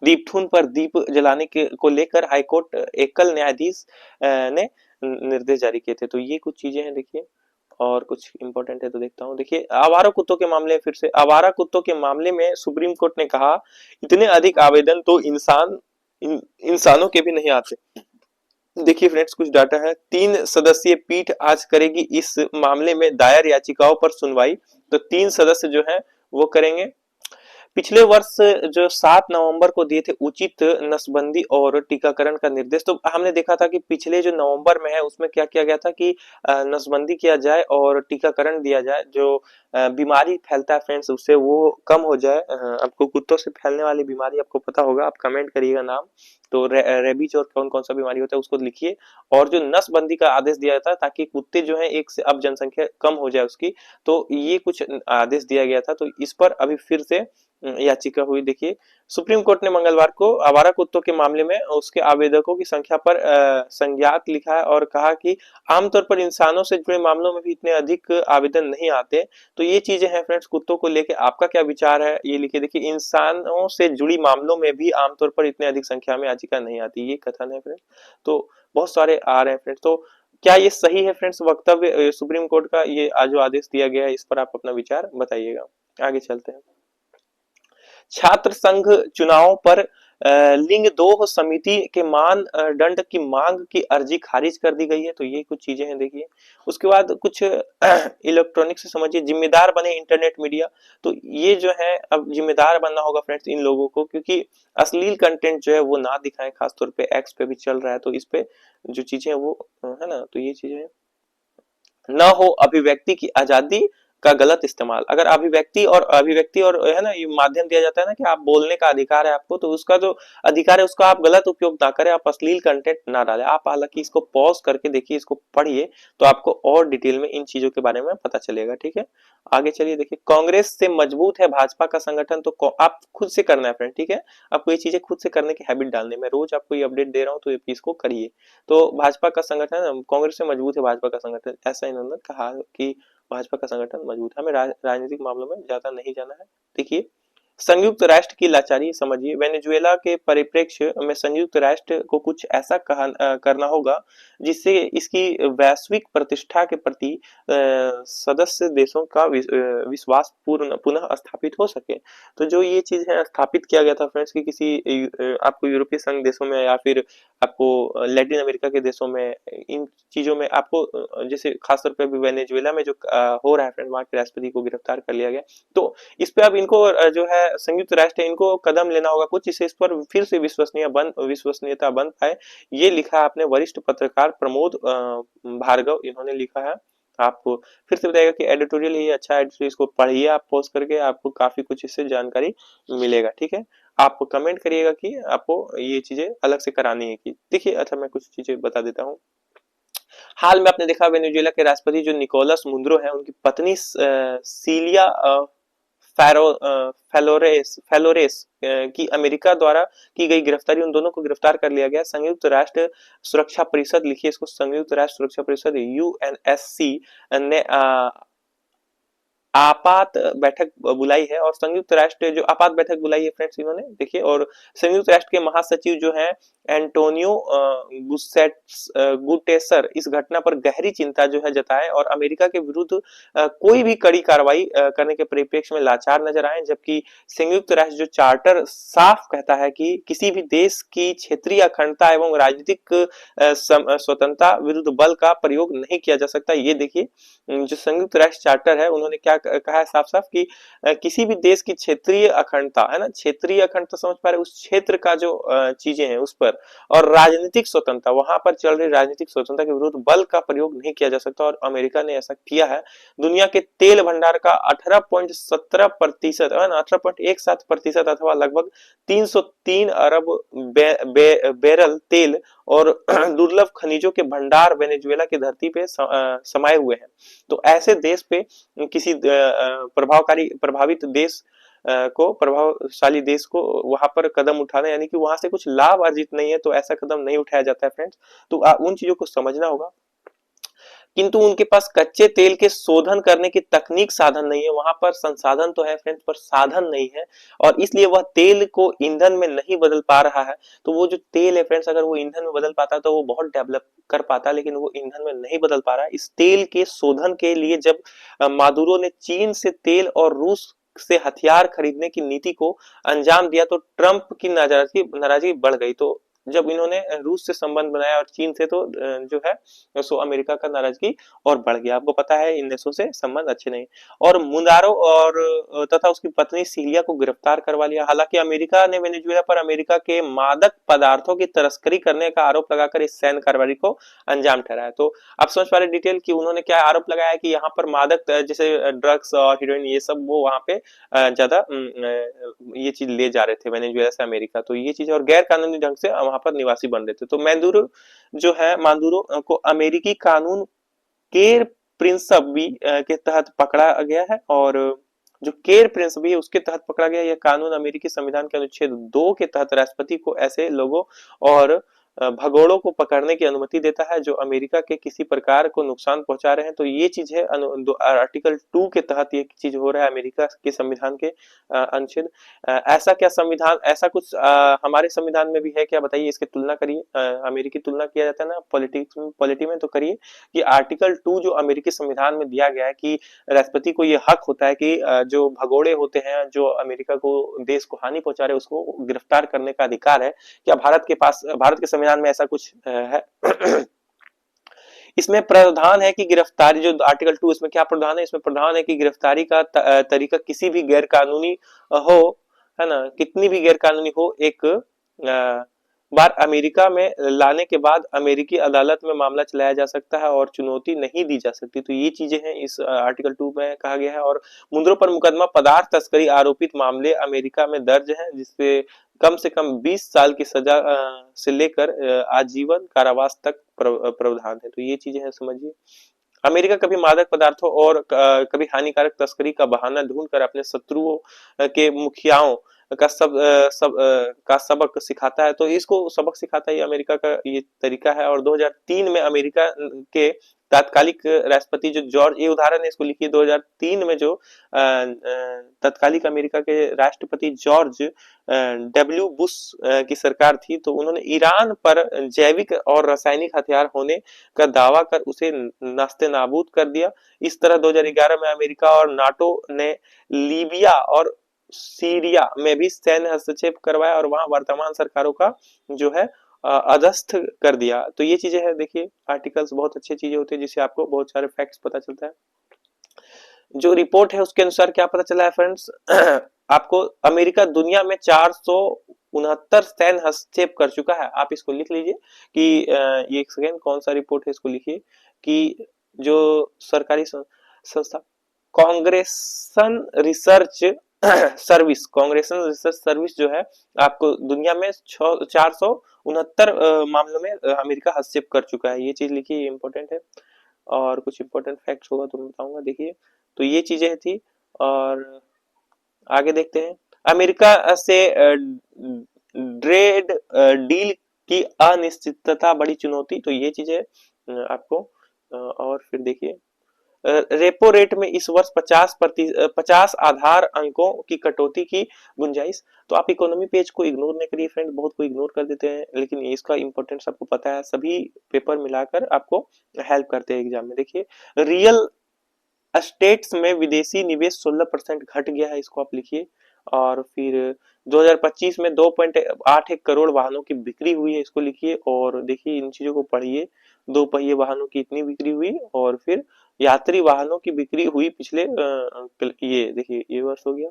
दीपथून पर दीप जलाने को लेकर हाईकोर्ट एकल न्यायाधीश ने निर्देश जारी किए थे। तो ये कुछ चीजें हैं, देखिए और कुछ इंपॉर्टेंट है तो देखता हूँ। देखिए आवारा कुत्तों के मामले, फिर से आवारा कुत्तों के मामले में सुप्रीम कोर्ट ने कहा इतने अधिक आवेदन तो इंसानों के भी नहीं आते। देखिए फ्रेंड्स कुछ डाटा है, 3 सदस्यीय पीठ आज करेगी इस मामले में दायर याचिकाओं पर सुनवाई। तो 3 सदस्य जो है वो करेंगे। पिछले वर्ष जो 7 नवंबर को दिए थे उचित नसबंदी और टीकाकरण का निर्देश, तो हमने देखा था कि पिछले जो नवंबर में है उसमें क्या किया गया था कि नसबंदी किया जाए और टीकाकरण दिया जाए, जो बीमारी फैलता है फ्रेंड्स उससे वो कम हो जाए। आपको कुत्तों से फैलने वाली बीमारी आपको पता होगा, आप कमेंट करिएगा नाम, तो रेबीज और कौन कौन सा बीमारी होता है उसको लिखिए। और जो नसबंदी का आदेश दिया था ताकि कुत्ते जो है एक से अब जनसंख्या कम हो जाए उसकी, तो ये कुछ आदेश दिया गया था। तो इस पर अभी फिर से याचिका हुई। देखिए सुप्रीम कोर्ट ने मंगलवार को आवारा कुत्तों के मामले में उसके आवेदकों की संख्या पर संज्ञात लिखा है और कहा कि आमतौर पर इंसानों से जुड़े मामलों में भी इतने अधिक आवेदन नहीं आते। तो ये चीजें हैं फ्रेंड्स, कुत्तों को लेके आपका क्या विचार है ये लिखिए। देखिए इंसानों से जुड़ी मामलों में भी आमतौर पर इतने अधिक संख्या में याचिका नहीं आती, ये कथन है फ्रेंड्स। तो बहुत सारे आ रहे हैं फ्रेंड्स, तो क्या ये सही है फ्रेंड्स वक्तव्य सुप्रीम कोर्ट का, ये जो आदेश दिया गया है इस पर आप अपना विचार बताइएगा। आगे चलते हैं। छात्र संघ चुनाव पर लिंग दोह समिति के मानदंड की मांग की अर्जी खारिज कर दी गई है। तो ये कुछ चीजें हैं देखिए। उसके बाद कुछ इलेक्ट्रॉनिक से समझिए, जिम्मेदार बने इंटरनेट मीडिया। तो ये जो है अब जिम्मेदार बनना होगा फ्रेंड्स इन लोगों को, क्योंकि अश्लील कंटेंट जो है वो ना दिखाएं, खासतौर पे एक्स पे भी चल रहा है, तो इस पे जो चीजें वो है ना, तो ये चीजें न हो अभिव्यक्ति की आजादी का गलत इस्तेमाल। अगर अभिव्यक्ति और है ना ये माध्यम दिया जाता है ना कि आप बोलने का अधिकार है आपको, तो उसका जो अधिकार है उसका आप गलत उपयोग ना करें, आप अश्लील कंटेंट ना डालें। आप हालांकि इसको पॉज करके देखिए, इसको पढ़िए, तो आपको और डिटेल में इन चीजों के बारे में पता चलेगा। ठीक है, आगे चलिए। देखिए कांग्रेस से मजबूत है भाजपा का संगठन, तो आप खुद से करना है फ्रेंड। ठीक है, आपको ये चीजें खुद से करने की हैबिट डालने में, रोज आपको ये अपडेट दे रहा हूँ तो ये इसको करिए। तो भाजपा का संगठन, कांग्रेस से मजबूत है भाजपा का संगठन, ऐसा इन्होंने कहा कि भाजपा का संगठन मजबूत है। हमें राजनीतिक मामलों में ज्यादा नहीं जाना है। देखिए संयुक्त राष्ट्र की लाचारी समझिए। वेनेजुएला के परिप्रेक्ष्य में संयुक्त राष्ट्र को कुछ ऐसा करना होगा जिससे इसकी वैश्विक प्रतिष्ठा के प्रति सदस्य देशों का विश्वास पूर्ण पुनः स्थापित हो सके। तो जो ये चीज है स्थापित किया गया था फ्रेंड्स कि किसी आपको यूरोपीय संघ देशों में या फिर आपको लैटिन अमेरिका के देशों में, इन चीजों में आपको जैसे खासतौर पर अभी वेनेजुएला में जो हो रहा है फ्रेंड, वहां के राष्ट्रपति को गिरफ्तार कर लिया गया। तो इस पे अब इनको जो है संयुक्त राष्ट्र है इनको कदम लेना होगा कुछ, जिससे इस पर फिर से विश्वसनीयता बन पाए। ये लिखा है अपने वरिष्ठ पत्रकार प्रमोद भार्गव, इन्होंने लिखा है। आप फिर से बताइएगा कि एडिटोरियल ये अच्छा है, इसको पढ़िए आप पोस्ट करके, आपको काफी कुछ इससे जानकारी मिलेगा। ठीक है, आप कमेंट करिएगा कि आपको ये चीजें अलग से करानी है कि। देखिए अच्छा मैं कुछ चीजें बता देता हूँ। हाल में आपने देखा वेनेजुएला के राष्ट्रपति जो निकोलस मुंद्रो है, उनकी पत्नी सीलिया फेलोरेस की अमेरिका द्वारा की गई गिरफ्तारी, उन दोनों को गिरफ्तार कर लिया गया। संयुक्त राष्ट्र सुरक्षा परिषद, लिखिए इसको, संयुक्त राष्ट्र सुरक्षा परिषद यूएनएससी ने आपात बैठक बुलाई है। और संयुक्त राष्ट्र जो आपात बैठक बुलाई है फ्रेंड्स इन्होंने, देखिए। और संयुक्त राष्ट्र के महासचिव जो है एंटोनियो गुटेसर इस घटना पर गहरी चिंता जो है जताए और अमेरिका के विरुद्ध कोई भी कड़ी कार्रवाई करने के परिप्रेक्ष्य में लाचार नजर आए। जबकि संयुक्त राष्ट्र जो चार्टर साफ कहता है कि किसी भी देश की क्षेत्रीय अखंडता एवं राजनीतिक स्वतंत्रता विरुद्ध बल का प्रयोग नहीं किया जा सकता। ये देखिए जो संयुक्त राष्ट्र चार्टर है उन्होंने क्या कहा है साफ साफ कि किसी भी देश की क्षेत्रीय अखंडता, है ना, क्षेत्रीय अखंडता समझ पा रहे, उस क्षेत्र का जो चीजें हैं उस पर, और राजनीतिक स्वतंत्रता, वहां पर चल रही राजनीतिक स्वतंत्रता के विरुद्ध बल का प्रयोग नहीं किया जा सकता। और अमेरिका ने ऐसा किया है। दुनिया के तेल भंडार का 18.17%, 18.17% अथवा लगभग 303 अरब बैरल तेल और दुर्लभ खनिजों के भंडार वेनेजुएला की धरती पे समाये हुए हैं। तो ऐसे देश पे किसी प्रभावित देश को, प्रभावशाली देश को वहां पर कदम उठाना, यानी कि वहां से कुछ लाभ अर्जित नहीं है तो ऐसा कदम नहीं उठाया जाता है फ्रेंड्स। तो उन चीजों को समझना होगा। किंतु उनके पास कच्चे तेल के शोधन करने की तकनीक साधन नहीं है, वहां पर संसाधन तो है फ्रेंड्स पर साधन नहीं है, और इसलिए वह तेल को ईंधन में नहीं बदल पा रहा है। तो वो जो तेल है फ्रेंड्स, अगर वो ईंधन में बदल पाता तो वो बहुत डेवलप कर पाता, लेकिन वो ईंधन में नहीं बदल पा रहा है। इस तेल के शोधन के लिए जब मादुरो ने चीन से तेल और रूस से हथियार खरीदने की नीति को अंजाम दिया तो ट्रंप की नाराजगी बढ़ गई। तो जब इन्होंने रूस से संबंध बनाया और चीन से, तो जो है सो अमेरिका का नाराजगी और बढ़ गया। आपको पता है इन देशों से संबंध अच्छे नहीं। और मुंडारो और तथा उसकी पत्नी सिलिया को गिरफ्तार करवा लिया। हालांकि अमेरिका ने वेनेजुएला पर अमेरिका के मादक पदार्थों की तस्करी करने का आरोप लगाकर इस सैन्य कार्रवाई को अंजाम ठहराया। तो आप समझ पा रहे डिटेल कि उन्होंने क्या आरोप लगाया कि यहाँ पर मादक जैसे ड्रग्स और हीरोइन ये सब वो वहां पे ज्यादा ये चीज ले जा रहे थे वेनेजुएला से अमेरिका। तो ये चीज और गैर कानूनी ढंग से वहां पर निवासी बन रहे थे। तो मैदुरो जो है, मादुरो को अमेरिकी कानून केर प्रिंसबी के तहत पकड़ा गया है। और जो केर प्रिंसबी है उसके तहत पकड़ा गया। यह कानून अमेरिकी संविधान के अनुच्छेद 2 के तहत राष्ट्रपति को ऐसे लोगों और भगोड़ों को पकड़ने की अनुमति देता है जो अमेरिका के किसी प्रकार को नुकसान पहुंचा रहे हैं। तो ये चीज है आर्टिकल 2 के तहत ये चीज हो रहा है अमेरिका के संविधान के अनुच्छेद। ऐसा क्या संविधान, ऐसा कुछ हमारे संविधान में भी है क्या, बताइए। इसकी तुलना करिए, अमेरिकी तुलना किया जाता है ना पॉलिटी में, तो करिए कि आर्टिकल 2 जो अमेरिकी संविधान में दिया गया है कि राष्ट्रपति को ये हक होता है कि जो भगोड़े होते हैं जो अमेरिका को देश को हानि पहुंचा रहे उसको गिरफ्तार करने का अधिकार है। क्या भारत के पास, भारत के संविधान में ऐसा कुछ है? इसमें प्रावधान है कि गिरफ्तारी, जो आर्टिकल 2 इसमें क्या प्रावधान है, इसमें प्रावधान है कि गिरफ्तारी का तरीका किसी भी गैर कानूनी हो, है ना, कितनी भी गैर कानूनी हो, एक बार अमेरिका में लाने के बाद अमेरिकी अदालत में मामला चलाया जा सकता है और चुनौती नहीं दी जा सकती। तो ये चीजें हैं इस आर्टिकल 2 में कहा गया है। और मुंद्रो पर मुकदमा पदार्थ तस्करी आरोपित मामले अमेरिका में दर्ज है जिसपे कम से कम 20 साल की सजा से लेकर आजीवन कारावास तक प्रावधान है। तो ये चीजें हैं, समझिए। अमेरिका कभी मादक पदार्थों और कभी हानिकारक तस्करी का बहाना ढूंढकर अपने शत्रुओं के मुखियाओं का सबक सिखाता है। तो इसको सबक सिखाता है अमेरिका का ये तरीका है। और 2003 में अमेरिका के तात्कालिक राष्ट्रपति जो जॉर्ज, ये उदाहरण है, इसको लिखिए, 2003 में जो तत्कालिक अमेरिका के राष्ट्रपति जॉर्ज डब्ल्यू बुश की सरकार थी, तो उन्होंने ईरान पर जैविक और रासायनिक हथियार होने का दावा कर उसे नास्ते नाबूद कर दिया। इस तरह 2011 में अमेरिका और नाटो ने लीबिया और सीरिया में भी सैन्य हस्तक्षेप करवाया और वहां वर्तमान सरकारों का जो है अधस्थ कर दिया। तो ये चीजें हैं, देखिए आर्टिकल्स बहुत अच्छी चीजें होती है जिससे आपको बहुत सारे फैक्ट्स पता चलता है। जो रिपोर्ट है उसके अनुसार क्या पता चला है फ्रेंड्स, आपको अमेरिका दुनिया में 469 सैन्य हस्तक्षेप कर चुका है। आप इसको लिख लीजिए कि ये एक सेकेंड, कौन सा रिपोर्ट है इसको लिखिए कि जो सरकारी संस्था कांग्रेसन रिसर्च सर्विस जो है, आपको दुनिया में 469 मामलों में अमेरिका हस्तक्षेप कर चुका है। ये चीज लिखिए, इंपॉर्टेंट है। और कुछ इंपॉर्टेंट फैक्ट्स होगा तो मैं बताऊंगा, देखिए। तो ये चीजें थी और आगे देखते हैं। अमेरिका से ट्रेड डील की अनिश्चितता बड़ी चुनौती। तो ये चीजें आपको और फिर देखिए रेपो रेट में इस वर्ष 50 आधार अंकों की कटौती की गुंजाइश। तो आप इकोनॉमी पेज को इग्नोर नहीं करिए फ्रेंड, बहुत को इग्नोर कर देते हैं, लेकिन इसका इंपॉर्टेंस आपको पता है। सभी पेपर मिलाकर आपको हेल्प करते हैं एग्जाम में। देखिए रियल एस्टेट्स में विदेशी निवेश 16% घट गया है, इसको आप लिखिए। और फिर 2025 में 2.81 करोड़ वाहनों की बिक्री हुई है, इसको लिखिए। और देखिए इन चीजों को पढ़िए, 2 पहिए वाहनों की इतनी बिक्री हुई। और फिर यात्री वाहनों की बिक्री हुई पिछले ये देखिए ये वर्ष हो गया।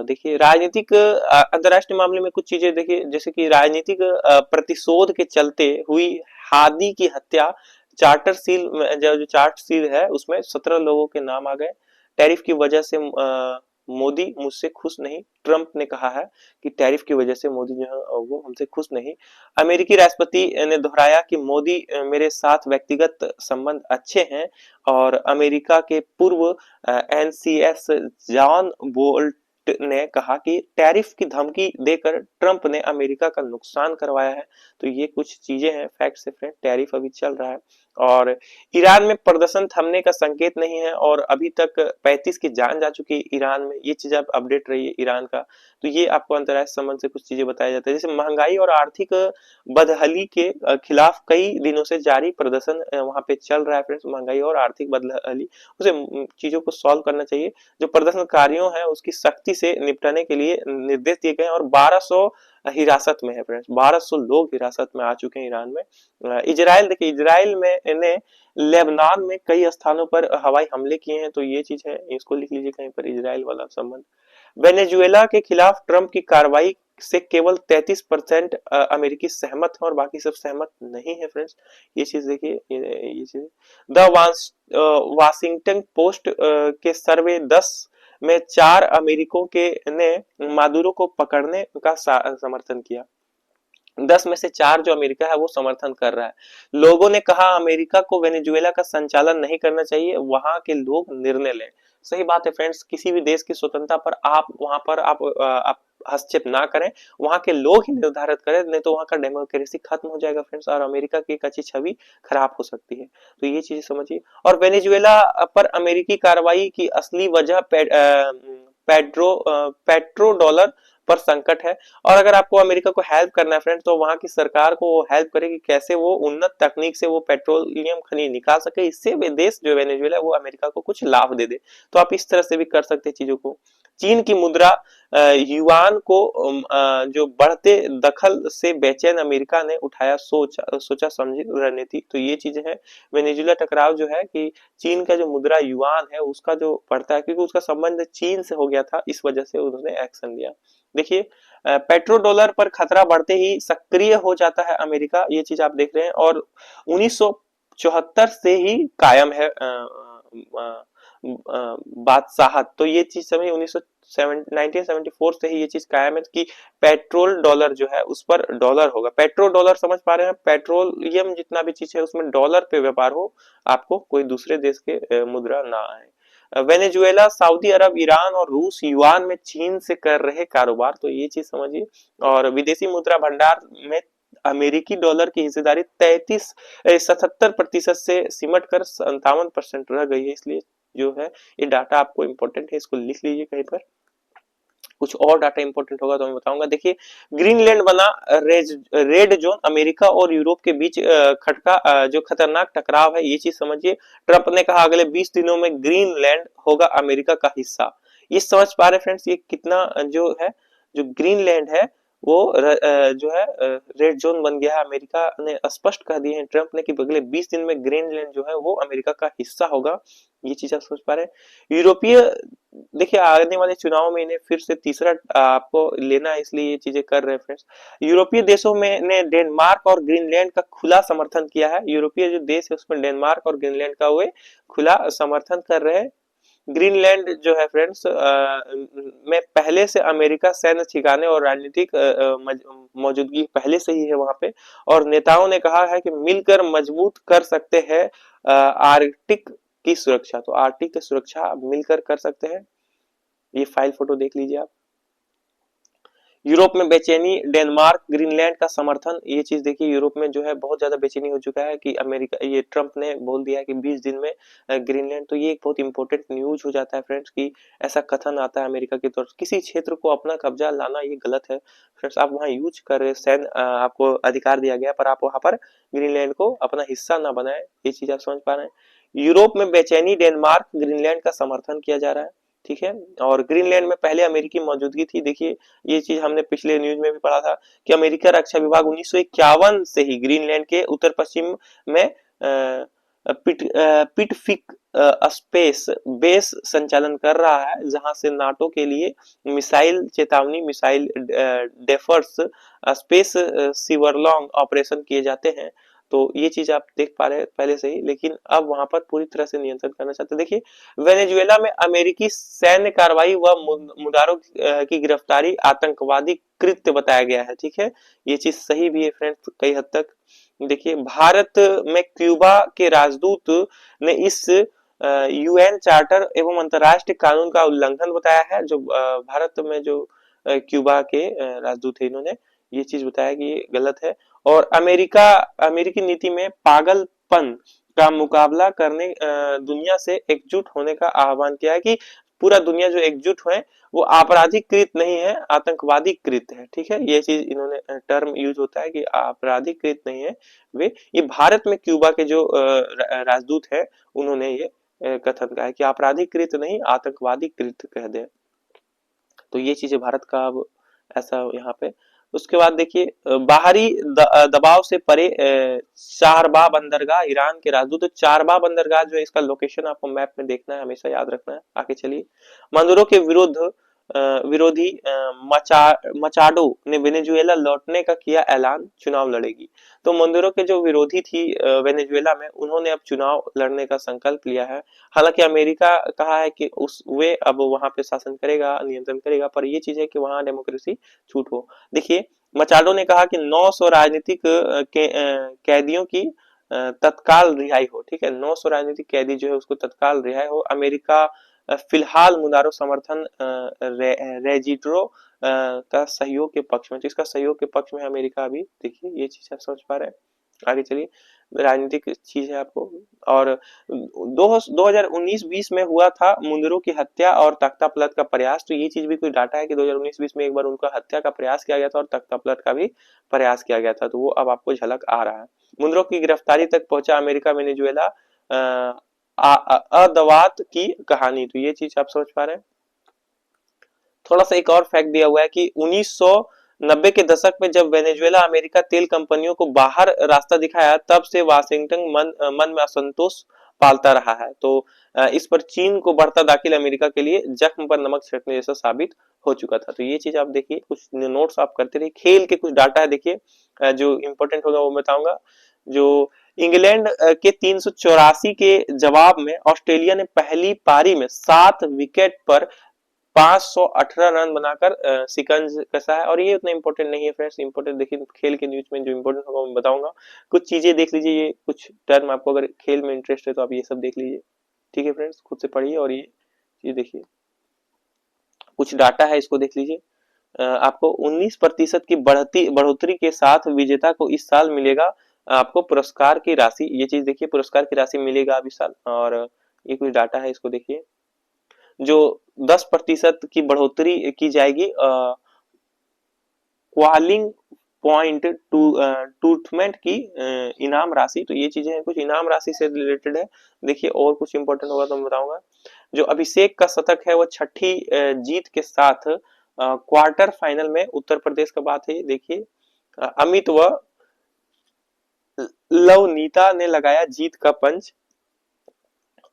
देखिए राजनीतिक अंतरराष्ट्रीय मामले में कुछ चीजें देखिए, जैसे कि राजनीतिक प्रतिशोध के चलते हुई हादी की हत्या, चार्टर सील जो चार्ट सील है उसमें 17 लोगों के नाम आ गए। टैरिफ की वजह से मोदी मुझसे खुश नहीं, ट्रंप ने कहा है कि टैरिफ की वजह से मोदी जो है वो हमसे खुश नहीं। अमेरिकी राष्ट्रपति ने दोहराया कि मोदी मेरे साथ व्यक्तिगत संबंध अच्छे हैं। और अमेरिका के पूर्व एनसीएस जॉन बोल्ट ने कहा कि टैरिफ की धमकी देकर ट्रंप ने अमेरिका का नुकसान करवाया है। तो ये कुछ चीजें हैं, फैक्ट्स है फ्रेंड। टैरिफ अभी चल रहा है और ईरान में प्रदर्शन थमने का संकेत नहीं है और अभी तक 35 की जान जा चुकी है ईरान में। ये चीज आप अपडेट रहिए ईरान का। तो ये आपको अंतर्राष्ट्रीय संबंध से कुछ चीजें बताया जाता है, जैसे महंगाई और आर्थिक बदहली के खिलाफ कई दिनों से जारी प्रदर्शन वहां पे चल रहा है फ्रेंड्स। महंगाई और आर्थिक बदहली, उसे चीजों को सॉल्व करना चाहिए। जो प्रदर्शनकारियों है उसकी सख्ती से निपटाने के लिए निर्देश दिए गए और 1200 हिरासत में है फ्रेंड्स। 1200 लोग हिरासत में आ चुके हैं ईरान में। इजराइल, देखिए इजराइल में ने लेबनान में कई स्थानों पर हवाई हमले किए हैं, तो ये चीज है, इसको लिख लीजिए कहीं पर, इजराइल वाला संबंध। वेनेजुएला के खिलाफ ट्रंप की कार्रवाई से केवल 33% अमेरिकी सहमत है और बाकी सब सहमत नहीं है फ्रेंड्स। ये चीज देखिए, ये चीज द वाशिंगटन पोस्ट के सर्वे 10 में 4 अमेरिकों के ने मादुरो को पकड़ने का समर्थन किया। 10 में से 4 जो अमेरिका है वो समर्थन कर रहा है। लोगों ने कहा अमेरिका को वेनेजुएला का संचालन नहीं करना चाहिए, वहां के लोग निर्णय लें। सही बात है फ्रेंड्स, किसी भी देश की स्वतंत्रता पर आप वहां पर आप हस्तक्षेप ना करें, वहां के लोग ही निर्धारित करें, नहीं तो वहां का डेमोक्रेसी खत्म हो जाएगा फ्रेंड्स, और अमेरिका की एक अच्छी छवि खराब हो सकती है। तो ये चीज समझिए। और वेनेजुएला पर अमेरिकी कार्रवाई की असली वजह पेट्रो डॉलर पर संकट है। और अगर आपको अमेरिका को हेल्प करना है फ्रेंड्स, तो वहां की सरकार को वो हेल्प करेगी कैसे वो उन्नत तकनीक से वो पेट्रोलियम खनिज निकाल सके, इससे वे देश जो वेनेजुएला वो अमेरिका को कुछ लाभ दे दे। तो आप इस तरह से भी कर सकते हैं चीजों को। चीन की मुद्रा युआन को जो बढ़ते दखल से बेचैन अमेरिका ने उठाया सोचा समझी रणनीति। तो ये चीजें हैं। वेनेजुएला टकराव जो है कि चीन का जो मुद्रा युआन है उसका जो बढ़ता है, क्योंकि उसका संबंध चीन से हो गया था, इस वजह से उन्होंने एक्शन लिया। देखिए पेट्रो डॉलर पर खतरा बढ़ते ही सक्रिय हो जाता है अमेरिका, ये चीज आप देख रहे हैं। और 1974 से ही कायम है बादशाहत। तो ये चीज समझिए, 1974 से ही ये चीज कायम है कि पेट्रोल डॉलर जो है उस पर डॉलर होगा। पेट्रोल डॉलर समझ पा रहे हैं, पेट्रोलियम जितना भी चीज है उसमें डॉलर पे व्यापार हो, आपको कोई दूसरे देश के मुद्रा ना आए। वेनेजुएला, सऊदी अरब, ईरान और रूस युआन में चीन से कर रहे कारोबार। तो ये चीज समझिए। और विदेशी मुद्रा भंडार में अमेरिकी डॉलर की हिस्सेदारी 77% से सिमट कर 57% रह गई है। इसलिए जो है ये डाटा आपको इंपॉर्टेंट है, इसको लिख लीजिए कहीं पर। कुछ और डाटा इंपॉर्टेंट होगा तो मैं बताऊंगा। देखिए ग्रीनलैंड बना रेड जोन, अमेरिका और यूरोप के बीच जो खतरनाक टकराव है, ये चीज समझिए। ट्रंप ने कहा अगले 20 दिनों में ग्रीनलैंड होगा अमेरिका का हिस्सा। ये समझ पा रहे फ्रेंड्स, ये कितना जो है, जो ग्रीनलैंड है वो जो है रेड जोन बन गया है। अमेरिका ने स्पष्ट कह दिए हैं ट्रंप ने कि अगले 20 दिन में ग्रीनलैंड जो है वो अमेरिका का हिस्सा होगा। ये चीज आप समझ पा रहे हैं। यूरोपीय, देखिए आने वाले चुनाव में इन्हें फिर से तीसरा आपको लेना है, इसलिए ये चीजें कर रहे हैं फ्रेंड्स। यूरोपीय देशों में ने डेनमार्क और ग्रीनलैंड का खुला समर्थन किया है। यूरोपीय जो देश है उसमें डेनमार्क और ग्रीनलैंड का वे खुला समर्थन कर रहे हैं। ग्रीनलैंड जो है फ्रेंड्स में पहले से अमेरिका सैन्य ठिकाने और राजनीतिक मौजूदगी पहले से ही है वहां पे। और नेताओं ने कहा है कि मिलकर मजबूत कर सकते हैं आर्कटिक की सुरक्षा। तो आर्कटिक की सुरक्षा मिलकर कर सकते हैं। ये फाइल फोटो देख लीजिए आप। यूरोप में बेचैनी, डेनमार्क ग्रीनलैंड का समर्थन। ये चीज देखिए, यूरोप में जो है बहुत ज्यादा बेचैनी हो चुका है कि अमेरिका, ये ट्रंप ने बोल दिया है कि 20 दिन में ग्रीनलैंड। तो ये एक बहुत इंपॉर्टेंट न्यूज हो जाता है फ्रेंड्स कि ऐसा कथन आता है अमेरिका की तरफ। किसी क्षेत्र को अपना कब्जा लाना ये गलत है फ्रेंड्स। आप वहां यूज कर रहे सैन्य आपको अधिकार दिया गया, पर आप वहां पर ग्रीनलैंड को अपना हिस्सा ना बनाए। ये चीज आप समझ पा रहे हैं। यूरोप में बेचैनी, डेनमार्क ग्रीनलैंड का समर्थन किया जा रहा है, ठीक है। और ग्रीनलैंड में पहले अमेरिकी मौजूदगी थी। देखिए ये चीज हमने पिछले न्यूज में भी पढ़ा था कि अमेरिका रक्षा विभाग 1951 से ही ग्रीनलैंड के उत्तर पश्चिम में पिटफिक स्पेस बेस संचालन कर रहा है, जहां से नाटो के लिए मिसाइल चेतावनी, मिसाइल डेफर्स, स्पेस सीवरलॉन्ग ऑपरेशन किए जाते हैं। तो ये चीज आप देख पा रहे हैं पहले से ही, लेकिन अब वहां पर पूरी तरह से नियंत्रण करना चाहते हैं। देखिए वेनेजुएला में अमेरिकी सैन्य कार्रवाई व मुदारों की गिरफ्तारी आतंकवादी कृत्य बताया गया है, ठीक है। ये चीज सही भी है फ्रेंड्स कई हद तक। देखिए भारत में क्यूबा के राजदूत ने इस यूएन चार्टर एवं अंतरराष्ट्रीय कानून का उल्लंघन बताया है। जो भारत में जो क्यूबा के राजदूत है, इन्होंने ये चीज बताया कि ये गलत है। और अमेरिकी नीति में पागलपन का मुकाबला करने दुनिया से एकजुट होने का आह्वान किया है कि पूरा दुनिया जो एकजुट है वो आपराधिक कृत नहीं है, आतंकवादी कृत है, ठीक है। ये चीज इन्होंने टर्म यूज होता है कि आपराधिक कृत नहीं है वे। ये भारत में क्यूबा के जो राजदूत है उन्होंने ये कथन कहा है कि आपराधिक कृत नहीं, आतंकवादी कृत कह दे। तो ये चीजें भारत का अब ऐसा यहाँ पे उसके बाद देखिए बाहरी दबाव से परे चारबा बंदरगाह ईरान के राजदूत। तो चारबा बंदरगाह जो है इसका लोकेशन आपको मैप में देखना है, हमेशा याद रखना है। आगे चलिए, मंदुरो के विरोधी मचाडो ने वेनेजुएला लौटने का किया ऐलान, चुनाव लड़ेगी। तो मंदुरो के जो विरोधी थी वेनेजुएला में, उन्होंने अब चुनाव लड़ने का संकल्प लिया है। हालांकि अमेरिका कहा है कि उस वे अब वहां पे शासन करेगा, नियंत्रण करेगा, पर ये चीज है कि वहां डेमोक्रेसी छूट हो। देखिए मचाडो ने कहा कि 900 राजनीतिक कैदियों की तत्काल रिहाई हो। ठीक है, 900 राजनीतिक कैदी जो है उसको तत्काल रिहाई हो। अमेरिका फिलहाल मुनारो समर्थन रेजिड्रो का सहयोग के पक्ष में, जिसका सहयोग के पक्ष में अमेरिका अभी। देखिए ये चीज आप समझ पा रहे हैं। आगे चलिए, राजनीतिक चीज है आपको। और 2019-20 में हुआ था मुंदरो की हत्या और तख्ता पलट का प्रयास। तो ये चीज भी कोई डाटा है कि 2019-20 में एक बार उनका हत्या का प्रयास किया गया था और तख्ता पलट का भी प्रयास किया गया था। तो वो अब आपको झलक आ रहा है। मुंदरो की गिरफ्तारी तक पहुंचा अमेरिका वेनेजुएला अदवात की कहानी। तो ये चीज आप समझ पा रहे हैं। थोड़ा सा एक और फैक्ट दिया हुआ है कि 1990 के दशक में जब वेनेजुएला अमेरिका तेल कंपनियों को बाहर रास्ता दिखाया, तब से वाशिंगटन मन में असंतोष पालता रहा है। तो इस पर चीन को बढ़ता दाखिल अमेरिका के लिए जख्म पर नमक छिड़कने जैसा साबित हो चुका था। तो ये चीज आप देखिए, कुछ नोट्स आप करते रहिए। खेल के कुछ डाटा है देखिए, जो इंपॉर्टेंट होगा वो बताऊंगा। जो इंग्लैंड के 384 के जवाब में ऑस्ट्रेलिया ने पहली पारी में 7 विकेट पर 518 रन बनाकर सिकंज कसा है। और ये उतना इंपॉर्टेंट नहीं है फ्रेंड्स। इंपॉर्टेंट देखिए खेल के न्यूज में जो इंपॉर्टेंट होगा मैं बताऊंगा। कुछ चीजें देख लीजिए, ये कुछ टर्म आपको अगर खेल में इंटरेस्ट है तो आप ये सब देख लीजिए। ठीक है फ्रेंड्स, खुद से पढ़िए और ये देखिए कुछ डाटा है, इसको देख लीजिए। आपको 19% की बढ़ोतरी के साथ विजेता को इस साल मिलेगा आपको पुरस्कार की राशि। ये चीज देखिए, पुरस्कार की राशि मिलेगा अब इस साल। और ये कुछ डाटा है, इसको देखिए। जो 10% की बढ़ोतरी की जाएगी क्वालिंग पॉइंट टूटमेंट की इनाम राशि। तो ये चीजें कुछ इनाम राशि से रिलेटेड है। देखिए और कुछ इंपॉर्टेंट होगा तो मैं बताऊंगा। जो अभिषेक का शतक है वो छठी जीत के साथ क्वार्टर फाइनल में उत्तर प्रदेश का बात है। देखिए अमित व लवनीता ने लगाया जीत का पंच।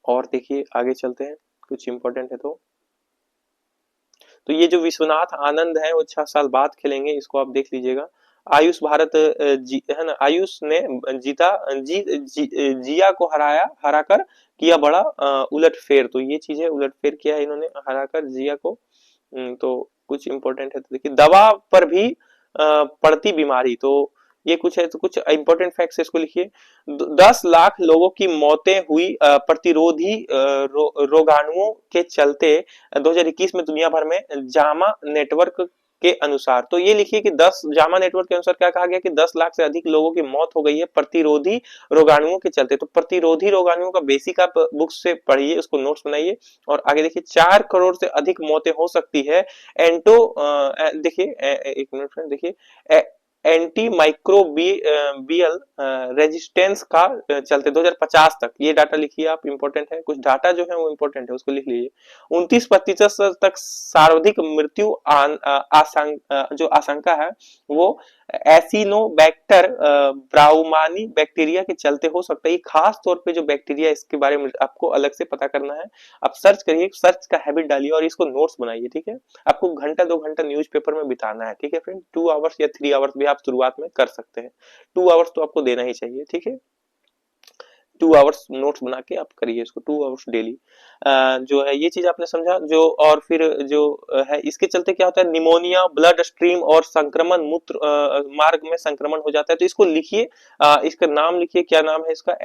और देखिए आगे चलते हैं, कुछ इंपॉर्टेंट है तो ये जो विश्वनाथ आनंद है वो 6 साल बाद खेलेंगे, इसको आप देख लीजिएगा। आयुष भारत है ना, आयुष ने जिया को हराकर किया बड़ा उलटफेर। तो ये चीज है, उलटफेर किया है इन्होंने, हराकर जिया को। तो कुछ इंपॉर्टेंट है तो देखिए, दवा पर भी पड़ती बीमारी। तो ये कुछ है, तो कुछ इंपॉर्टेंट फैक्ट्स इसको लिखिए। 10 लाख लोगों की मौतें हुई प्रतिरोधी रोगाणुओं के चलते 2021 में दुनिया भर में जामा नेटवर्क के अनुसार। तो ये लिखिए कि 10 जामा नेटवर्क के अनुसार क्या कहा गया कि 10 लाख से अधिक लोगों की मौत हो गई है प्रतिरोधी रोगाणुओं के चलते। तो प्रतिरोधी रोगाणुओं का बेसिक आप बुक से पढ़िए, उसको नोट्स बनाइए। और आगे देखिए 4 करोड़ से अधिक मौतें हो सकती है एंटो देखिए एक मिनट में देखिए एंटी माइक्रोबियल रेजिस्टेंस का चलते 2050 तक। ये डाटा लिखिए आप, इंपॉर्टेंट है। कुछ डाटा जो है वो इंपॉर्टेंट है, उसको लिख लीजिए। 29% तक सर्वाधिक मृत्यु जो आशंका है वो एसिनोबैक्टर ब्राउमानी बैक्टीरिया के चलते हो सकता है। ये खास तौर पे जो बैक्टीरिया, इसके बारे में आपको अलग से पता करना है। आप सर्च करिए, सर्च का हैबिट डालिए और इसको नोट्स बनाइए। ठीक है, आपको घंटा 2 घंटा न्यूज़पेपर में बिताना है। ठीक है फ्रेंड, 2 आवर्स या 3 आवर्स भी आप शुरुआत में कर सकते हैं। 2 आवर्स तो आपको देना ही चाहिए। ठीक है, 2 आवर्स नोट्स बना के आप करिए इसको, 2 आवर्स डेली। जो है ये चीज आपने समझा। जो और फिर जो है इसके चलते क्या होता है, निमोनिया, ब्लड स्ट्रीम और संक्रमण, मूत्र मार्ग में संक्रमण हो जाता है। तो इसको लिखिए, इसका नाम लिखिए, क्या नाम है इसका,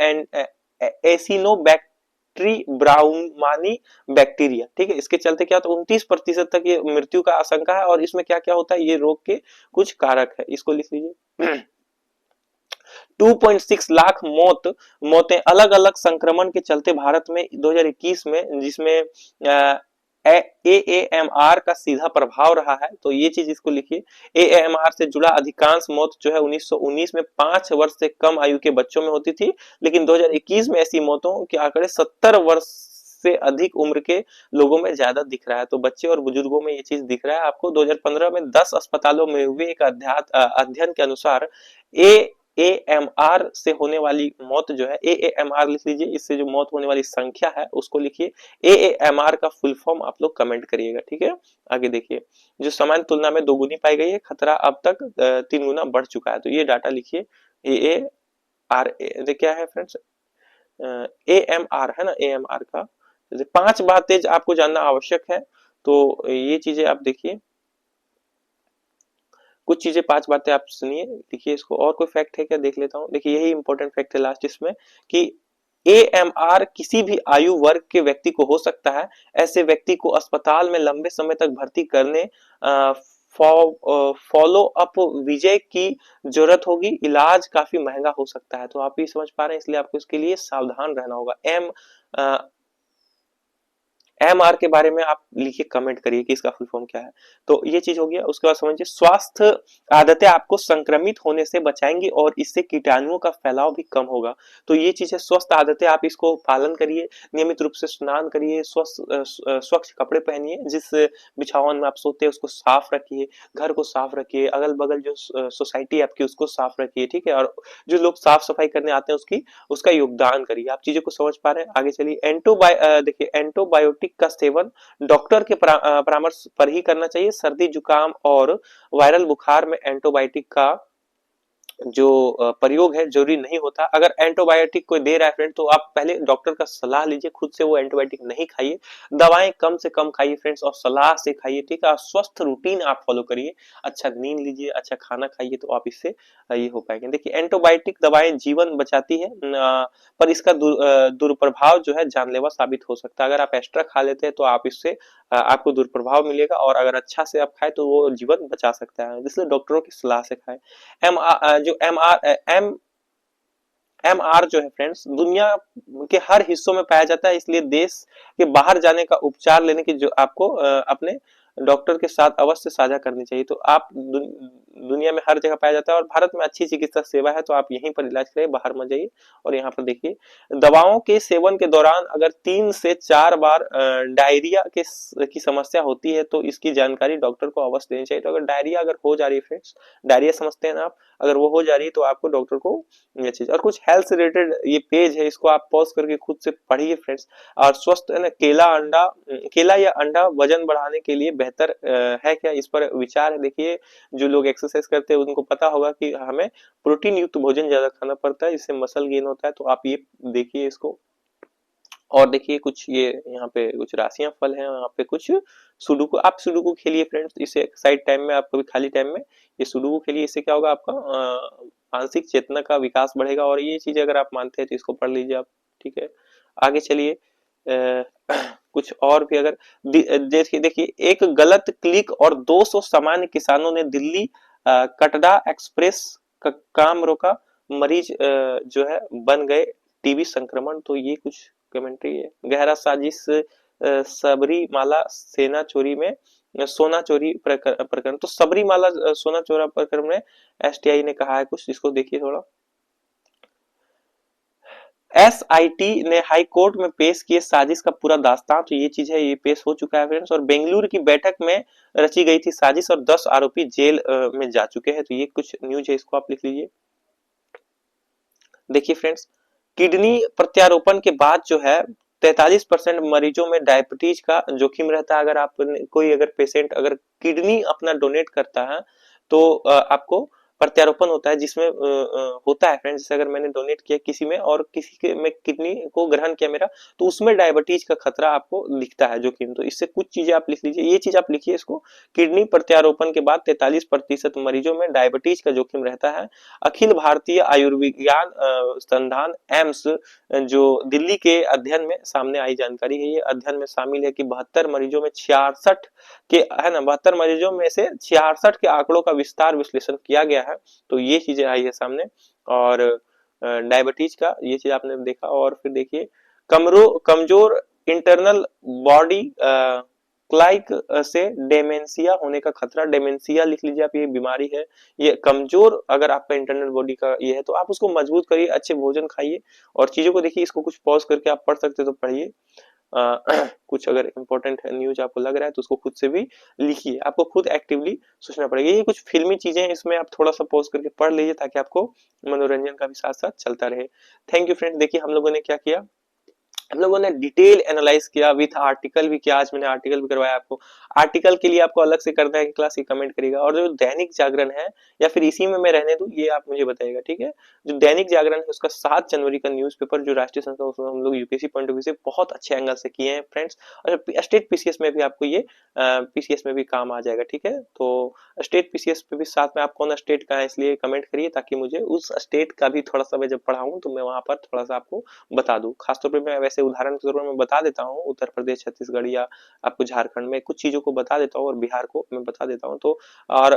एसिनोबैक्ट्री ब्राउमानी बैक्टीरिया। ठीक है, इसके चलते क्या होता है 29% तक ये मृत्यु का आशंका है। और इसमें क्या क्या होता है, ये रोग के कुछ कारक है, इसको लिख लीजिए। 2.6 लाख मौतें अलग अलग संक्रमण के चलते भारत में 2021 में, जिसमें AAMR का सीधा प्रभाव रहा है। तो ये चीज इसको लिखिए। AAMR से जुड़ा अधिकांश मौत जो है 1919 में 5 वर्ष से कम आयु के बच्चों में होती थी, लेकिन 2021 में ऐसी मौतों के आंकड़े 70 वर्ष से अधिक उम्र के लोगों में ज्यादा दिख रहा है। तो बच्चे और बुजुर्गों में ये चीज दिख रहा है आपको। 2015 में 10 अस्पतालों में हुए एक अध्ययन के अनुसार एएमआर से होने वाली मौत जो है, एएमआर लिख लीजिए, इससे जो मौत होने वाली संख्या है उसको लिखिए। एएमआर का फुल फॉर्म आप लोग कमेंट करिएगा, ठीक है। आगे देखिए, जो सामान्य तुलना में दोगुनी पाई गई है, खतरा अब तक 3 गुना बढ़ चुका है। तो ये डाटा लिखिए, एएआर क्या है फ्रेंड्स, एएमआर है ना, एएमआर का। जैसे 5 बातें आपको जानना आवश्यक है, तो ये चीजें आप देखिए, कुछ चीजें 5 बातें आप सुनिए, देखिए इसको। और कोई फैक्ट है क्या, देख लेता हूँ। देखिए यही इंपॉर्टेंट फैक्ट है लास्ट इसमें, कि एएमआर किसी भी आयु वर्ग के व्यक्ति को हो सकता है। ऐसे व्यक्ति को अस्पताल में लंबे समय तक भर्ती करने, फॉलो अप विजय की जरूरत होगी। इलाज काफी महंगा हो सकता है। तो आप ये समझ पा रहे हैं, इसलिए आपको इसके लिए सावधान रहना होगा। एमआर के बारे में आप लिखिए, कमेंट करिए कि इसका फुल फॉर्म क्या है। तो ये चीज हो गया। उसके बाद समझिए, स्वास्थ्य आदतें आपको संक्रमित होने से बचाएंगी और इससे कीटाणुओं का फैलाव भी कम होगा। तो ये चीज है, स्वस्थ आदतें, आप इसको पालन करिए, नियमित रूप से स्नान करिए, स्वच्छ कपड़े पहनिए, जिस बिछावन में आप सोते हैं उसको साफ रखिए, घर को साफ रखिए, अगल बगल जो सोसाइटी आपकी उसको साफ रखिए, ठीक है। और जो लोग साफ सफाई करने आते हैं उसका योगदान करिए। आप चीजों को समझ पा रहे हैं। आगे चलिए, देखिए एंटीबायोटिक का सेवन डॉक्टर के परामर्श पर ही करना चाहिए। सर्दी जुकाम और वायरल बुखार में एंटीबायोटिक का जो प्रयोग है जरूरी नहीं होता। अगर एंटीबायोटिक कोई दे रहा है फ्रेंड, तो आप पहले डॉक्टर का सलाह लीजिए, खुद से वो एंटीबायोटिक नहीं खाइए। दवाएं कम से कम खाइए फ्रेंड्स, और सलाह से खाइए, ठीक है। स्वस्थ रूटीन आप फॉलो करिए, अच्छा नींद लीजिए, अच्छा खाना खाइए, तो आप इससे ये हो पाएंगे। देखिए एंटीबायोटिक दवाएं जीवन बचाती है, पर इसका दुष्प्रभाव जो है जानलेवा साबित हो सकता है। अगर आप एक्स्ट्रा खा लेते हैं तो आप इससे आपको दुष्प्रभाव मिलेगा, और अगर अच्छा से आप खाए तो वो जीवन बचा सकता है, इसलिए डॉक्टरों की सलाह से खाएं। जो एमआर जो है फ्रेंड्स, दुनिया के हर हिस्सों में पाया जाता है, इसलिए देश के बाहर जाने का उपचार लेने की जो आपको अपने डॉक्टर के साथ अवश्य साझा करनी चाहिए। तो आप दुनिया में हर जगह पाया जाता है, और भारत में अच्छी चिकित्सा सेवा है, तो आप यहीं पर इलाज करें, बाहर मत जाइए। और यहाँ पर देखिए, दवाओं के सेवन के दौरान अगर 3 से 4 बार डायरिया की समस्या होती है, तो इसकी जानकारी डॉक्टर को अवश्य देनी चाहिए। तो अगर डायरिया अगर हो जा रही है फ्रेंड्स, डायरिया समझते हैं ना आप, अगर वो हो जा रही है तो आपको डॉक्टर को ये चीज। और कुछ हेल्थ से रिलेटेड ये पेज है, इसको आप पॉज करके खुद से पढ़िए फ्रेंड्स। और स्वस्थ है ना, केला या अंडा वजन बढ़ाने के लिए बेहतर है क्या, इस पर विचार है। देखिए जो लोग एक्सरसाइज करते हैं उनको पता होगा कि हमें प्रोटीन युक्त भोजन ज्यादा खाना पड़ता है, इससे मसल गेन होता है। तो आप ये देखिए इसको। और देखिए कुछ ये यहाँ पे कुछ राशियां फल हैं, यहाँ पे कुछ सुडोकू, आप सुडोकू खेलिए फ्रेंड्स, इसे साइड टाइम में, आप कभी खाली टाइम में ये सुडोकू खेलिए। इससे क्या होगा, आपका मानसिक चेतना का विकास बढ़ेगा। और ये चीजें अगर आप मानते हैं तो इसको पढ़ लीजिए आप, ठीक है। आगे चलिए, कुछ और भी अगर देखिए, एक गलत क्लिक और 200 सामान्य किसानों ने दिल्ली कटरा एक्सप्रेस का काम रोका, मरीज जो है बन गए टीबी संक्रमण। तो ये कुछ कमेंट्री है। गहरा साजिश, सबरीमाला सेना चोरी में सोना चोरी प्रकरण। तो सबरीमाला सोना चोरा प्रकरण में एसटीआई ने कहा है कुछ, इसको देखिए थोड़ा। एसआईटी ने हाई कोर्ट में पेश किए साजिश का पूरा दास्तान। तो ये चीज है, ये पेश हो चुका है फ्रेंड्स। और बेंगलुरु की बैठक में रची गई थी साजिश, और 10 आरोपी जेल में जा चुके हैं। तो ये कुछ न्यूज है, इसको आप लिख लीजिए। देखिए फ्रेंड्स, किडनी प्रत्यारोपण के बाद जो है 43% मरीजों में डायबिटीज का जोखिम रहता है। अगर आप कोई अगर पेशेंट अगर किडनी अपना डोनेट करता है, तो आपको प्रत्यारोपण होता है, जिसमें होता है फ्रेंड्स, जैसे अगर मैंने डोनेट किया किसी में और किसी के में किडनी को ग्रहण किया मेरा, तो उसमें डायबिटीज का खतरा आपको दिखता है जोखिम। तो इससे कुछ चीजें आप लिख लीजिए, ये चीज आप लिखिए इसको। किडनी प्रत्यारोपण के बाद 43% मरीजों में डायबिटीज का जोखिम रहता है। अखिल भारतीय आयुर्विज्ञान संस्थान एम्स जो दिल्ली के अध्ययन में सामने आई जानकारी है। ये अध्ययन में शामिल है कि 72 मरीजों में 66 के है ना, 72 मरीजों में से 66 के आंकड़ों का विस्तार विश्लेषण किया गया है। तो ये चीजें आई है सामने। और डायबिटीज का ये चीज आपने देखा। और फिर देखिए, कमजोर इंटरनल बॉडी क्लाइक से डेमेंशिया होने का खतरा। डेमेंशिया लिख लीजिए आप, ये बीमारी है। ये कमजोर अगर आपका इंटरनल बॉडी का ये है, तो आप उसको मजबूत करिए, अच्छे भोजन खाइए और चीजों को देखिए। इसको कुछ पॉज करके आप पढ़ सकते तो पढ़िए। कुछ अगर इम्पोर्टेंट न्यूज आपको लग रहा है तो उसको खुद से भी लिखिए, आपको खुद एक्टिवली सोचना पड़ेगा। ये कुछ फिल्मी चीजें हैं, इसमें आप थोड़ा सा पॉज करके पढ़ लीजिए ताकि आपको मनोरंजन का भी साथ साथ चलता रहे। Thank you friends. देखिए हम लोगों ने क्या किया, हम लोगों ने डिटेल एनालाइज किया, विथ आर्टिकल भी किया, आज मैंने आर्टिकल भी करवाया आपको। आर्टिकल के लिए आपको अलग से करना है क्लास, ये कमेंट करिएगा। और जो दैनिक जागरण है या फिर इसी में मैं रहने दूं, ये आप मुझे बताइएगा, ठीक है। जो दैनिक जागरण है उसका 7 जनवरी का न्यूज़पेपर जो राष्ट्रीय संस्था, उसमें हम लोग यूपीएससी पॉइंट ऑफ व्यू से बहुत अच्छे एंगल से किए हैं फ्रेंड्स। और स्टेट पीसीएस में भी आपको ये पीसीएस में भी काम आ जाएगा, ठीक है। तो स्टेट पीसीएस पे भी साथ में आप कौन स्टेट का है इसलिए कमेंट करिए, ताकि मुझे उस स्टेट का भी थोड़ा सा मैं जब पढ़ाऊं तो मैं वहां पर थोड़ा सा आपको बता दूं। खासतौर पे मैं वैसे उदाहरण के तौर पर मैं बता देता हूँ उत्तर प्रदेश, छत्तीसगढ़ या आपको झारखंड में कुछ चीजों को बता देता हूँ और बिहार को मैं बता देता हूँ। तो और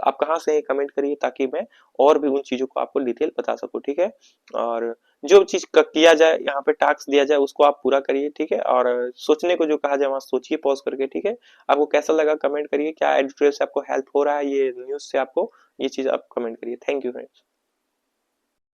आप कहाँ से कमेंट करिए ताकि मैं और भी उन चीजों को आपको डिटेल बता सकूं, ठीक है। और जो चीज किया जाए यहाँ पे टास्क दिया जाए उसको आप पूरा करिए, ठीक है। और सोचने को जो कहा जाए वहां सोचिए पॉज करके, ठीक है। आपको कैसा लगा कमेंट करिए, क्या एडिटोरियल से आपको हेल्प हो रहा है ये न्यूज से, आपको ये चीज आप कमेंट करिए। Thank you friends.